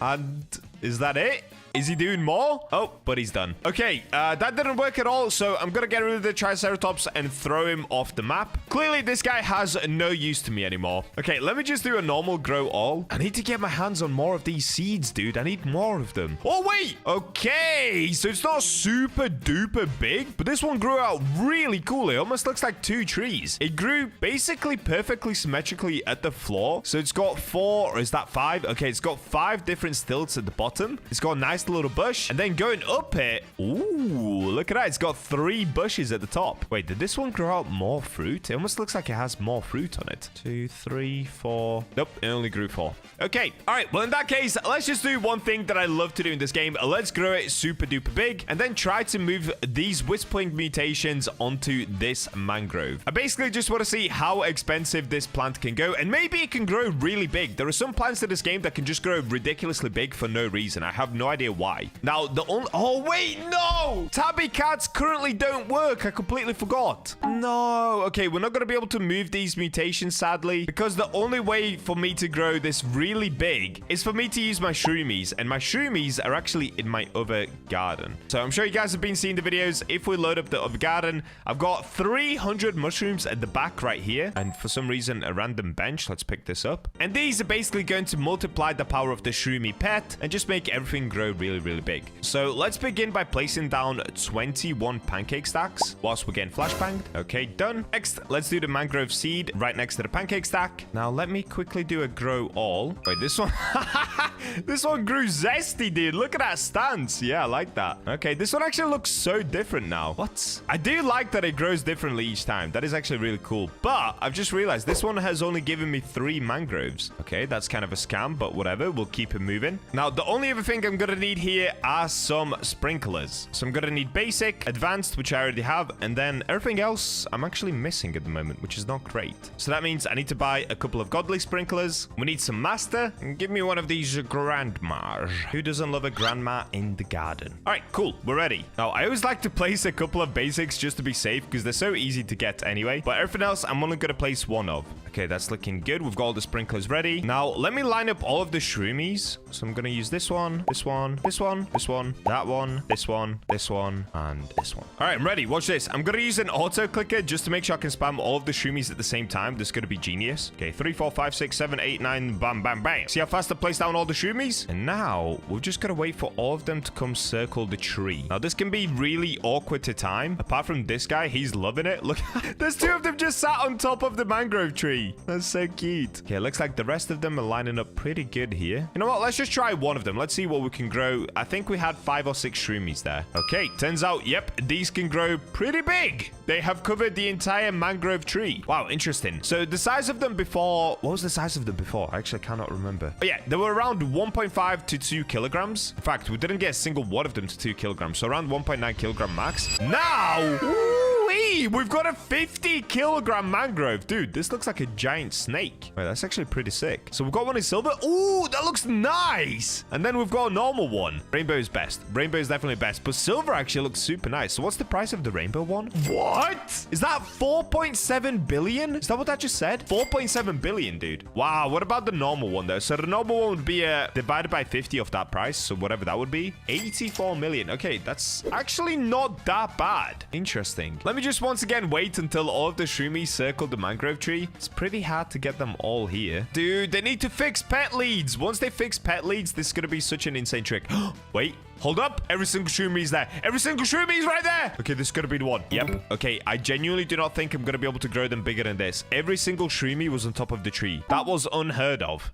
And is that it? Is he doing more? Oh, but he's done. Okay, that didn't work at all, so I'm gonna get rid of the Triceratops and throw him off the map. Clearly, this guy has no use to me anymore. Okay, let me just do a normal grow all. I need to get my hands on more of these seeds, dude. I need more of them. Oh, wait. Okay, so it's not super duper big, but this one grew out really cool. It almost looks like 2 trees. It grew basically perfectly symmetrically at the floor. So it's got 4, or is that 5? Okay, it's got 5 different stilts at the bottom. It's got a nice little bush, and then going up it, ooh, look at that, it's got 3 bushes at the top. Wait, did this one grow out more fruit? It almost looks like it has more fruit on it. 2, 3, 4. Nope, it only grew 4. Okay, all right, well, in that case, let's just do one thing that I love to do in this game. Let's grow it super duper big and then try to move these whispering mutations onto this mangrove. I basically just want to see how expensive this plant can go, and maybe it can grow really big. There are some plants in this game that can just grow ridiculously big for no reason. I have no idea why. Now, the only... Oh, wait, no! Tabby cats currently don't work. I completely forgot. No. Okay, we're not going to be able to move these mutations, sadly, because the only way for me to grow this really big is for me to use my shroomies, and my shroomies are actually in my other garden. So I'm sure you guys have been seeing the videos. If we load up the other garden, I've got 300 mushrooms at the back right here, and for some reason, a random bench. Let's pick this up. And these are basically going to multiply the power of the Shroomie pet and just make everything grow really big. So let's begin by placing down 21 pancake stacks whilst we're getting flashbanged. Okay, done. Next, let's do the mangrove seed right next to the pancake stack. Now let me quickly do a grow all. Wait, this one this one grew zesty, dude. Look at that stance. Yeah, I like that. Okay, this one actually looks so different now. What? I do like that it grows differently each time. That is actually really cool. But I've just realized this one has only given me 3 mangroves. Okay, that's kind of a scam, but whatever. We'll keep it moving. Now, the only other thing I'm gonna need here are some sprinklers. So I'm gonna need basic, advanced, which I already have, and then everything else I'm actually missing at the moment, which is not great. So that means I need to buy a couple of godly sprinklers. We need some master, and give me one of these grandmas. Who doesn't love a grandma in the garden? All right, cool, we're ready. Now, I always like to place a couple of basics just to be safe, because they're so easy to get anyway, but everything else I'm only gonna place 1 of. Okay, that's looking good. We've got all the sprinklers ready. Now, let me line up all of the shroomies. So I'm gonna use this this one, this one, this one, this one, that one, this one, this one, and this one. All right, I'm ready. Watch this. I'm going to use an auto clicker just to make sure I can spam all of the shroomies at the same time. This is going to be genius. Okay, 3, 4, 5, 6, 7, 8, 9, bam, bam, bam. See how fast I place down all the shroomies? And now we've just got to wait for all of them to come circle the tree. Now, this can be really awkward to time. Apart from this guy, he's loving it. Look, there's 2 of them just sat on top of the mangrove tree. That's so cute. Okay, looks like the rest of them are lining up pretty good here. You know what? Let's just try one of them. Let's see what we can grow. I think we had 5 or 6 shroomies there. Okay, turns out, yep, these can grow pretty big. They have covered the entire mangrove tree. Wow, interesting. So the size of them before, what was the size of them before? I actually cannot remember. But yeah, they were around 1.5 to 2 kilograms. In fact, we didn't get a single one of them to 2 kilograms. So around 1.9 kilogram max. Now, ooh-wee, we've got a 50 kilogram mangrove. Dude, this looks like a giant snake. Wait, that's actually pretty sick. So we've got one in silver. Ooh, that looks nice. And then we've got a normal one. Rainbow is best. Rainbow is definitely best. But silver actually looks super nice. So what's the price of the rainbow one? What? Is that 4.7 billion? Is that what that just said? 4.7 billion, dude. Wow, what about the normal one, though? So the normal one would be divided by 50 of that price. So whatever that would be. 84 million. Okay, that's actually not that bad. Interesting. Let me just once again wait until all of the shroomies circle the mangrove tree. It's pretty hard to get them all here. Dude, they need to fix pet leads. Once they fix pet leads, this is going to be such an insane trick. Wait. Hold up. Every single shroomy is there. Every single shroomy is right there. Okay, this is going to be the one. Yep. Okay, I genuinely do not think I'm going to be able to grow them bigger than this. Every single shroomy was on top of the tree. That was unheard of.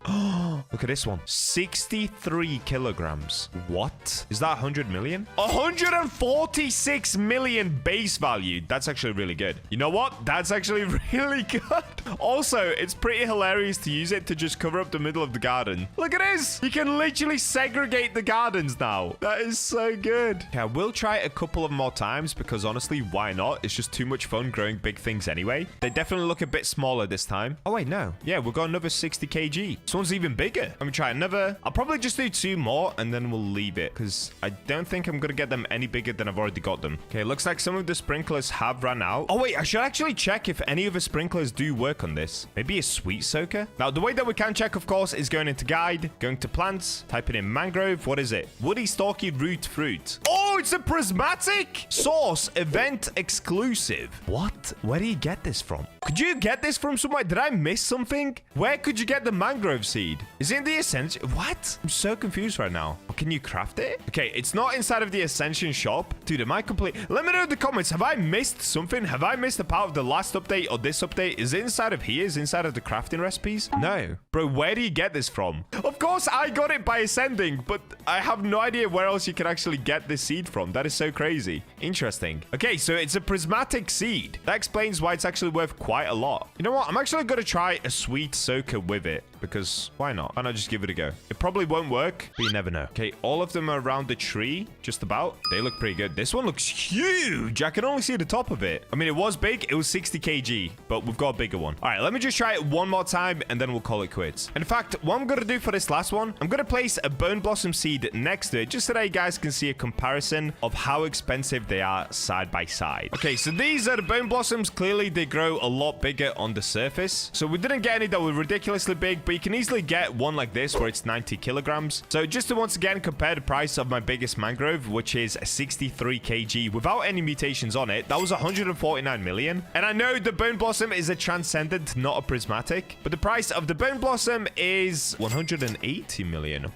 Look at this one. 63 kilograms. What? Is that 100 million? 146 million base value. That's actually really good. You know what? That's actually really good. Also, it's pretty hilarious to use it to just cover up the middle of the garden. Look at this. You can literally segregate the gardens now. That is so good. Okay, I will try it a couple of more times because honestly, why not? It's just too much fun growing big things anyway. They definitely look a bit smaller this time. Oh, wait, no. Yeah, we've got another 60 kg. This one's even bigger. Let me try another. I'll probably just do 2 more and then we'll leave it because I don't think I'm going to get them any bigger than I've already got them. Okay, looks like some of the sprinklers have run out. Oh, wait, I should actually check if any of the sprinklers do work on this. Maybe a sweet soaker. Now, the way that we can check, of course, is going into guide, going to plants, typing in mangrove. What is it? Woody stalky root fruit. Oh, it's a prismatic source event exclusive. What? Where do you get this from? Could you get this from somewhere? Did I miss something? Where could you get the mangrove seed? Is it in the Ascension? What? I'm so confused right now. Oh, can you craft it? Okay, it's not inside of the Ascension shop. Dude, am I complete? Let me know in the comments. Have I missed something? Have I missed a part of the last update or this update? Is it inside of here? Is it inside of the crafting recipes? No. Bro, where do you get this from? Of course, I got it by ascending, but I have no idea where else you can actually get this seed from. That is so crazy. Interesting. Okay, so it's a prismatic seed. That explains why it's actually worth quite a lot. You know what? I'm actually going to try a sweet soaker with it because why not? Why not just give it a go? It probably won't work, but you never know. Okay, all of them are around the tree, just about. They look pretty good. This one looks huge. I can only see the top of it. I mean, it was big. It was 60 kg, but we've got a bigger one. All right, let me just try it one more time and then we'll call it quits. In fact, what I'm going to do for this last one, I'm going to place a bone blossom seed next to it just so that you guys can see a comparison of how expensive they are side by side. Okay, so these are the bone blossoms. Clearly, they grow a lot bigger on the surface. So we didn't get any that were ridiculously big, but you can easily get one like this where it's 90 kilograms. So just to once again compare the price of my biggest mangrove, which is 63 kg without any mutations on it, that was 149 million. And I know the bone blossom is a transcendent, not a prismatic, but the price of the bone blossom is 180 million.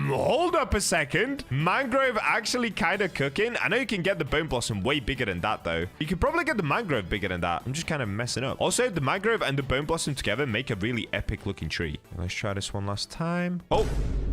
Hold up a second. Mangrove actually kind of cooking. I know you can get the bone blossom way bigger than that, though. You could probably get the mangrove bigger than that. I'm just kind of messing up. Also, the mangrove and the bone blossom together make a really epic looking tree. Let's try this one last time. Oh,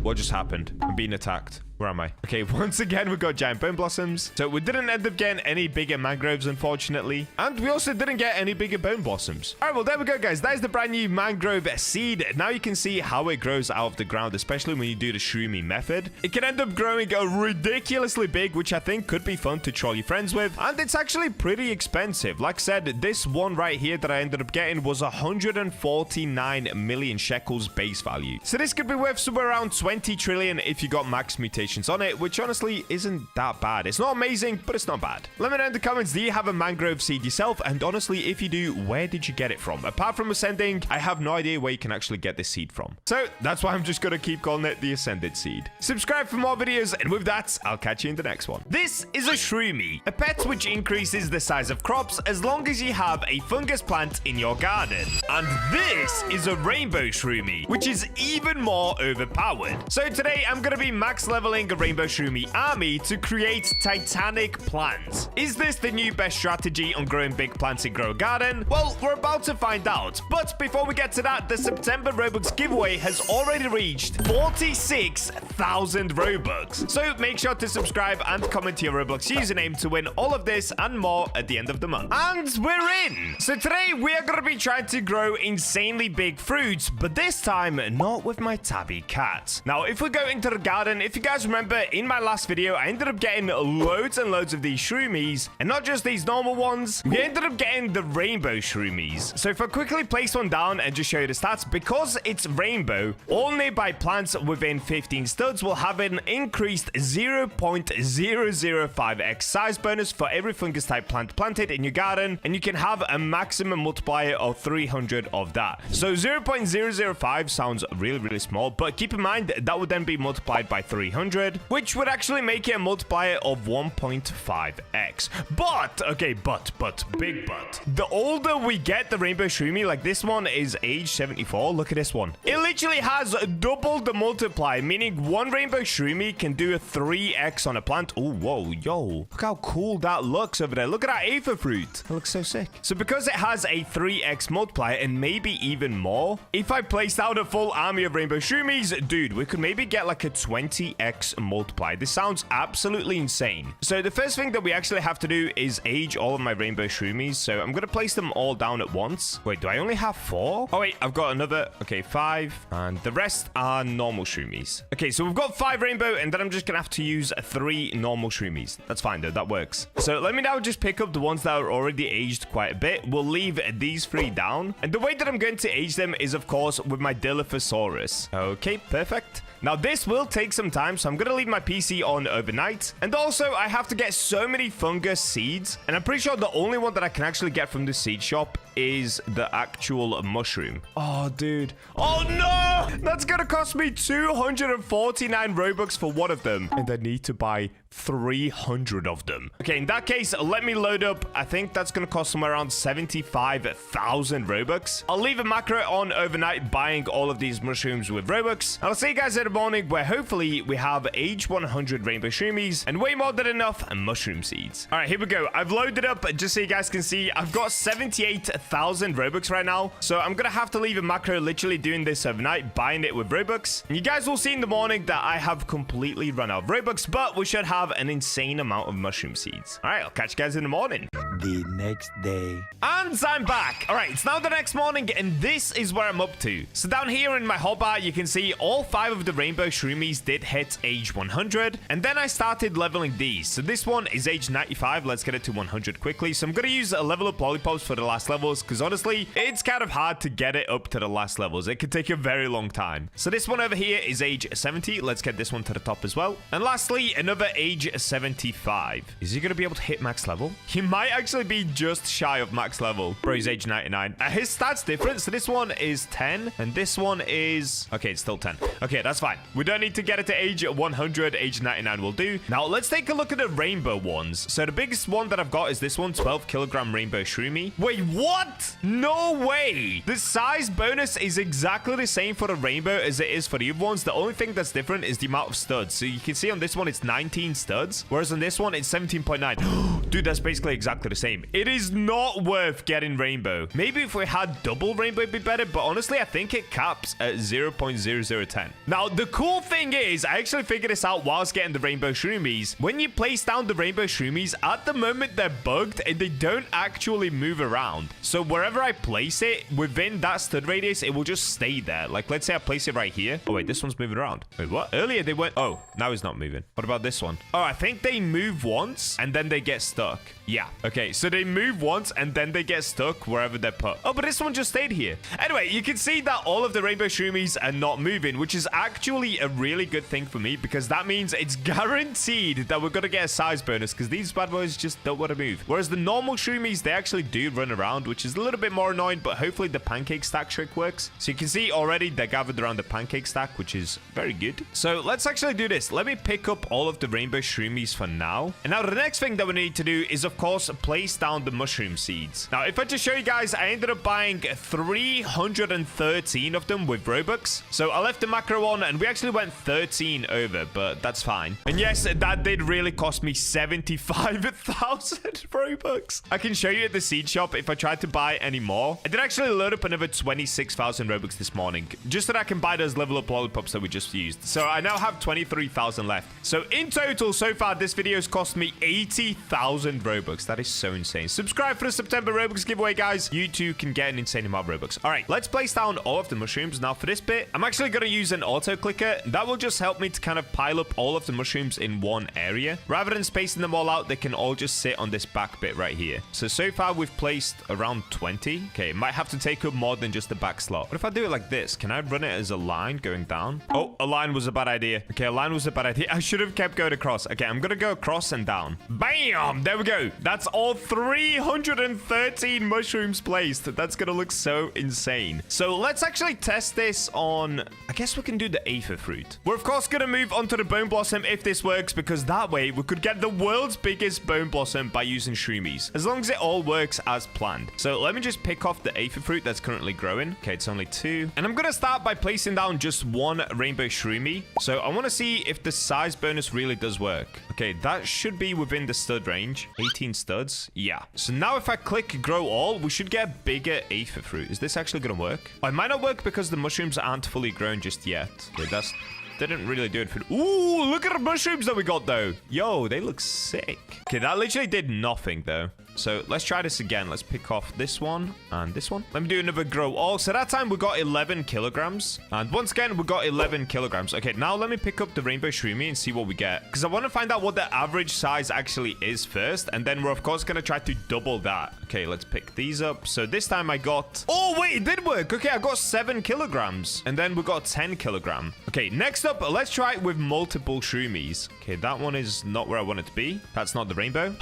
what just happened? I'm being attacked. Where am I? Okay, once again, we got giant bone blossoms. So we didn't end up getting any bigger mangroves, unfortunately. And we also didn't get any bigger bone blossoms. All right, well, there we go, guys. That is the brand new mangrove seed. Now you can see how it grows out of the ground, especially when you do the Shroomie method. It can end up growing ridiculously big, which I think could be fun to troll your friends with. And it's actually pretty expensive. Like I said, this one right here that I ended up getting was 149 million shekels base value. So this could be worth somewhere around 20 trillion if you got max mutation mutations on it, which honestly isn't that bad. It's not amazing, but it's not bad. Let me know in the comments, do you have a mangrove seed yourself? And honestly, if you do, where did you get it from? Apart from ascending, I have no idea where you can actually get this seed from. So that's why I'm just gonna keep calling it the ascended seed. Subscribe for more videos, and with that, I'll catch you in the next one. This is a Shroomie, a pet which increases the size of crops as long as you have a fungus plant in your garden. And this is a rainbow Shroomie, which is even more overpowered. So today I'm gonna be max leveling a rainbow Shroomie army to create titanic plants. Is this the new best strategy on growing big plants in Grow a Garden? Well, we're about to find out. But before we get to that, the September Robux giveaway has already reached 46,000 Robux. So make sure to subscribe and comment your Roblox username to win all of this and more at the end of the month. And we're in! So today we are going to be trying to grow insanely big fruits, but this time not with my Tabby cat. Now, if we go into the garden, if you guys remember in my last video, I ended up getting loads and loads of these Shroomies, and not just these normal ones, we ended up getting the rainbow Shroomies. So if I quickly place one down and just show you the stats, because it's rainbow, all nearby plants within 15 studs will have an increased 0.005x size bonus for every fungus type plant planted in your garden, and you can have a maximum multiplier of 300 of that. So 0.005 sounds really small, but keep in mind that would then be multiplied by 300, which would actually make it a multiplier of 1.5x. But, okay, but, big but. The older we get the rainbow Shroomie, like this one is age 74. Look at this one. It literally has double the multiply, meaning one rainbow Shroomie can do a 3x on a plant. Oh, whoa, yo. Look how cool that looks over there. Look at that Apher fruit. That looks so sick. So because it has a 3x multiplier and maybe even more, if I placed out a full army of rainbow Shroomies, dude, we could maybe get like a 20x multiply. This sounds absolutely insane. So the first thing that we actually have to do is age all of my rainbow Shroomies. So I'm going to place them all down at once. Wait, do I only have 4? Oh, wait, I've got another. Okay, 5. And the rest are normal Shroomies. Okay, so we've got 5 rainbow, and then I'm just going to have to use 3 normal Shroomies. That's fine, though. That works. So let me now just pick up the ones that are already aged quite a bit. We'll leave these 3 down. And the way that I'm going to age them is, of course, with my Dilophosaurus. Okay, perfect. Now, this will take some time, so I'm going to leave my PC on overnight. And also, I have to get so many fungus seeds. And I'm pretty sure the only one that I can actually get from the seed shop is the actual mushroom. Oh, dude. Oh, no! That's going to cost me 249 Robux for one of them. And I need to buy 300 of them. Okay, in that case, let me load up. I think that's going to cost somewhere around 75,000 Robux. I'll leave a macro on overnight buying all of these mushrooms with Robux. I'll see you guys in the morning where hopefully we have age 100 rainbow Shroomies and way more than enough mushroom seeds. All right, here we go. I've loaded up just so you guys can see. I've got 78,000 Robux right now. So I'm going to have to leave a macro literally doing this overnight, buying it with Robux. And you guys will see in the morning that I have completely run out of Robux, but we should have an insane amount of mushroom seeds. All right, I'll catch you guys in the morning. The next day. And I'm back. All right, it's now the next morning, and this is where I'm up to. So down here in my hotbar, you can see all 5 of the rainbow Shroomies did hit age 100, and then I started leveling these. So this one is age 95. Let's get it to 100 quickly. So I'm going to use a level up lollipops for the last levels, because honestly, it's kind of hard to get it up to the last levels. It could take a very long time. So this one over here is age 70. Let's get this one to the top as well. And lastly, another age 75. Is he going to be able to hit max level? He might actually be just shy of max level. Bro, he's age 99. His stats different. So this one is 10, and this one is... Okay, it's still 10. Okay, that's fine. We don't need to get it to age 100. Age 99 will do. Now, let's take a look at the rainbow ones. So the biggest one that I've got is this one, 12 kilogram rainbow Shroomie. Wait, what? No way. The size bonus is exactly the same for the rainbow as it is for the other ones. The only thing that's different is the amount of studs. So you can see on this one, it's 19 studs, whereas on this one, it's 17.9. Dude, that's basically exactly the same. It is not worth getting rainbow. Maybe if we had double rainbow, it'd be better, but honestly, I think it caps at 0.0010. Now, the cool thing is, I actually figured this out whilst getting the rainbow Shroomies. When you place down the rainbow Shroomies, at the moment, they're bugged and they don't actually move around. So wherever I place it, within that stud radius, it will just stay there. Like, let's say I place it right here. Oh, wait, this one's moving around. Wait, what? Earlier, they went... Oh, now it's not moving. What about this one? Oh, I think they move once and then they get stuck. Yeah. Okay. Okay, so they move once and then they get stuck wherever they're put. Oh, but this one just stayed here. Anyway, you can see that all of the rainbow shroomies are not moving, which is actually a really good thing for me because that means it's guaranteed that we're going to get a size bonus because these bad boys just don't want to move. Whereas the normal shroomies, they actually do run around, which is a little bit more annoying, but hopefully the pancake stack trick works. So you can see already they're gathered around the pancake stack, which is very good. So let's actually do this. Let me pick up all of the rainbow shroomies for now. And now the next thing that we need to do is, of course, place down the mushroom seeds. Now, if I just show you guys, I ended up buying 313 of them with Robux. So I left the macro on and we actually went 13 over, but that's fine. And yes, that did really cost me 75,000 Robux. I can show you at the seed shop if I tried to buy any more. I did actually load up another 26,000 Robux this morning, just so that I can buy those level up lollipops that we just used. So I now have 23,000 left. So in total, so far, this video has cost me 80,000 Robux. That is so insane. Subscribe for the September Robux giveaway, guys. You too can get an insane amount of Robux. All right, let's place down all of the mushrooms. Now for this bit, I'm actually going to use an auto clicker. That will just help me to kind of pile up all of the mushrooms in one area. Rather than spacing them all out, they can all just sit on this back bit right here. So far we've placed around 20. Okay, might have to take up more than just the back slot. What if I do it like this? Can I run it as a line going down? Oh, a line was a bad idea. Okay, a line was a bad idea. I should have kept going across. Okay, I'm going to go across and down. Bam! There we go. That's all 313 mushrooms placed. That's going to look so insane. So let's actually test this on... I guess we can do the Apher fruit. We're, of course, going to move on to the bone blossom if this works, because that way we could get the world's biggest bone blossom by using shroomies, as long as it all works as planned. So let me just pick off the Apher fruit that's currently growing. Okay, it's only 2. And I'm going to start by placing down just 1 rainbow shroomie. So I want to see if the size bonus really does work. Okay, that should be within the stud range. 18 studs. Yeah. So now if I click grow all, we should get a bigger Apher fruit. Is this actually going to work? Oh, it might not work because the mushrooms aren't fully grown just yet. Okay, that's... didn't really do it for... Ooh, look at the mushrooms that we got, though. Yo, they look sick. Okay, that literally did nothing, though. So let's try this again. Let's pick off this one and this one. Let me do another grow all. So that time we got 11 kilograms. And once again, we got 11 kilograms. Okay, now let me pick up the rainbow shroomie and see what we get. Because I want to find out what the average size actually is first. And then we're, of course, going to try to double that. Okay, let's pick these up. So this time I got... Oh, wait, it did work. Okay, I got 7 kilograms. And then we got 10 kilogram. Okay, next up, let's try it with multiple shroomies. Okay, that one is not where I want it to be. That's not the rainbow.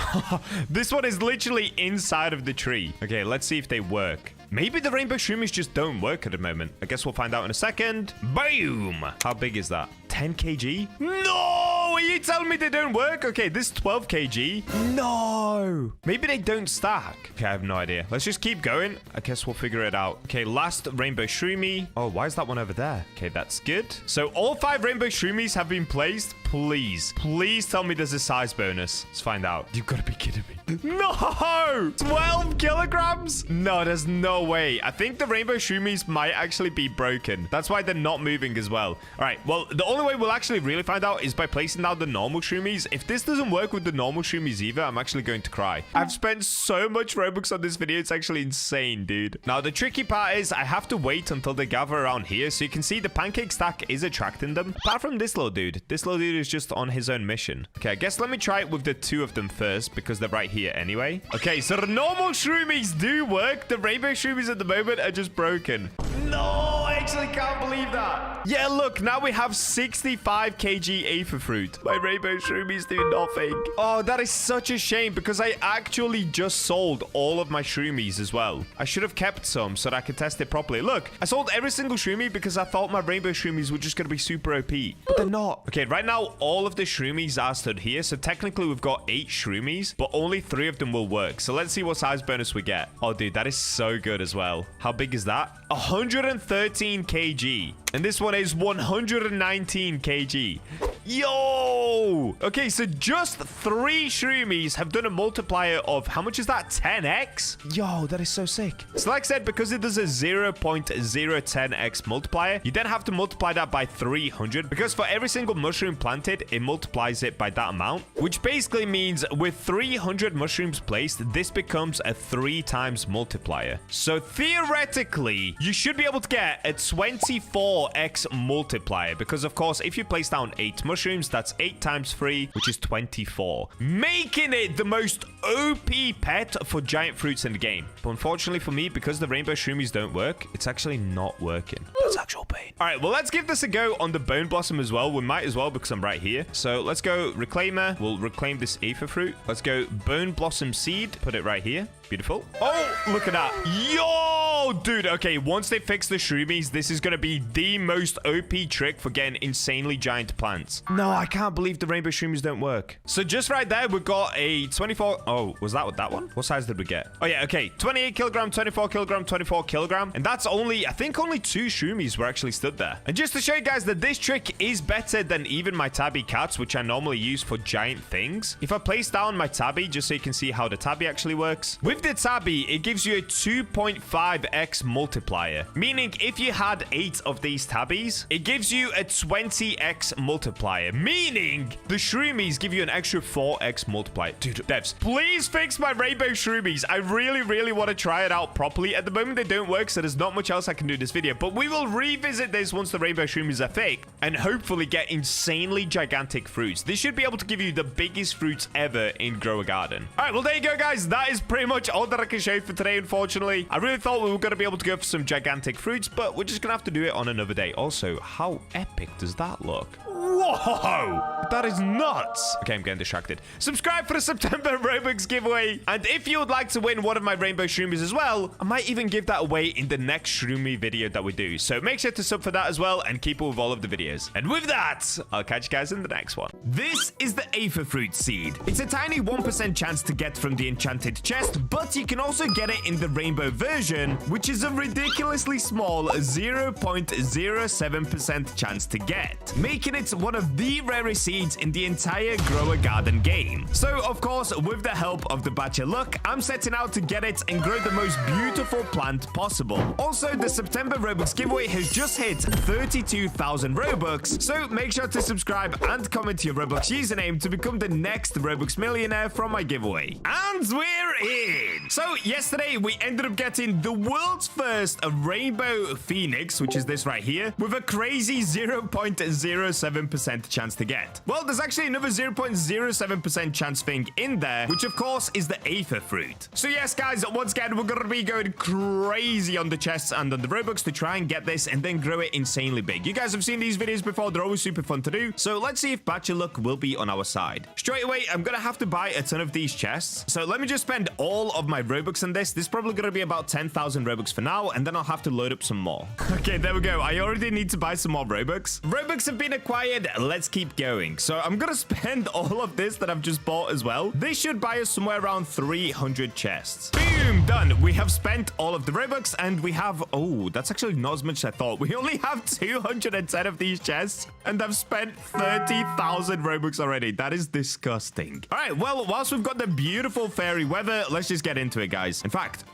This one is literally inside of the tree. Okay, let's see if they work. Maybe the rainbow shroomies just don't work at the moment. I guess we'll find out in a second. Boom! How big is that? 10 kg? No! Are you telling me they don't work? Okay, this 12 kg. No! Maybe they don't stack. Okay, I have no idea. Let's just keep going. I guess we'll figure it out. Okay, last rainbow shroomie. Oh, why is that one over there? Okay, that's good. So all 5 rainbow shroomies have been placed. Please, please tell me there's a size bonus. Let's find out. You've got to be kidding me. No! 12 kilograms? No, there's no way. I think the rainbow shroomies might actually be broken. That's why they're not moving as well. All right, well, the only way we'll actually really find out is by placing down the normal shroomies. If this doesn't work with the normal shroomies either, I'm actually going to cry. I've spent so much Robux on this video. It's actually insane, dude. Now, the tricky part is I have to wait until they gather around here. So you can see the pancake stack is attracting them. Apart from this little dude. This little dude is just on his own mission. Okay, I guess let me try it with the 2 of them first because they're right here anyway. Okay, so the normal shroomies do work. The rainbow shroomies at the moment are just broken. No, I actually can't believe that. Yeah, look, now we have 65 kg Apher fruit. My rainbow shroomies do nothing. Oh, that is such a shame because I actually just sold all of my shroomies as well. I should have kept some so that I could test it properly. Look, I sold every single shroomie because I thought my rainbow shroomies were just going to be super OP. But they're not. Okay, right now, all of the shroomies are stood here. So technically, we've got 8 shroomies, but only 3 of them will work. So let's see what size bonus we get. Oh, dude, that is so good as well. How big is that? 113 kg. And this one is 119 kg. Yo! Okay, so just 3 shroomies have done a multiplier of, how much is that? 10x? Yo, that is so sick. So like I said, because it does a 0.010x multiplier, you then have to multiply that by 300, because for every single mushroom planted, it multiplies it by that amount, which basically means with 300 mushrooms placed, this becomes a 3 times multiplier. So theoretically, you should be able to get a 24 4x multiplier because, of course, if you place down 8 mushrooms, that's 8 times 3, which is 24, making it the most OP pet for giant fruits in the game. But unfortunately for me, because the rainbow shroomies don't work, it's actually not working. That's actual pain. All right, well, let's give this a go on the bone blossom as well. We might as well because I'm right here. So let's go reclaimer. We'll reclaim this Apher fruit. Let's go bone blossom seed. Put it right here. Beautiful. Oh, look at that. Yo, dude. Okay, once they fix the shroomies, this is going to be the most OP trick for getting insanely giant plants. No, I can't believe the rainbow shroomies don't work. So just right there, we got a 24. Oh, was that that one? What size did we get? Oh, yeah. Okay. 28 kilogram, 24 kilogram, 24 kilogram. And that's only, I think only 2 shroomies were actually stood there. And just to show you guys that this trick is better than even my Tabby cats, which I normally use for giant things. If I place down my Tabby, just so you can see how the Tabby actually works. With the Tabby, it gives you a 2.5x multiplier, meaning if you had 8 of these Tabbies, it gives you a 20x multiplier, meaning the shroomies give you an extra 4x multiplier. Dude, devs, please fix my rainbow shroomies. I really want to try it out properly. At the moment, they don't work, so there's not much else I can do in this video, but we will revisit this once the rainbow shroomies are fake and hopefully get insanely gigantic fruits. This should be able to give you the biggest fruits ever in Grow a Garden. All right, well, there you go, guys. That is pretty much all that I can show you for today, unfortunately. I really thought we were going to be able to go for some gigantic fruits, but we're just going to have to do it on another day. Also, how epic does that look? Whoa, that is nuts. Okay, I'm getting distracted. Subscribe for the September Roblox giveaway. And if you would like to win one of my rainbow shroomies as well, I might even give that away in the next Shroomie video that we do. So make sure to sub for that as well and keep up with all of the videos. And with that, I'll catch you guys in the next one. This is the Apher fruit seed. It's a tiny 1% chance to get from the enchanted chest, but you can also get it in the rainbow version, which is a ridiculously small 0.07% chance to get, making it one of the rarest seeds in the entire Grow a Garden game. So, of course, with the help of the Bacha luck, I'm setting out to get it and grow the most beautiful plant possible. Also, the September Robux giveaway has just hit 32,000 Robux, so make sure to subscribe and comment your Roblox username to become the next Robux millionaire from my giveaway. And we're in! So, yesterday, we ended up getting the world's first rainbow phoenix, which is this right here, with a crazy 0.07% chance to get. Well, there's actually another 0.07% chance thing in there, which of course is the Apher fruit. So yes, guys, once again, we're gonna be going crazy on the chests and on the Robux to try and get this and then grow it insanely big. You guys have seen these videos before. They're always super fun to do. So let's see if Bacha luck will be on our side. Straight away, I'm gonna have to buy a ton of these chests. So let me just spend all of my Robux on this. This is probably gonna be about 10,000 Robux for now, and then I'll have to load up some more. Okay, there we go. I already need to buy some more Robux. Robux have been acquired. Let's keep going. So I'm gonna spend all of this that I've just bought as well. This should buy us somewhere around 300 chests. Boom, done. We have spent all of the Robux and we have, oh, that's actually not as much as I thought. We only have 210 of these chests and I've spent 30,000 Robux already. That is disgusting. All right, well, whilst we've got the beautiful fairy weather, let's just get into it, guys. In fact,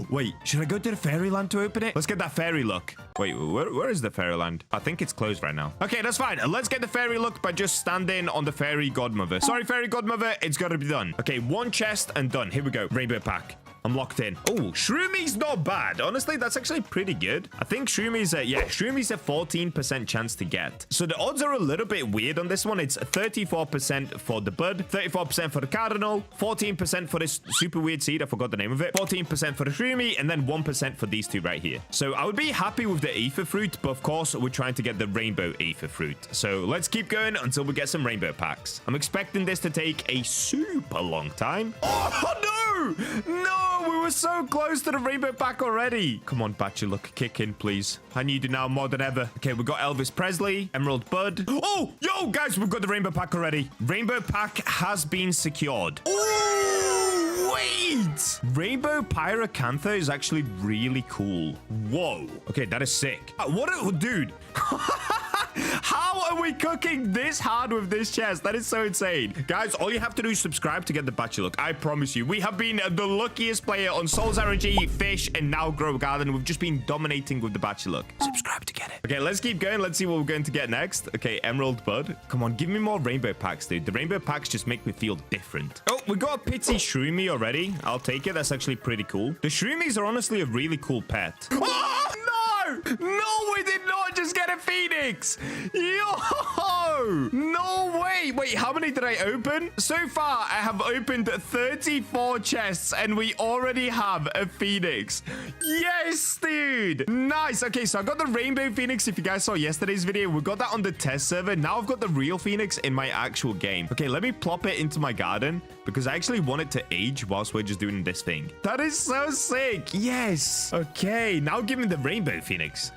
wait, should I go to the fairyland to open it? Let's get that fairy look. Wait, where is the fairyland? I think it's closed right now. Okay, that's fine. Let's get the fairy look by just standing on the fairy godmother. Sorry, fairy godmother. It's got to be done. Okay, one chest and done. Here we go. Rainbow pack. I'm locked in. Oh, Shroomie's not bad. Honestly, that's actually pretty good. I think Shroomie's Shroomie's a 14% chance to get. So the odds are a little bit weird on this one. It's 34% for the bud, 34% for the cardinal, 14% for this super weird seed. I forgot the name of it. 14% for the Shroomie, and then 1% for these two right here. So I would be happy with the Apher fruit, but of course, we're trying to get the rainbow Apher fruit. So let's keep going until we get some rainbow packs. I'm expecting this to take a super long time. Oh, no! No, we were so close to the rainbow pack already. Come on, Bacha luck, kick in, please. I need you now more than ever. Okay, we got Elvis Presley, Emerald Bud. Oh, yo, guys, we've got the rainbow pack already. Rainbow pack has been secured. Oh, wait. Rainbow Pyranther is actually really cool. Whoa. Okay, that is sick. Dude. How are we cooking this hard with this chest? That is so insane. Guys, all you have to do is subscribe to get the Bacha luck. I promise you, we have been the luckiest player on Souls RNG, Fish, and now Grow a Garden. We've just been dominating with the Bacha luck. Subscribe to get it. Okay, let's keep going. Let's see what we're going to get next. Okay, Emerald Bud. Come on, give me more rainbow packs, dude. The rainbow packs just make me feel different. Oh, we got a pitsy Shroomie already. I'll take it. That's actually pretty cool. The Shroomies are honestly a really cool pet. Oh, no! No, we did not just get a phoenix. Yo! No way. Wait, how many did I open? So far, I have opened 34 chests, and we already have a phoenix. Yes, dude. Nice. Okay, so I got the rainbow phoenix. If you guys saw yesterday's video, we got that on the test server. Now I've got the real phoenix in my actual game. Okay, let me plop it into my garden because I actually want it to age whilst we're just doing this thing. That is so sick. Yes. Okay, now give me the rainbow phoenix.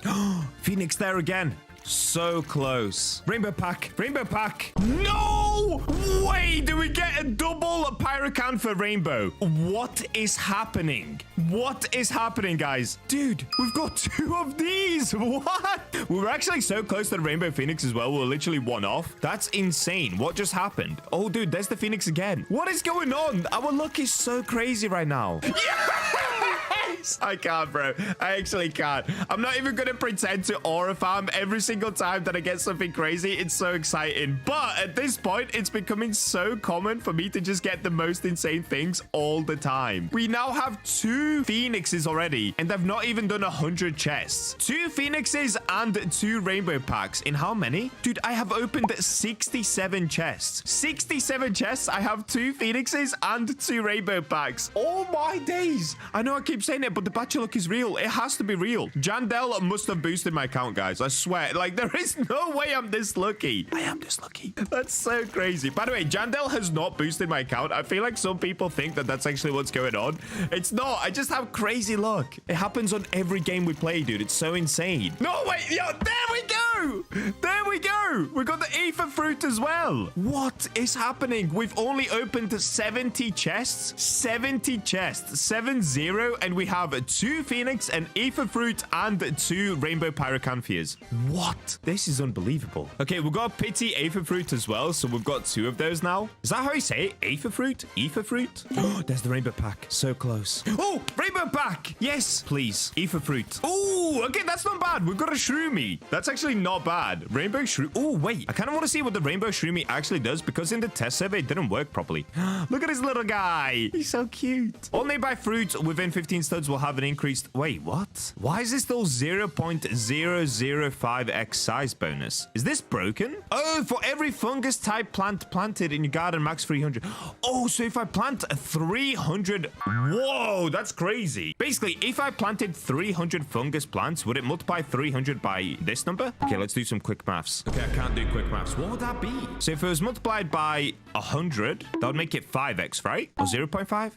Phoenix there again. So close. Rainbow pack. Rainbow pack. No way. Do we get a double Pyranther rainbow? What is happening? What is happening, guys? Dude, we've got 2 of these. What? We were actually so close to the rainbow phoenix as well. We were literally 1 off. That's insane. What just happened? Oh, dude, there's the phoenix again. What is going on? Our luck is so crazy right now. Yes! I can't, bro. I actually can't. I'm not even going to pretend to aura farm every single time that I get something crazy. It's so exciting. But at this point, it's becoming so common for me to just get the most insane things all the time. We now have 2 phoenixes already, and I've not even done 100 chests. 2 phoenixes and 2 rainbow packs. In how many? Dude, I have opened 67 chests. 67 chests. I have 2 phoenixes and 2 rainbow packs. Oh my days. I know I keep saying it, but the Bacha luck is real. It has to be real. Jandel must have boosted my account, guys. I swear. Like, there is no way I'm this lucky. I am this lucky. That's so crazy. By the way, Jandel has not boosted my account. I feel like some people think that that's actually what's going on. It's not. I just have crazy luck. It happens on every game we play, dude. It's so insane. No, wait. Yo, there we go. There we go. We got the Apher fruit as well. What is happening? We've only opened 70 chests. 70 chests. 7-0. And we have 2 phoenix, an Apher fruit, and 2 rainbow pyrocanthers. What? This is unbelievable. Okay, we've got a pity Apher fruit as well. So we've got 2 of those now. Is that how you say it? Apher fruit? Apher fruit? Oh, there's the rainbow pack. So close. Oh, rainbow pack. Yes, please. Apher fruit. Oh, okay, that's not bad. We've got a Shroomie. That's actually not bad. Rainbow Shroomie. Oh, wait. I kind of want to see what the rainbow Shroomie actually does because in the test survey, it didn't work properly. Look at this little guy. He's so cute. Only by fruit within 15 studs will have an increased... Wait, what? Why is this still 0.005x size bonus? Is this broken? Oh, for every fungus type plant planted in your garden, max 300. Oh, so if I plant 300... Whoa, that's crazy. Basically, if I planted 300 fungus plants, would it multiply 300 by this number? Okay, let's do some quick maths. Okay, I can't do quick maths. What would that be? So if it was multiplied by 100, that would make it 5x, right? Or 0.5?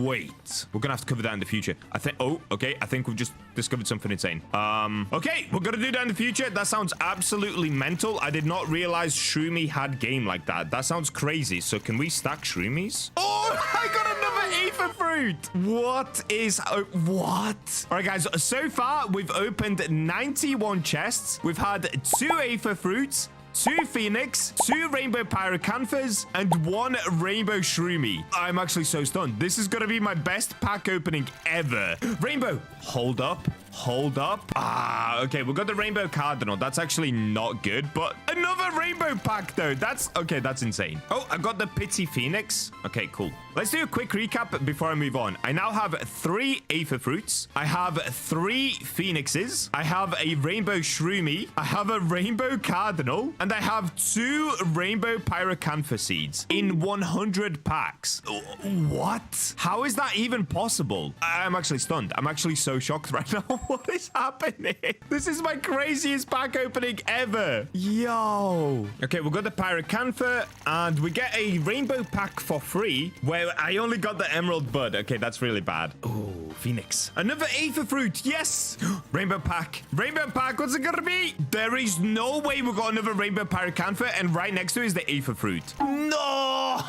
Wait, we're gonna have to cover that in the future. I think... Oh, okay. I think we've just discovered something insane. Okay, we're gonna do that in the future. That sounds absolutely mental. I did not realize Shroomie had game like that. That sounds crazy. So can we stack Shroomies? Oh, I got another Apher fruit. What is... what? All right, guys. So far, we've opened 91 chests. We've had 2 Apher fruits, 2 phoenix, 2 rainbow pyrocanthers, and 1 rainbow Shroomie. I'm actually so stunned. This is gonna be my best pack opening ever. Rainbow. Hold up. Hold up. Ah, okay. We got the rainbow cardinal. That's actually not good, but another rainbow pack, though. That's okay. That's insane. Oh, I got the pity phoenix. Okay, cool. Let's do a quick recap before I move on. I now have 3 Apher fruits. I have 3 phoenixes. I have a rainbow Shroomie. I have a rainbow cardinal. And I have 2 rainbow pyrocanther seeds in 100 packs. What? How is that even possible? I'm actually stunned. I'm actually so shocked right now. What is happening? This is my craziest pack opening ever. Yo. Okay, we got the pyrocanther and we get a rainbow pack for free where I only got the emerald bud. Okay, that's really bad. Oh, phoenix. Another Apher fruit. Yes. Rainbow pack. Rainbow pack. What's it gonna be? There is no way we got another rainbow pyrocanther and right next to it is the Apher fruit. No.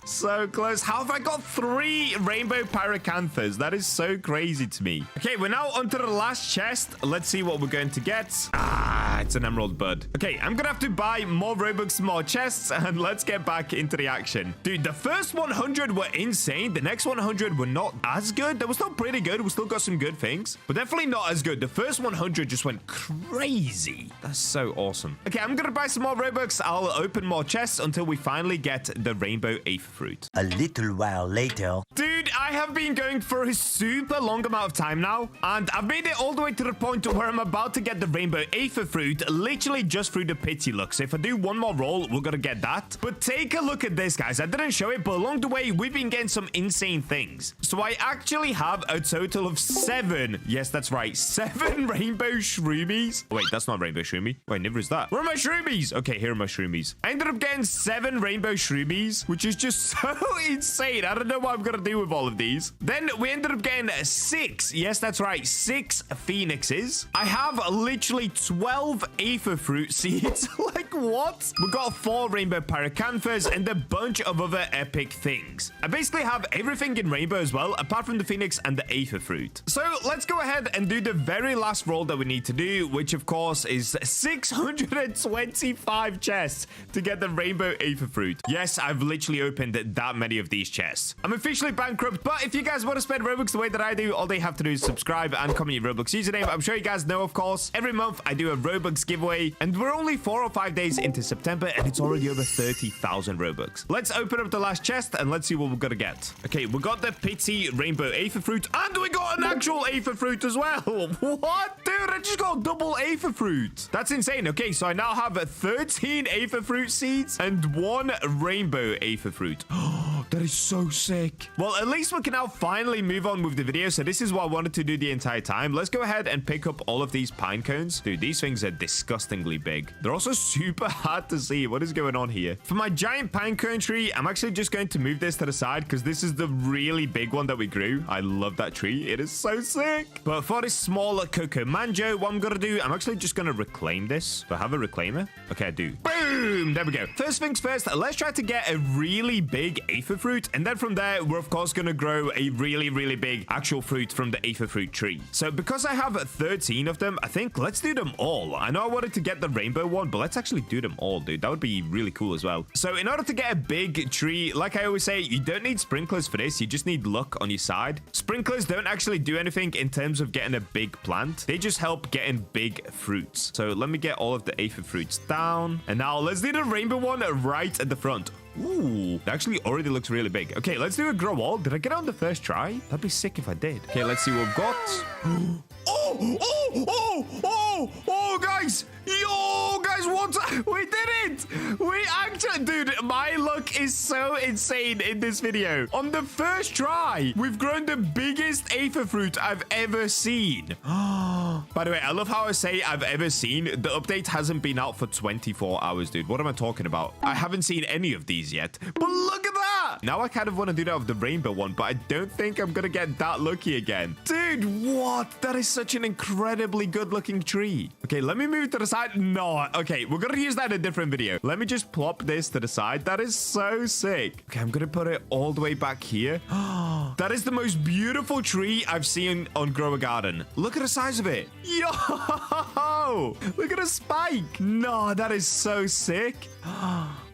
So close. How have I got 3 rainbow pyrocanthers? That is so crazy to me. Okay, we're now onto the last chest. Let's see what we're going to get. Ah, it's an emerald bud. Okay, I'm gonna have to buy more Robux, more chests, and let's get back into the action. Dude, the first 100 were insane. The next 100 were not as good. They were still pretty good. We still got some good things, but definitely not as good. The first 100 just went crazy. That's so awesome. Okay, I'm gonna buy some more Robux. I'll open more chests until we finally get the rainbow Apher fruit. A little while later. Dude, I I have been going for a super long amount of time now, and I've made it all the way to the point where I'm about to get the rainbow Apher fruit, literally just through the pity luck. So if I do one more roll, we're gonna get that. But take a look at this, guys. I didn't show it, but along the way, we've been getting some insane things. So I actually have a total of 7. Yes, that's right. 7 rainbow shroomies. Wait, that's not rainbow shroomie. Wait, never is that. Where are my shroomies? Okay, here are my shroomies. I ended up getting 7 rainbow shroomies, which is just so insane. I don't know what I'm gonna do with all of these. Then we ended up getting 6. Yes, that's right. 6 phoenixes. I have literally 12 Apher fruit seeds. Like, what? We got 4 rainbow pyranthers and a bunch of other epic things. I basically have everything in rainbow as well, apart from the phoenix and the Apher fruit. So let's go ahead and do the very last roll that we need to do, which of course is 625 chests to get the rainbow Apher fruit. Yes, I've literally opened that many of these chests. I'm officially bankrupt, but if you guys want to spend Robux the way that I do, all they have to do is subscribe and comment your Roblox username. I'm sure you guys know, of course, every month I do a Robux giveaway, and we're only 4 or 5 days into September, and it's already over 30,000 Robux. Let's open up the last chest, and let's see what we're gonna get. Okay, we got the pity rainbow Apher fruit, and we got an actual Apher fruit as well. What? Dude, I just got double Apher fruit. That's insane. Okay, so I now have 13 Apher fruit seeds and 1 rainbow Apher fruit. That is so sick. Well, at least we can now finally move on with the video. So this is what I wanted to do the entire time. Let's go ahead and pick up all of these pine cones. Dude, these things are disgustingly big. They're also super hard to see. What is going on here? For my giant pine cone tree, I'm actually just going to move this to the side because this is the really big one that we grew. I love that tree. It is so sick. But for this small cocoa manjo, what I'm going to do, I'm actually just going to reclaim this. Do I have a reclaimer? Okay, I do. Boom! There we go. First things first, let's try to get a really big Apher fruit. And then from there, we're of course going to grow a really, really big actual fruit from the Apher fruit tree. So because I have 13 of them, I think let's do them all. I know I wanted to get the rainbow one, but let's actually do them all, dude. That would be really cool as well. So in order to get a big tree, like I always say, you don't need sprinklers for this. You just need luck on your side. Sprinklers don't actually do anything in terms of getting a big plant. They just help getting big fruits. So let me get all of the Apher fruits down. And now let's do the rainbow one right at the front. Ooh, it actually already looks really big. Okay, let's do a grow wall. Did I get it on the first try? That'd be sick if I did. Okay, let's see what we've got. Guys. Yo, guys, what? We did it. We actually, dude, my luck is so insane in this video. On the first try, we've grown the biggest Apher fruit I've ever seen. By the way, I love how I say I've ever seen. The update hasn't been out for 24 hours, dude. What am I talking about? I haven't seen any of these yet. But look at that. Now I kind of want to do that with the rainbow one, but I don't think I'm going to get that lucky again. Dude, what? That is such an incredibly good looking tree. Okay, let me move to the side. No, okay, we're going to use that in a different video. Let me just plop this to the side. That is so sick. Okay, I'm going to put it all the way back here. That is the most beautiful tree I've seen on Grow a Garden. Look at the size of it. Yo, look at the spike. No, that is so sick.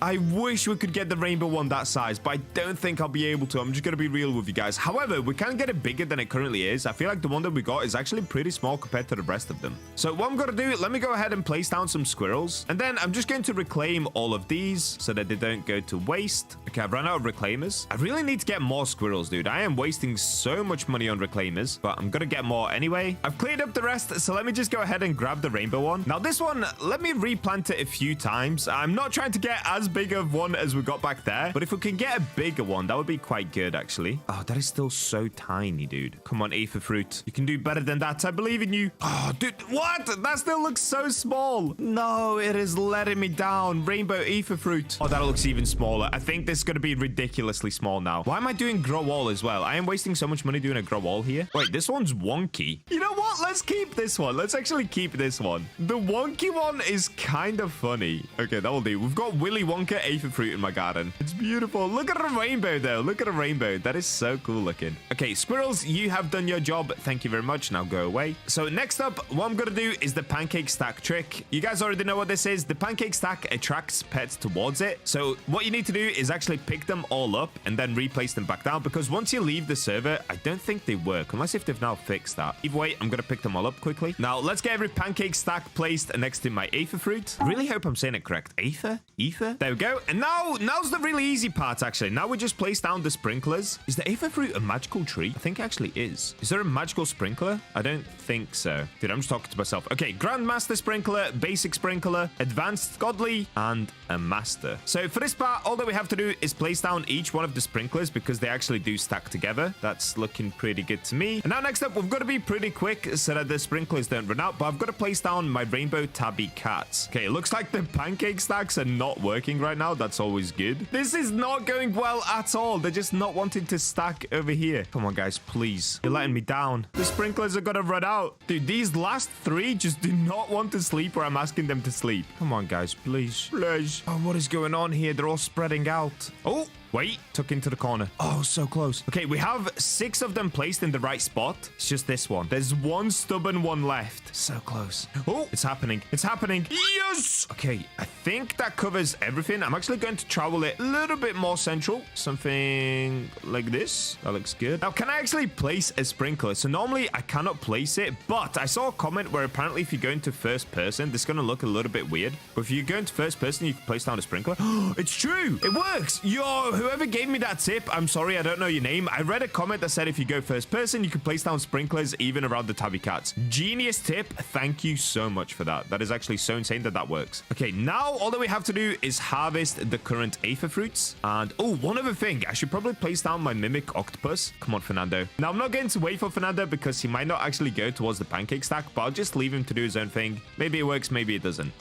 I wish we could get the rainbow one that size, but I don't think I'll be able to. I'm just going to be real with you guys. However, we can get it bigger than it currently is. I feel like the one that we got is actually pretty small compared to the rest of them. So what I'm going to do, let me go ahead and place down some squirrels. And then I'm just going to reclaim all of these so that they don't go to waste. Okay, I've run out of reclaimers. I really need to get more squirrels, dude. I am wasting so much money on reclaimers, but I'm going to get more anyway. I've cleared up the rest, so let me just go ahead and grab the rainbow one. Now, this one, let me replant it a few times. I'm not trying to get as big of one as we got back there, but if we can get a bigger one, that would be quite good, actually. Oh, that is still so tiny, dude. Come on, Apher fruit. You can do better than that. I believe in you. Oh, dude, what? That still looks so small. No, it is letting me down. Rainbow Apher fruit. Oh, that looks even smaller. I think this is going to be ridiculously small now. Why am I doing grow wall as well? I am wasting so much money doing a grow wall here. Wait, this one's wonky. You know what? Let's keep this one. Let's actually keep this one. The wonky one is kind of funny. Okay, that will do. We've got Willy Wonka Apher fruit in my garden. It's beautiful. Look at the rainbow, though. Look at the rainbow. That is so cool looking. Okay, squirrels, you have done your job. Thank you very much. Now go away. So next up, what I'm going to do is the pancake stack trick. You guys already know what this is. The pancake stack attracts pets towards it. So what you need to do is actually pick them all up and then replace them back down, because once you leave the server, I don't think they work unless if they've now fixed that. Either way, I'm going to pick them all up quickly. Now let's get every pancake stack placed next to my Apher fruit. I really hope I'm saying it correct. Apher? Apher. There we go. And now's the really easy part, actually. Now we just place down the sprinklers. Is the Apher fruit a magical tree? I think it actually is. Is there a magical sprinkler? I don't think so. Dude, I'm just talking to myself. Okay, Grandmaster Sprinkler, Basic Sprinkler, Advanced Godly, and a Master. So for this part, all that we have to do is place down each one of the sprinklers because they actually do stack together. That's looking pretty good to me. And now next up, we've got to be pretty quick so that the sprinklers don't run out, but I've got to place down my rainbow tabby cats. Okay, it looks like the pancake stacks are not working right now. That's always good. This is not going well at all. They're just not wanting to stack over here. Come on, guys, please. You're letting me down. The sprinklers are gonna run out. Dude, these last three just do not want to sleep where I'm asking them to sleep. Come on, guys, please. Please. Oh, what is going on here? They're all spreading out. Oh, wait, tuck into the corner. Oh, so close. Okay, we have 6 of them placed in the right spot. It's just this one. There's one stubborn one left. So close. Oh, it's happening. It's happening. Yes! Okay, I think that covers everything. I'm actually going to travel it a little bit more central. Something like this. That looks good. Now, can I actually place a sprinkler? So normally I cannot place it, but I saw a comment where apparently if you go into first person, this is going to look a little bit weird. But if you go into first person, you can place down a sprinkler. It's true. It works. Yo, whoever gave me that tip, I'm sorry, I don't know your name. I read a comment that said if you go first person, you can place down sprinklers even around the tabby cats. Genius tip. Thank you so much for that. That is actually so insane that that works. Okay, now all that we have to do is harvest the current Apher fruits. And oh, one other thing. I should probably place down my mimic octopus. Come on, Fernando. Now, I'm not going to wait for Fernando because he might not actually go towards the pancake stack, but I'll just leave him to do his own thing. Maybe it works, maybe it doesn't.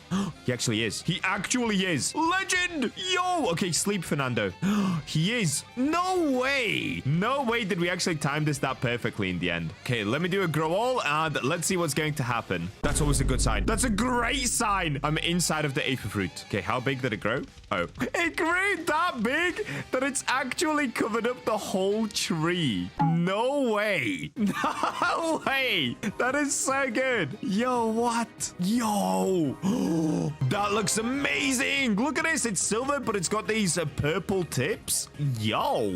He actually is. He actually is. Legend! Yo! Okay, sleep, Fernando. He is. No way. No way did we actually time this that perfectly in the end. Okay, let me do a grow all and let's see what's going to happen. That's always a good sign. That's a great sign. I'm inside of the Apher fruit. Okay, how big did it grow? Oh, it grew that big that it's actually covered up the whole tree. No way. No way. That is so good. Yo, what? Yo. That looks amazing. Look at this. It's silver, but it's got these purple tips. Yo.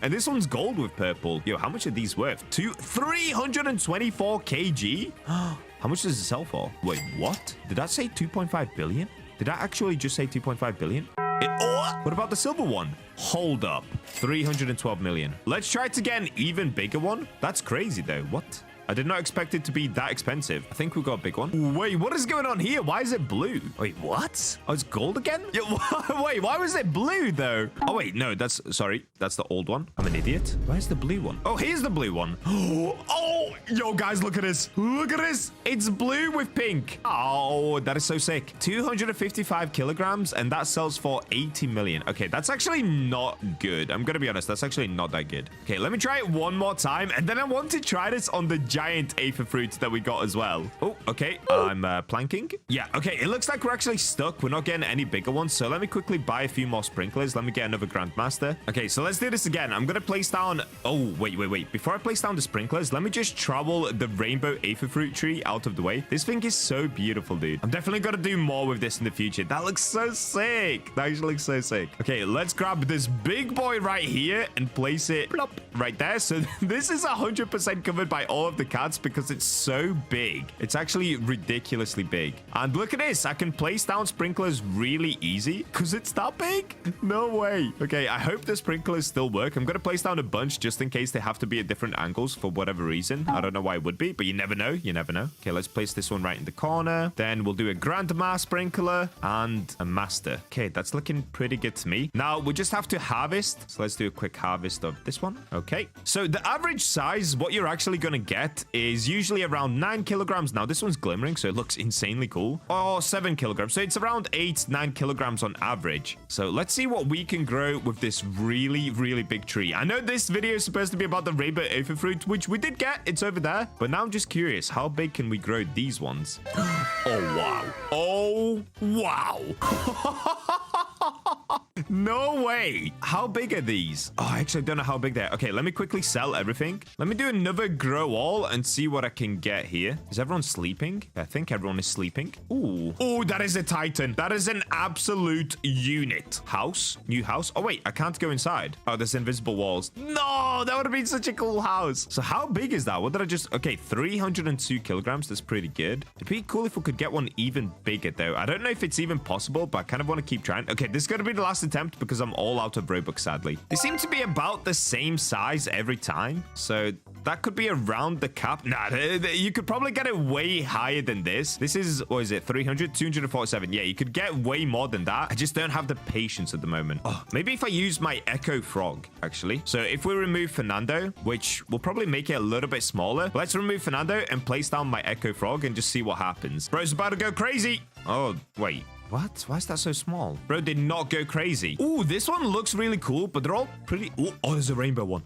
And this one's gold with purple. Yo, how much are these worth? 324 kg? How much does it sell for? Wait, what? Did that say 2.5 billion? Did I actually just say 2.5 billion? What about the silver one? Hold up. 312 million. Let's try to get an even bigger one. That's crazy, though. What? I did not expect it to be that expensive. I think we got a big one. Wait, what is going on here? Why is it blue? Wait, what? Oh, it's gold again? Yeah, wait, why was it blue, though? Oh, wait, no, sorry. That's the old one. I'm an idiot. Where's the blue one? Oh, here's the blue one. Oh, yo, guys, look at this. Look at this. It's blue with pink. Oh, that is so sick. 255 kilograms, and that sells for 80 million. Okay, that's actually not good. I'm going to be honest. That's actually not that good. Okay, let me try it one more time, and then I want to try this on the giant Apher fruit that we got as well. Oh, okay. I'm planking. Yeah, okay. It looks like we're actually stuck. We're not getting any bigger ones. So let me quickly buy a few more sprinklers. Let me get another Grandmaster. Okay, so let's do this again. I'm going to place down... Oh, wait. Before I place down the sprinklers, let me just travel the rainbow Apher fruit tree out of the way. This thing is so beautiful, dude. I'm definitely going to do more with this in the future. That looks so sick. That actually looks so sick. Okay, let's grab this big boy right here and place it plop, right there. So this is 100% covered by all of the cats because it's so big. It's actually ridiculously big. And look at this. I can place down sprinklers really easy because it's that big. No way. Okay, I hope the sprinklers still work. I'm going to place down a bunch just in case they have to be at different angles for whatever reason. I don't know why it would be, but you never know. You never know. Okay, let's place this one right in the corner. Then we'll do a grandma sprinkler and a master. Okay, that's looking pretty good to me. Now, we just have to harvest. So let's do a quick harvest of this one. Okay. So the average size, what you're actually going to get is usually around 9 kilograms. Now, this one's glimmering, so it looks insanely cool. Or 7 kilograms. So it's around 8-9 kilograms on average. So let's see what we can grow with this really, really big tree. I know this video is supposed to be about the rainbow Apher fruit, which we did get. It's over there. But now I'm just curious, how big can we grow these ones? Oh, wow. Oh, wow. No way. How big are these? Oh, I actually don't know how big they are. Okay, let me quickly sell everything. Let me do another grow all and see what I can get here. Is everyone sleeping? I think everyone is sleeping. Ooh. Oh, that is a titan. That is an absolute unit. House? New house? Oh, wait. I can't go inside. Oh, there's invisible walls. No, that would have been such a cool house. So how big is that? What did I just... Okay, 302 kilograms. That's pretty good. It'd be cool if we could get one even bigger, though. I don't know if it's even possible, but I kind of want to keep trying. Okay, this is going to be the last attempt because I'm all out of Robux, sadly. They seem to be about the same size every time. So that could be around the cap. Nah, you could probably get it way higher than this. This is, what is it? 300, 247. Yeah, you could get way more than that. I just don't have the patience at the moment. Oh, maybe if I use my Echo Frog, actually. So if we remove Fernando, which will probably make it a little bit smaller. Let's remove Fernando and place down my Echo Frog and just see what happens. Bro's about to go crazy. Oh, wait. What? Why is that so small? Bro did not go crazy. Ooh, this one looks really cool, but they're all pretty... Ooh, oh, there's a rainbow one.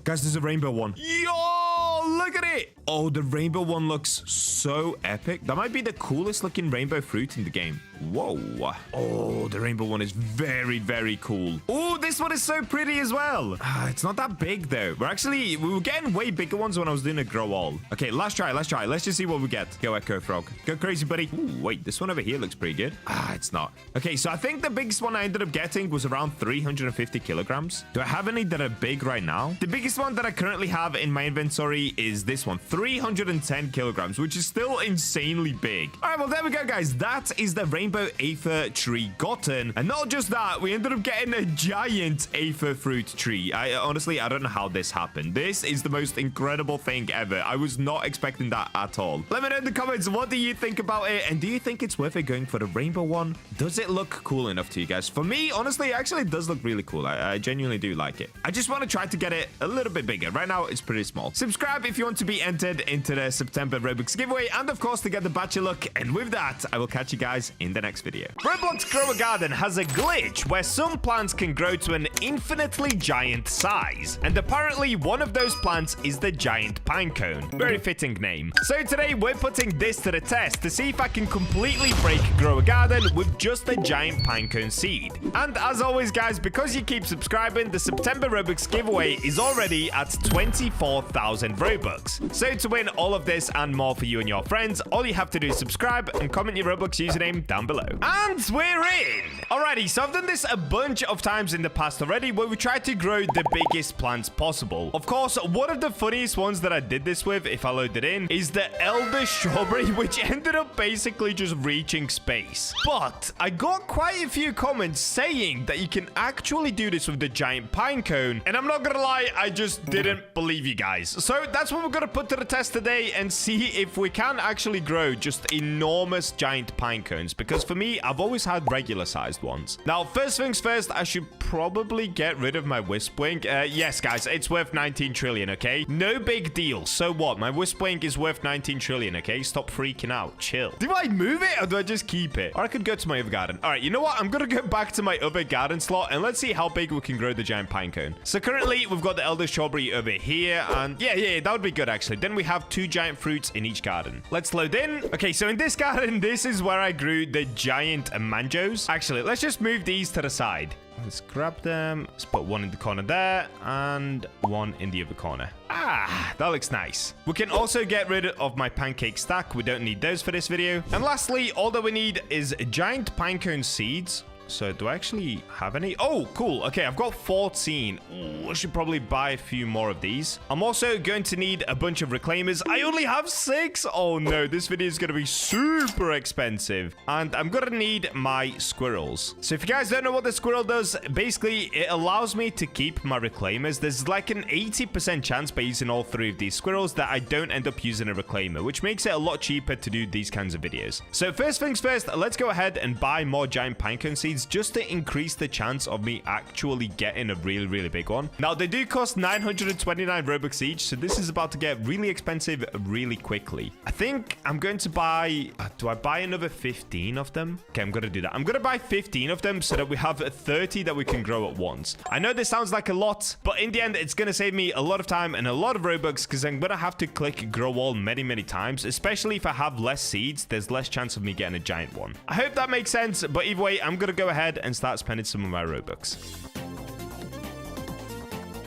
Guys, there's a rainbow one. Yo, look at it. Oh, the rainbow one looks so epic. That might be the coolest looking rainbow fruit in the game. Whoa. Oh, the rainbow one is very, very cool. Oh, this one is so pretty as well. It's not that big, though. We were getting way bigger ones when I was doing a grow all. Okay, last try. Let's just see what we get. Go, Echo Frog. Go crazy, buddy. Ooh, wait, this one over here looks pretty good. It's not. Okay, so I think the biggest one I ended up getting was around 350 kilograms. Do I have any that are big right now? The biggest one that I currently have in my inventory is this one, 310 kilograms, which is still insanely big. All right, well, there we go, guys. That is the rainbow Apher tree gotten. And not just that, we ended up getting a giant Apher fruit tree. Honestly, I don't know how this happened. This is the most incredible thing ever. I was not expecting that at all. Let me know in the comments, what do you think about it? And do you think it's worth it going for the rainbow one? Does it look cool enough to you guys? For me, honestly, it actually does look really cool. I genuinely do like it. I just want to try to get it a little bit bigger. Right now, it's pretty small. Subscribe if you want to be entered into the September Robux giveaway, and of course, to get the Bacha look. And with that, I will catch you guys in the next video. Roblox Grow a Garden has a glitch where some plants can grow to an infinitely giant size. And apparently, one of those plants is the giant pinecone. Very fitting name. So today, we're putting this to the test to see if I can completely break Grow a Garden with just a giant pinecone seed. And as always, guys, because you keep subscribing, the September Robux giveaway is already at 24,000 Robux. So to win all of this and more for you and your friends, all you have to do is subscribe and comment your Roblox username down below. And we're in! Alrighty, so I've done this a bunch of times in the past already, where we tried to grow the biggest plants possible. Of course, one of the funniest ones that I did this with, if I load it in, is the elder strawberry, which ended up basically just reaching space. But I got quite a few comments saying that you can actually do this with the giant pine cone, and I'm not gonna lie, I just didn't believe you guys. So that's what we're gonna put to the test today and see if we can actually grow just enormous giant pine cones, because for me, I've always had regular sized ones. Now, first things first, I should probably get rid of my wisp wing. Yes, guys, it's worth 19 trillion, okay? No big deal. So what? My wisp wing is worth 19 trillion, okay? Stop freaking out. Chill. Do I move it or do I just keep it? Or I could go to my other garden. All right, you know what? I'm gonna go back to my other garden slot and let's see how big we can grow the giant pine cone. So currently, we've got the elder strawberry over here, and yeah, that would be good, actually. Then we have 2 giant fruits in each garden. Let's load in. Okay, so in this garden, this is where I grew the giant manjos. Actually, let's just move these to the side. Let's grab them. Let's put one in the corner there and one in the other corner. That looks nice. We can also get rid of my pancake stack. We don't need those for this video. And lastly, all that we need is giant pinecone seeds. So do I actually have any? Oh, cool. Okay, I've got 14. Ooh, I should probably buy a few more of these. I'm also going to need a bunch of reclaimers. I only have 6. Oh no, this video is going to be super expensive. And I'm going to need my squirrels. So if you guys don't know what the squirrel does, basically it allows me to keep my reclaimers. There's like an 80% chance by using all 3 of these squirrels that I don't end up using a reclaimer, which makes it a lot cheaper to do these kinds of videos. So first things first, let's go ahead and buy more giant pinecone seeds just to increase the chance of me actually getting a really big one. Now, they do cost 929 Robux each, so this is about to get really expensive really quickly. I think I'm going to buy... do I buy another 15 of them? Okay, I'm going to do that. I'm going to buy 15 of them so that we have 30 that we can grow at once. I know this sounds like a lot, but in the end, it's going to save me a lot of time and a lot of Robux because I'm going to have to click grow all many times, especially if I have less seeds. There's less chance of me getting a giant one. I hope that makes sense, but either way, I'm going to go go ahead and start spending some of my Robux.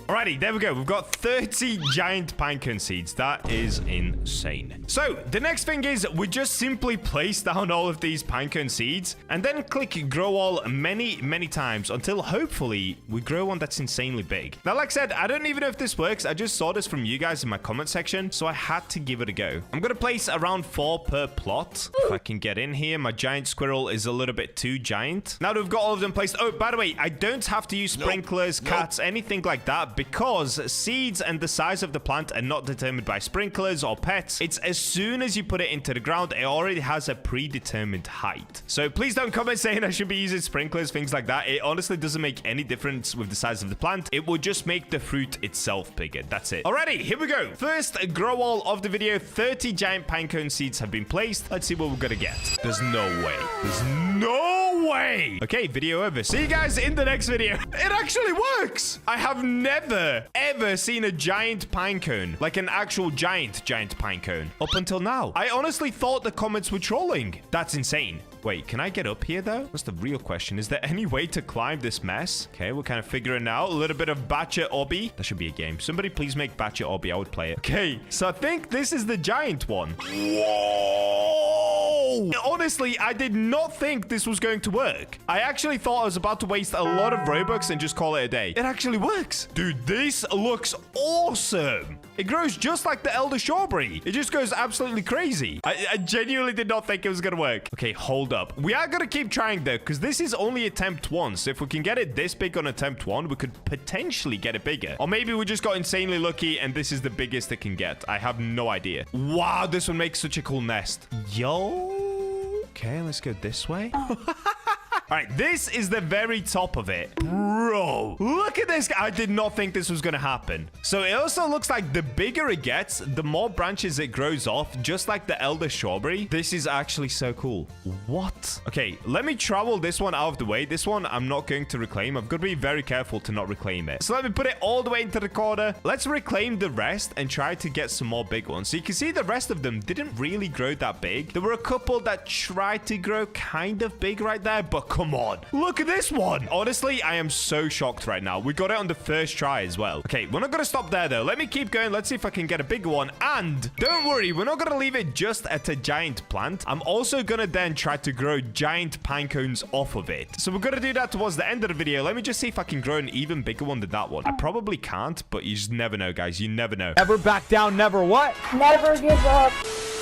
Alrighty, there we go. We've got 30 giant pinecone seeds. That is insane. So, the next thing is we just simply place down all of these pinecone seeds and then click grow all many times until hopefully we grow one that's insanely big. Now, like I said, I don't even know if this works. I just saw this from you guys in my comment section, so I had to give it a go. I'm going to place around 4 per plot. If I can get in here, my giant squirrel is a little bit too giant. Now that we've got all of them placed. Oh, by the way, I don't have to use sprinklers, cats, anything like that, because seeds and the size of the plant are not determined by sprinklers or pets. It's as soon as you put it into the ground, it already has a predetermined height. So please don't comment saying I should be using sprinklers, things like that. It honestly doesn't make any difference with the size of the plant. It will just make the fruit itself bigger. That's it. Alrighty, here we go. First grow all of the video. 30 giant pinecone seeds have been placed. Let's see what we're gonna get. There's no way. There's no way. Okay, video over. See you guys in the next video. It actually works. I have never ever seen a giant pinecone, like an actual giant pinecone, up until now. I honestly thought the comments were trolling. That's insane. Wait, can I get up here though? That's the real question. Is there any way to climb this mess? Okay, we're kind of figuring out a little bit of Bacha Obby. That should be a game. Somebody please make Bacha Obby. I would play it. Okay, so I think this is the giant one. Whoa! Honestly, I did not think this was going to work. I actually thought I was about to waste a lot of Robux and just call it a day. It actually works. Dude, this looks awesome. It grows just like the elder strawberry. It just goes absolutely crazy. I genuinely did not think it was gonna work. Okay, hold up. We are gonna keep trying though, because this is only attempt 1. So if we can get it this big on attempt 1, we could potentially get it bigger. Or maybe we just got insanely lucky and this is the biggest it can get. I have no idea. Wow, this one makes such a cool nest. Yo. Okay, let's go this way. All right, this is the very top of it. Bro, look at this. I did not think this was going to happen. So it also looks like the bigger it gets, the more branches it grows off, just like the elder strawberry. This is actually so cool. What? Okay, let me travel this one out of the way. This one I'm not going to reclaim. I've got to be very careful to not reclaim it. So let me put it all the way into the corner. Let's reclaim the rest and try to get some more big ones. So you can see the rest of them didn't really grow that big. There were a couple that tried to grow kind of big right there, but come on. Look at this one. Honestly, I am so shocked right now. We got it on the first try as well. Okay, we're not going to stop there, though. Let me keep going. Let's see if I can get a bigger one. And don't worry, we're not going to leave it just at a giant plant. I'm also going to then try to grow giant pine cones off of it. So we're going to do that towards the end of the video. Let me just see if I can grow an even bigger one than that one. I probably can't, but you just never know, guys. You never know. Never back down, never what? Never give up.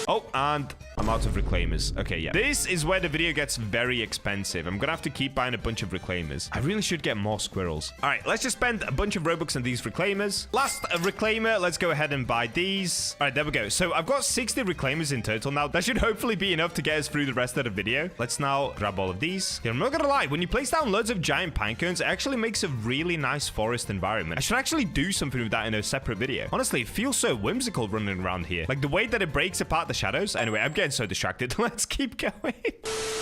Oh, and I'm out of reclaimers. Okay, yeah. This is where the video gets very expensive. I'm gonna have to keep buying a bunch of reclaimers. I really should get more squirrels. All right, let's just spend a bunch of Robux on these reclaimers. Last reclaimer, let's go ahead and buy these. All right, there we go. So I've got 60 reclaimers in total now. That should hopefully be enough to get us through the rest of the video. Let's now grab all of these. Yeah, I'm not gonna lie. When you place down loads of giant pine cones, it actually makes a really nice forest environment. I should actually do something with that in a separate video. Honestly, it feels so whimsical running around here. Like the way that it breaks apart the shadows. Anyway, I'm getting so distracted. Let's keep going.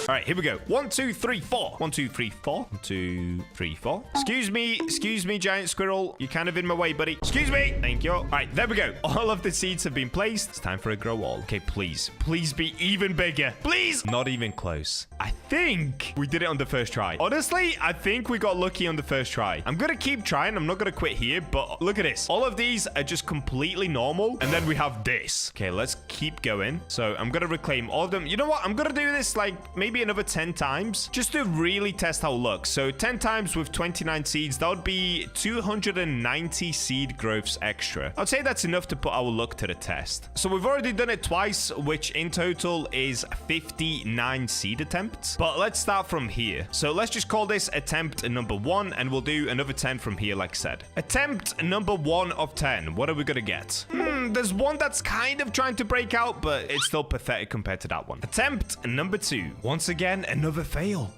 All right, here we go. 1, 2, 3, 4. 1, 2, 3, 4. 1, 2, 3, 4. Excuse me, giant squirrel. You're kind of in my way, buddy. Excuse me. Thank you. All right, there we go. All of the seeds have been placed. It's time for a grow wall. Okay, please be even bigger. Please. Not even close. I think we did it on the first try. Honestly, I think we got lucky on the first try. I'm gonna keep trying. I'm not gonna quit here, but look at this. All of these are just completely normal, and then we have this. Okay, let's keep going. So I'm gonna reclaim all of them. You know what? I'm gonna do this like maybe another 10 times just to really test how it looks. So 10 times with 29 seeds, that would be 290 seed growths extra. I'd say that's enough to put our luck to the test. So we've already done it twice, which in total is 59 seed attempts. But let's start from here. So let's just call this attempt number 1, and we'll do another 10 from here, like I said. Attempt number 1 of 10. What are we gonna get? There's one that's kind of trying to break out, but it's still pathetic compared to that one. Attempt number 2. Once again, another fail.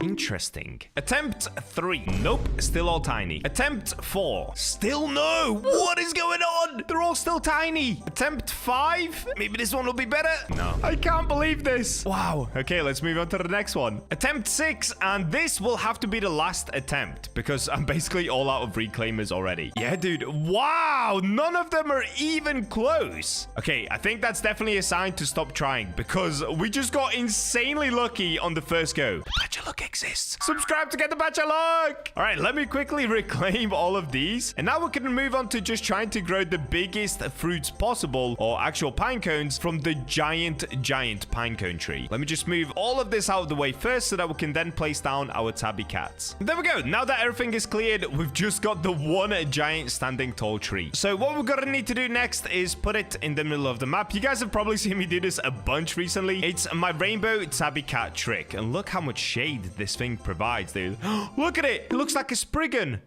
Interesting. Attempt 3. Nope, still all tiny. Attempt 4. Still no. What is going on? They're all still tiny. Attempt 5. Maybe this one will be better. No. I can't believe this. Wow. Okay, let's move on to the next one. Attempt 6, and this will have to be the last attempt because I'm basically all out of reclaimers already. Yeah, dude. Wow. None of them are even close. Okay, I think that's definitely a sign to stop trying because we just got insanely lucky on the first go. Bacha luck exists. Subscribe to get the Bacha luck. All right, let me quickly reclaim all of these. And now we can move on to just trying to grow the biggest fruits possible, or actual pine cones, from the giant pine cone tree. Let me just move all of this out of the way first so that we can then place down our tabby cats. There we go. Now that everything is cleared, we've just got the one giant standing tall tree. So what we're gonna need to do next is put it in the middle of the map. You guys have probably seen me do this a bunch recently. It's my rainbow tabby cat trick. And look how much shade this thing provides, dude. Look at it. It looks like a Spriggan.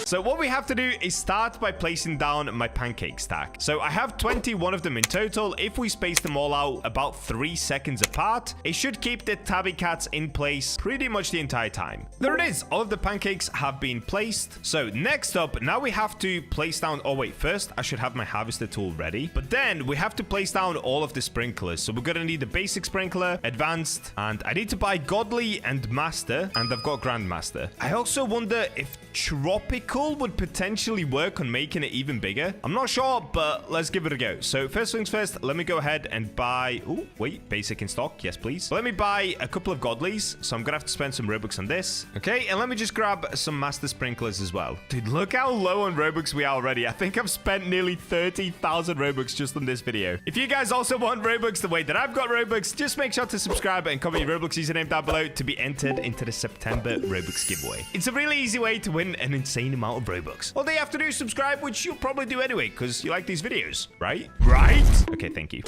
So what we have to do is start by placing down my pancake stack. So I have 21 of them in total. If we space them all out about 3 seconds apart, it should keep the tabby cats in place pretty much the entire time. There it is. All of the pancakes have been placed. So next up, now we have to place down... Oh, wait. First, I should have my harvester tool ready. But then we have to place down all of the sprinklers. So we're going to need the basic sprinkler, advanced, and I need to buy godly and master, and I've got grandmaster. I also wonder if tropical would potentially work on making it even bigger. I'm not sure, but let's give it a go. So first things first, let me go ahead and buy... Oh, wait, basic in stock. Yes, please. Let me buy a couple of godlies. So I'm gonna have to spend some Robux on this. Okay, and let me just grab some master sprinklers as well. Dude, look how low on Robux we are already. I think I've spent nearly 30,000 Robux just on this video. If you guys also want Robux the way that I've got Robux, just make sure to subscribe and comment your Roblox username down below to be entered into the September Robux giveaway. It's a really easy way to win an insane amount of Robux. All they have to do is subscribe, which you'll probably do anyway, because you like these videos, right? Right? Okay, thank you.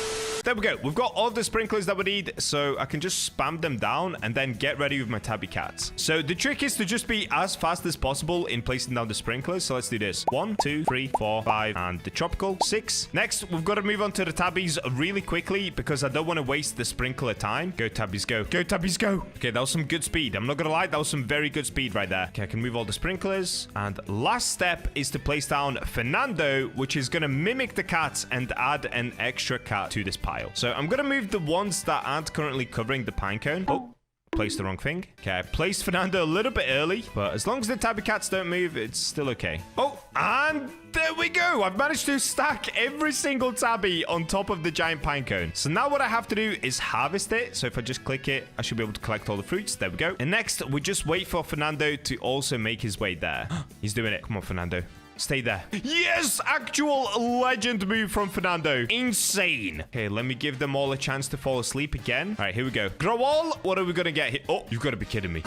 There we go. We've got all the sprinklers that we need, so I can just spam them down and then get ready with my tabby cats. So the trick is to just be as fast as possible in placing down the sprinklers. So let's do this. 1, 2, 3, 4, 5, and the tropical 6. Next, we've got to move on to the tabbies really quickly because I don't want to waste the sprinkler time. Go tabbies, go. Go tabbies, go. Okay, that was some good speed. I'm not gonna lie, that was some very good speed right there. Okay, I can move all the sprinklers. And last step is to place down Fernando, which is gonna mimic the cats and add an extra cat to this pile. So I'm gonna move the ones that aren't currently covering the pinecone. Oh, placed the wrong thing. Okay, I placed Fernando a little bit early, but as long as the tabby cats don't move, it's still okay. Oh, and there we go. I've managed to stack every single tabby on top of the giant pinecone. So now what I have to do is harvest it. So if I just click it, I should be able to collect all the fruits. There we go. And next, we just wait for Fernando to also make his way there. He's doing it. Come on, Fernando. Stay there. Yes! Actual legend move from Fernando. Insane. Okay, let me give them all a chance to fall asleep again. All right, here we go. Grow all. What are we going to get here? Oh, you've got to be kidding me.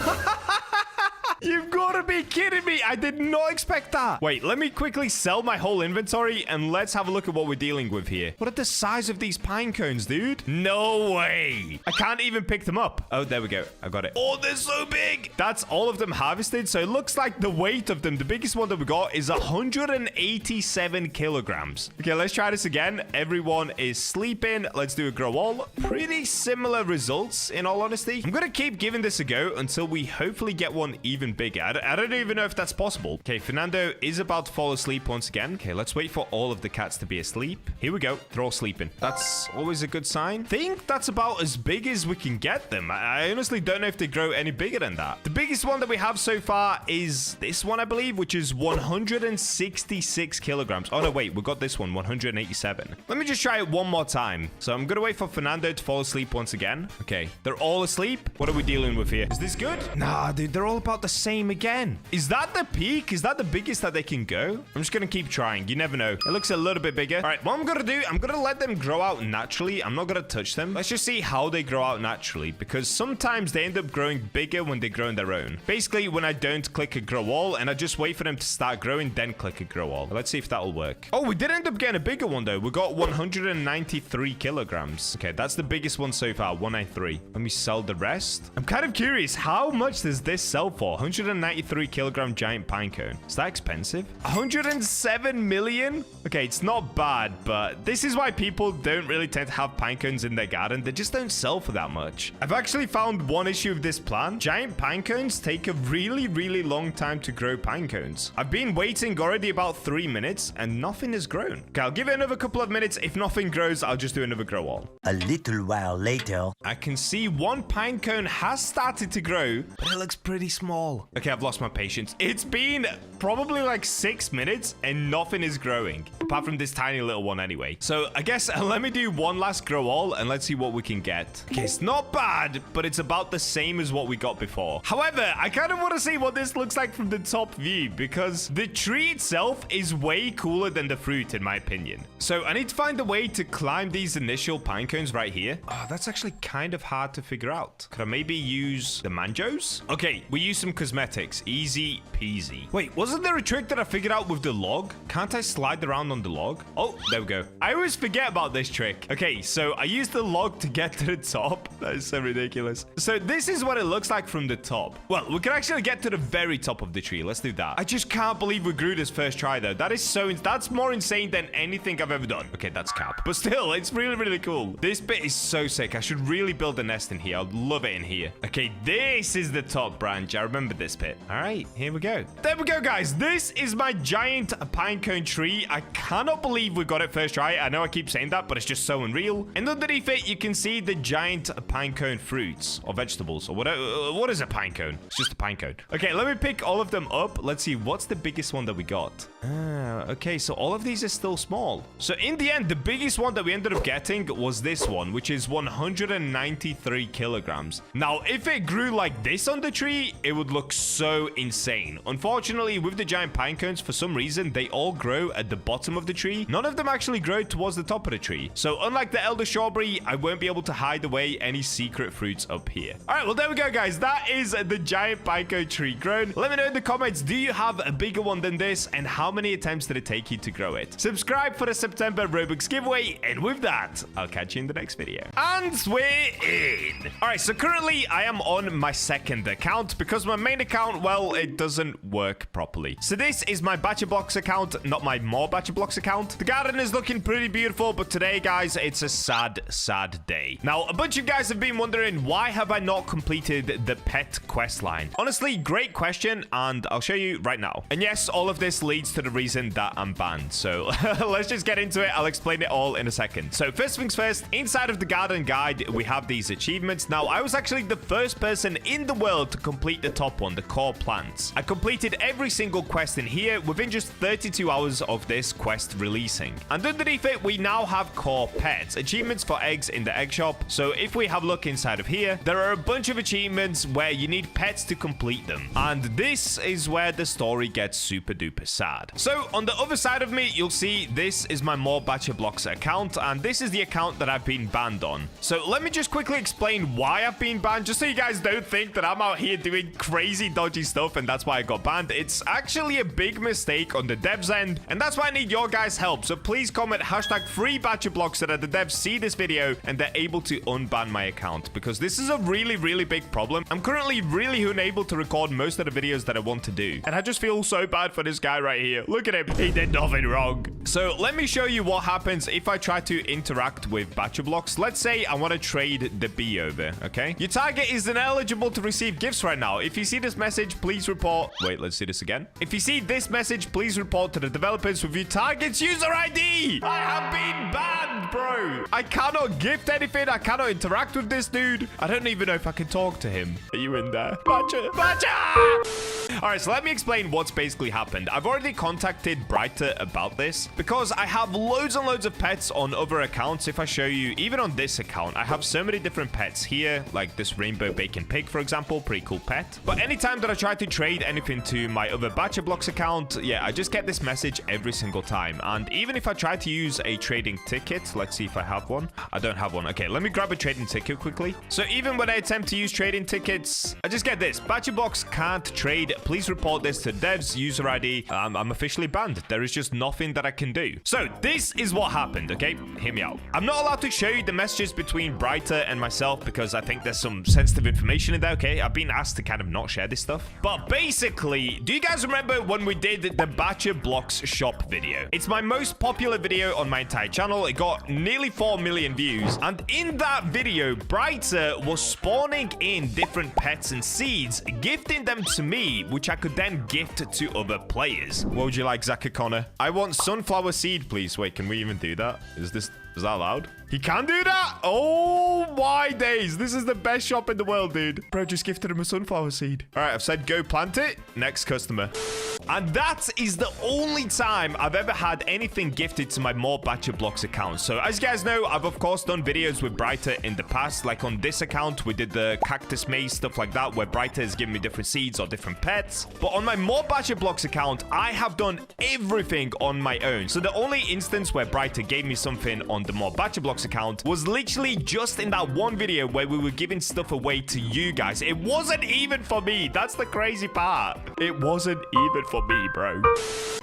You've got to be kidding me. I did not expect that. Wait, let me quickly sell my whole inventory and let's have a look at what we're dealing with here. What are the size of these pine cones, dude? No way. I can't even pick them up. Oh, there we go. I got it. Oh, they're so big. That's all of them harvested. So it looks like the weight of them, the biggest one that we got is 187 kilograms. Okay, let's try this again. Everyone is sleeping. Let's do a grow all. Pretty similar results, in all honesty. I'm going to keep giving this a go until we hopefully get one even bigger. I don't even know if that's possible. Okay, Fernando is about to fall asleep once again. Okay, let's wait for all of the cats to be asleep. Here we go. They're all sleeping. That's always a good sign. I think that's about as big as we can get them. I honestly don't know if they grow any bigger than that. The biggest one that we have so far is this one, I believe, which is 166 kilograms. Oh, no, wait. We got this one, 187. Let me just try it one more time. So I'm going to wait for Fernando to fall asleep once again. Okay, they're all asleep. What are we dealing with here? Is this good? Nah, dude, they're all about the same again. Is that the peak? Is that the biggest that they can go? I'm just gonna keep trying. You never know. It looks a little bit bigger. All right, what I'm gonna do, I'm gonna let them grow out naturally. I'm not gonna touch them. Let's just see how they grow out naturally, because sometimes they end up growing bigger when they grow on their own. Basically, when I don't click a grow all and I just wait for them to start growing, then click a grow all. Let's see if that'll work. Oh, we did end up getting a bigger one though. We got 193 kilograms. Okay, that's the biggest one so far, 193. Let me sell the rest. I'm kind of curious, how much does this sell for? 193 kilogram giant pine cone. Is that expensive? 107 million? Okay, it's not bad, but this is why people don't really tend to have pine cones in their garden. They just don't sell for that much. I've actually found one issue with this plan. Giant pine cones take a really, really long time to grow pine cones. I've been waiting already about 3 minutes and nothing has grown. Okay, I'll give it another couple of minutes. If nothing grows, I'll just do another grow all. A little while later. I can see one pine cone has started to grow, but it looks pretty small. Okay, I've lost my patience. It's been probably like 6 minutes and nothing is growing. Apart from this tiny little one anyway. So I guess let me do one last grow all and let's see what we can get. Okay, it's not bad, but it's about the same as what we got before. However, I kind of want to see what this looks like from the top view because the tree itself is way cooler than the fruit in my opinion. So I need to find a way to climb these initial pine cones right here. Oh, that's actually kind of hard to figure out. Could I maybe use the manjos? Okay, we use some cosmetics. Easy peasy. Wait, wasn't there a trick that I figured out with the log? Can't I slide around on the log? Oh, there we go. I always forget about this trick. Okay, so I used the log to get to the top. That is so ridiculous. So this is what it looks like from the top. Well, we can actually get to the very top of the tree. Let's do that. I just can't believe we grew this first try though. That is so, that's more insane than anything I've ever done. Okay, that's cap. But still, it's really, really cool. This bit is so sick. I should really build a nest in here. I'd love it in here. Okay, this is the top branch. I remember this bit. All right, here we go. There we go, guys. This is my giant pine cone tree. I cannot believe we got it first try. I know I keep saying that, but it's just so unreal. And underneath it, you can see the giant pine cone fruits or vegetables or whatever. What is a pine cone? It's just a pine cone. Okay, let me pick all of them up. Let's see. What's the biggest one that we got? Okay, so all of these are still small. So in the end, the biggest one that we ended up getting was this one, which is 193 kilograms. Now, if it grew like this on the tree, it would look so insane. Unfortunately, with the giant pine cones, for some reason, they all grow at the bottom of the tree. None of them actually grow towards the top of the tree. So unlike the elder strawberry, I won't be able to hide away any secret fruits up here. All right, well, there we go, guys. That is the giant pine cone tree grown. Let me know in the comments, do you have a bigger one than this? And how many attempts did it take you to grow it? Subscribe for the September Roblox giveaway. And with that, I'll catch you in the next video. And we're in. All right, so currently I am on my second account because my main account, well, it doesn't work properly. So this is my BachaBlox account, not my more BachaBlox account. The garden is looking pretty beautiful, but today, guys, it's a sad, sad day. Now, a bunch of guys have been wondering, why have I not completed the pet quest line? Honestly, great question, and I'll show you right now. And yes, all of this leads to the reason that I'm banned. So let's just get into it. I'll explain it all in a second. So first things first, inside of the garden guide, we have these achievements. Now, I was actually the first person in the world to complete the top one, the core plants. I completed every single quest in here within just 32 hours of this quest releasing. And underneath it, we now have core pets, achievements for eggs in the egg shop. So if we have a look inside of here, there are a bunch of achievements where you need pets to complete them. And this is where the story gets super duper sad. So on the other side of me, you'll see this is my more BachaBlox account, and this is the account that I've been banned on. So let me just quickly explain why I've been banned, just so you guys don't think that I'm out here doing crazy dodgy stuff and that's why I got banned. It's actually a big mistake on the devs end, and that's why I need your guys' help. So please comment #FreeBachaBlox so that the devs see this video and they're able to unban my account, because this is a really, really big problem. I'm currently really unable to record most of the videos that I want to do, and I just feel so bad for this guy right here. Look at him. He did nothing wrong. So let me show you what happens if I try to interact with BachaBlox. Let's say I want to trade the bee over, okay? Your target is ineligible to receive gifts right now. If you see this message, please report. Wait, let's see this again. If you see this message, please report to the developers with your target's user ID. I have been banned, bro. I cannot gift anything. I cannot interact with this dude. I don't even know if I can talk to him. Are you in there? Bacha! Bacha! All right, so let me explain what's basically happened. I've already contacted Brighter about this because I have loads and loads of pets on other accounts. If I show you, even on this account, I have so many different pets here, like this rainbow bacon pig, for example, pretty cool pet. But anytime that I try to trade anything to my other BachaBlox account, yeah, I just get this message every single time. And even if I try to use a trading ticket, let's see if I have one. I don't have one. Okay, let me grab a trading ticket quickly. So even when I attempt to use trading tickets, I just get this: BachaBlox can't trade. Please report this to devs, user ID. I'm officially banned. There is just nothing that I can do. So this is what happened, okay? Hear me out. I'm not allowed to show you the messages between Brighter and myself because I think there's some sensitive information in there, okay? I've been asked to kind of not share this stuff. But basically, do you guys remember when we did the BachaBlox shop video? It's my most popular video on my entire channel. It got nearly 4 million views. And in that video, Brighter was spawning in different pets and seeds, gifting them to me, which I could then gift to other players. What would you like, Zach O'Connor? I want sunflower seed, please. Wait, can we even do that? Is this Is that allowed? He can do that? Oh, my days. This is the best shop in the world, dude. Bro, just gifted him a sunflower seed. All right, I've said go plant it. Next customer. And that is the only time I've ever had anything gifted to my more BachaBlox account. So as you guys know, I've of course done videos with Brighter in the past. Like on this account, we did the cactus maze, stuff like that, where Brighter has given me different seeds or different pets. But on my more BachaBlox account, I have done everything on my own. So the only instance where Brighter gave me something on the more BachaBlox account was literally just in that one video where we were giving stuff away to you guys. It wasn't even for me. That's the crazy part. It wasn't even for me, bro.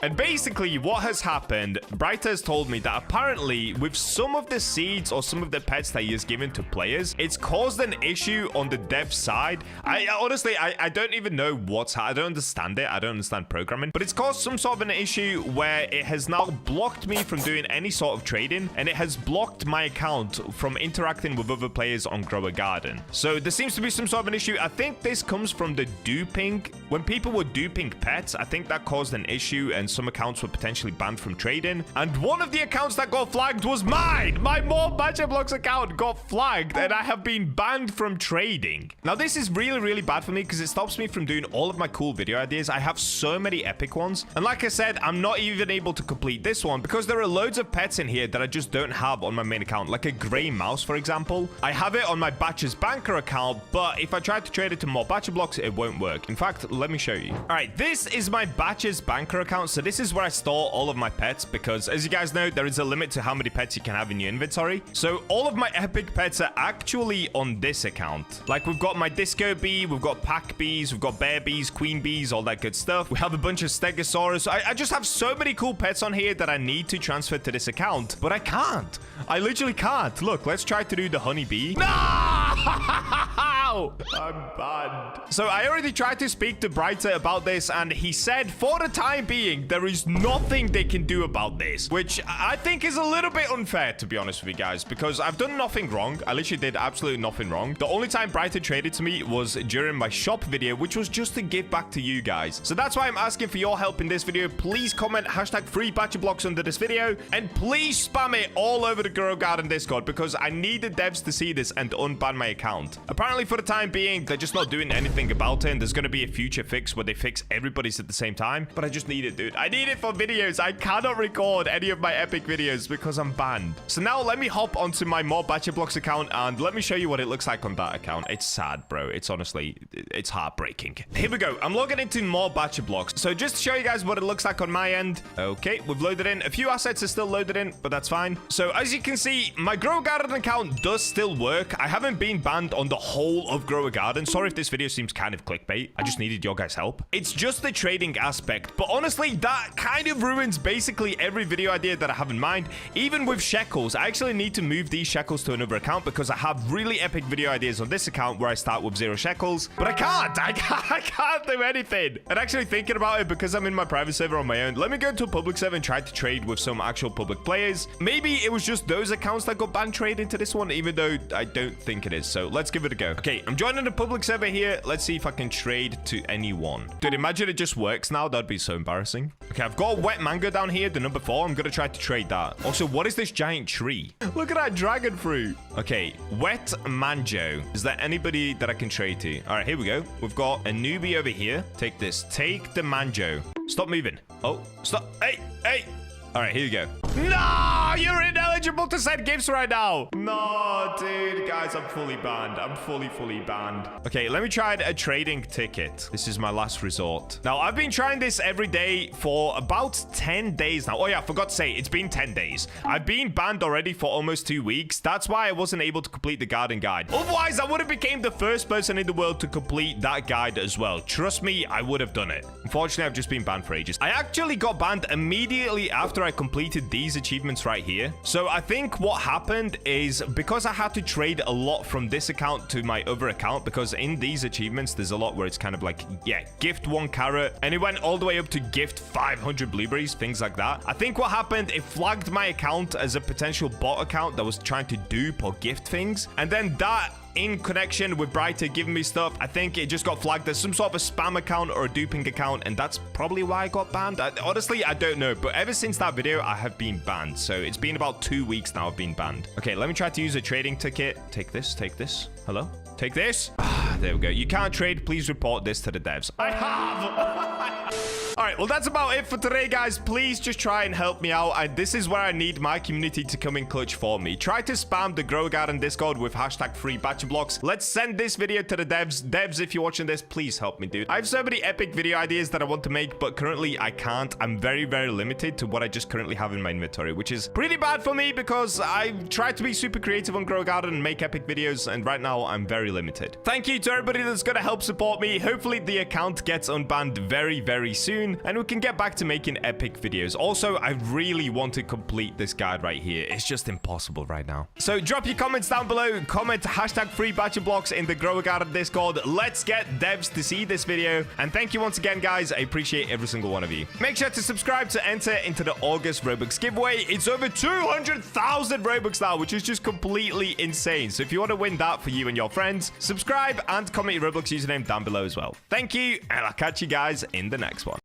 And basically what has happened, Brighter has told me that apparently with some of the seeds or some of the pets that he has given to players, it's caused an issue on the dev side. Honestly, I don't even know I don't understand it. I don't understand programming, but it's caused some sort of an issue where it has now blocked me from doing any sort of trading, and it has blocked my account from interacting with other players on Grow a Garden. So there seems to be some sort of an issue. I think this comes from the duping. When people were duping pets, I think that caused an issue and some accounts were potentially banned from trading. And one of the accounts that got flagged was mine. My more BachaBlox account got flagged and I have been banned from trading. Now this is really, really bad for me because it stops me from doing all of my cool video ideas. I have so many epic ones. And like I said, I'm not even able to complete this one because there are loads of pets in here that I just don't have on my main account. Like a gray mouse, for example. I have it on my Bacha's banker account, but if I try to trade it to more BachaBlox, it won't work. In fact, let me show you. All right, this is my Bacha's banker account. So this is where I store all of my pets because as you guys know, there is a limit to how many pets you can have in your inventory. So all of my epic pets are actually on this account. Like we've got my disco bee, we've got pack bees, we've got bear bees, queen bees, all that good stuff. We have a bunch of stegosaurus. I just have so many cool pets on here that I need to transfer to this account, but I can't. I literally can't. Look, let's try to do the honeybee. No! I'm banned. So I already tried to speak to Brighter about this, and he said for the time being, there is nothing they can do about this, which I think is a little bit unfair, to be honest with you guys, because I've done nothing wrong. I literally did absolutely nothing wrong. The only time Brighter traded to me was during my shop video, which was just to give back to you guys. So that's why I'm asking for your help in this video. Please comment #FreeBachaBlox under this video, and please spam it all over the Grow Garden Discord because I need the devs to see this and unban my account. Apparently for the time being, they're just not doing anything about it, and there's going to be a future fix where they fix everybody's at the same time, but I just need it, dude. I need it for videos. I cannot record any of my epic videos because I'm banned. So now let me hop onto my more BachaBlox account and let me show you what it looks like on that account. It's sad, bro. It's honestly, it's heartbreaking. Here we go. I'm logging into more BachaBlox. So just to show you guys what it looks like on my end. Okay, we've loaded in. A few assets are still loaded in, but that's fine. So as you can see, my Grow Garden account does still work. I haven't been banned on the whole of Grow a Garden. Sorry if this video seems kind of clickbait. I just needed your guys' help. It's just the trading aspect, but honestly, that kind of ruins basically every video idea that I have in mind. Even with shekels, I actually need to move these shekels to another account because I have really epic video ideas on this account where I start with 0 shekels, but I can't do anything. And actually thinking about it, because I'm in my private server on my own, let me go to a public server and try to trade with some actual public players. Maybe it was just those accounts that got banned trading to this one, even though I don't think it is. So let's give it a go. Okay, I'm joining a public server here. Let's see if I can trade to anyone. Dude, imagine it just works now. That'd be so embarrassing. Okay, I've got a wet mango down here, the number 4. I'm gonna try to trade that. Also, what is this giant tree? Look at that dragon fruit. Okay, wet mango. Is there anybody that I can trade to? All right, here we go. We've got a newbie over here. Take this. Take the mango. Stop moving. Oh, stop. Hey, hey. All right, here you go. No, you're ineligible to send gifts right now. No, dude, guys, I'm fully banned. I'm fully banned. Okay, let me try a trading ticket. This is my last resort. Now, I've been trying this every day for about 10 days now. Oh, yeah, I forgot to say, it's been 10 days. I've been banned already for almost 2 weeks. That's why I wasn't able to complete the garden guide. Otherwise, I would have became the first person in the world to complete that guide as well. Trust me, I would have done it. Unfortunately, I've just been banned for ages. I actually got banned immediately after I completed these achievements right here. So I think what happened is because I had to trade a lot from this account to my other account, because in these achievements, there's a lot where it's kind of like, yeah, gift 1 carrot, and it went all the way up to gift 500 blueberries, things like that. I think what happened, it flagged my account as a potential bot account that was trying to dupe or gift things. And then that in connection with Brighter giving me stuff. I think it just got flagged as some sort of a spam account or a duping account, and that's probably why I got banned. Honestly, I don't know, but ever since that video, I have been banned. So it's been about 2 weeks now I've been banned. Okay, let me try to use a trading ticket. Take this, take this. Hello? Take this. There we go. You can't trade. Please report this to the devs. I have. All right, well, that's about it for today, guys. Please just try and help me out. This is where I need my community to come in clutch for me. Try to spam the Grow Garden Discord with hashtag free BachaBlox. Let's send this video to the devs. Devs, if you're watching this, please help me, dude. I have so many epic video ideas that I want to make, but currently I can't. I'm very, very limited to what I just currently have in my inventory, which is pretty bad for me because I try to be super creative on Grow Garden and make epic videos, and right now I'm very limited. Thank you to everybody that's going to help support me. Hopefully the account gets unbanned very, very soon, and we can get back to making epic videos. Also, I really want to complete this guide right here. It's just impossible right now. So drop your comments down below. Comment hashtag free BachaBlox in the Grow Garden Discord. Let's get devs to see this video. And thank you once again, guys. I appreciate every single one of you. Make sure to subscribe to enter into the August Robux giveaway. It's over 200,000 Robux now, which is just completely insane. So if you want to win that for you and your friends, subscribe and comment your Roblox username down below as well. Thank you, and I'll catch you guys in the next one.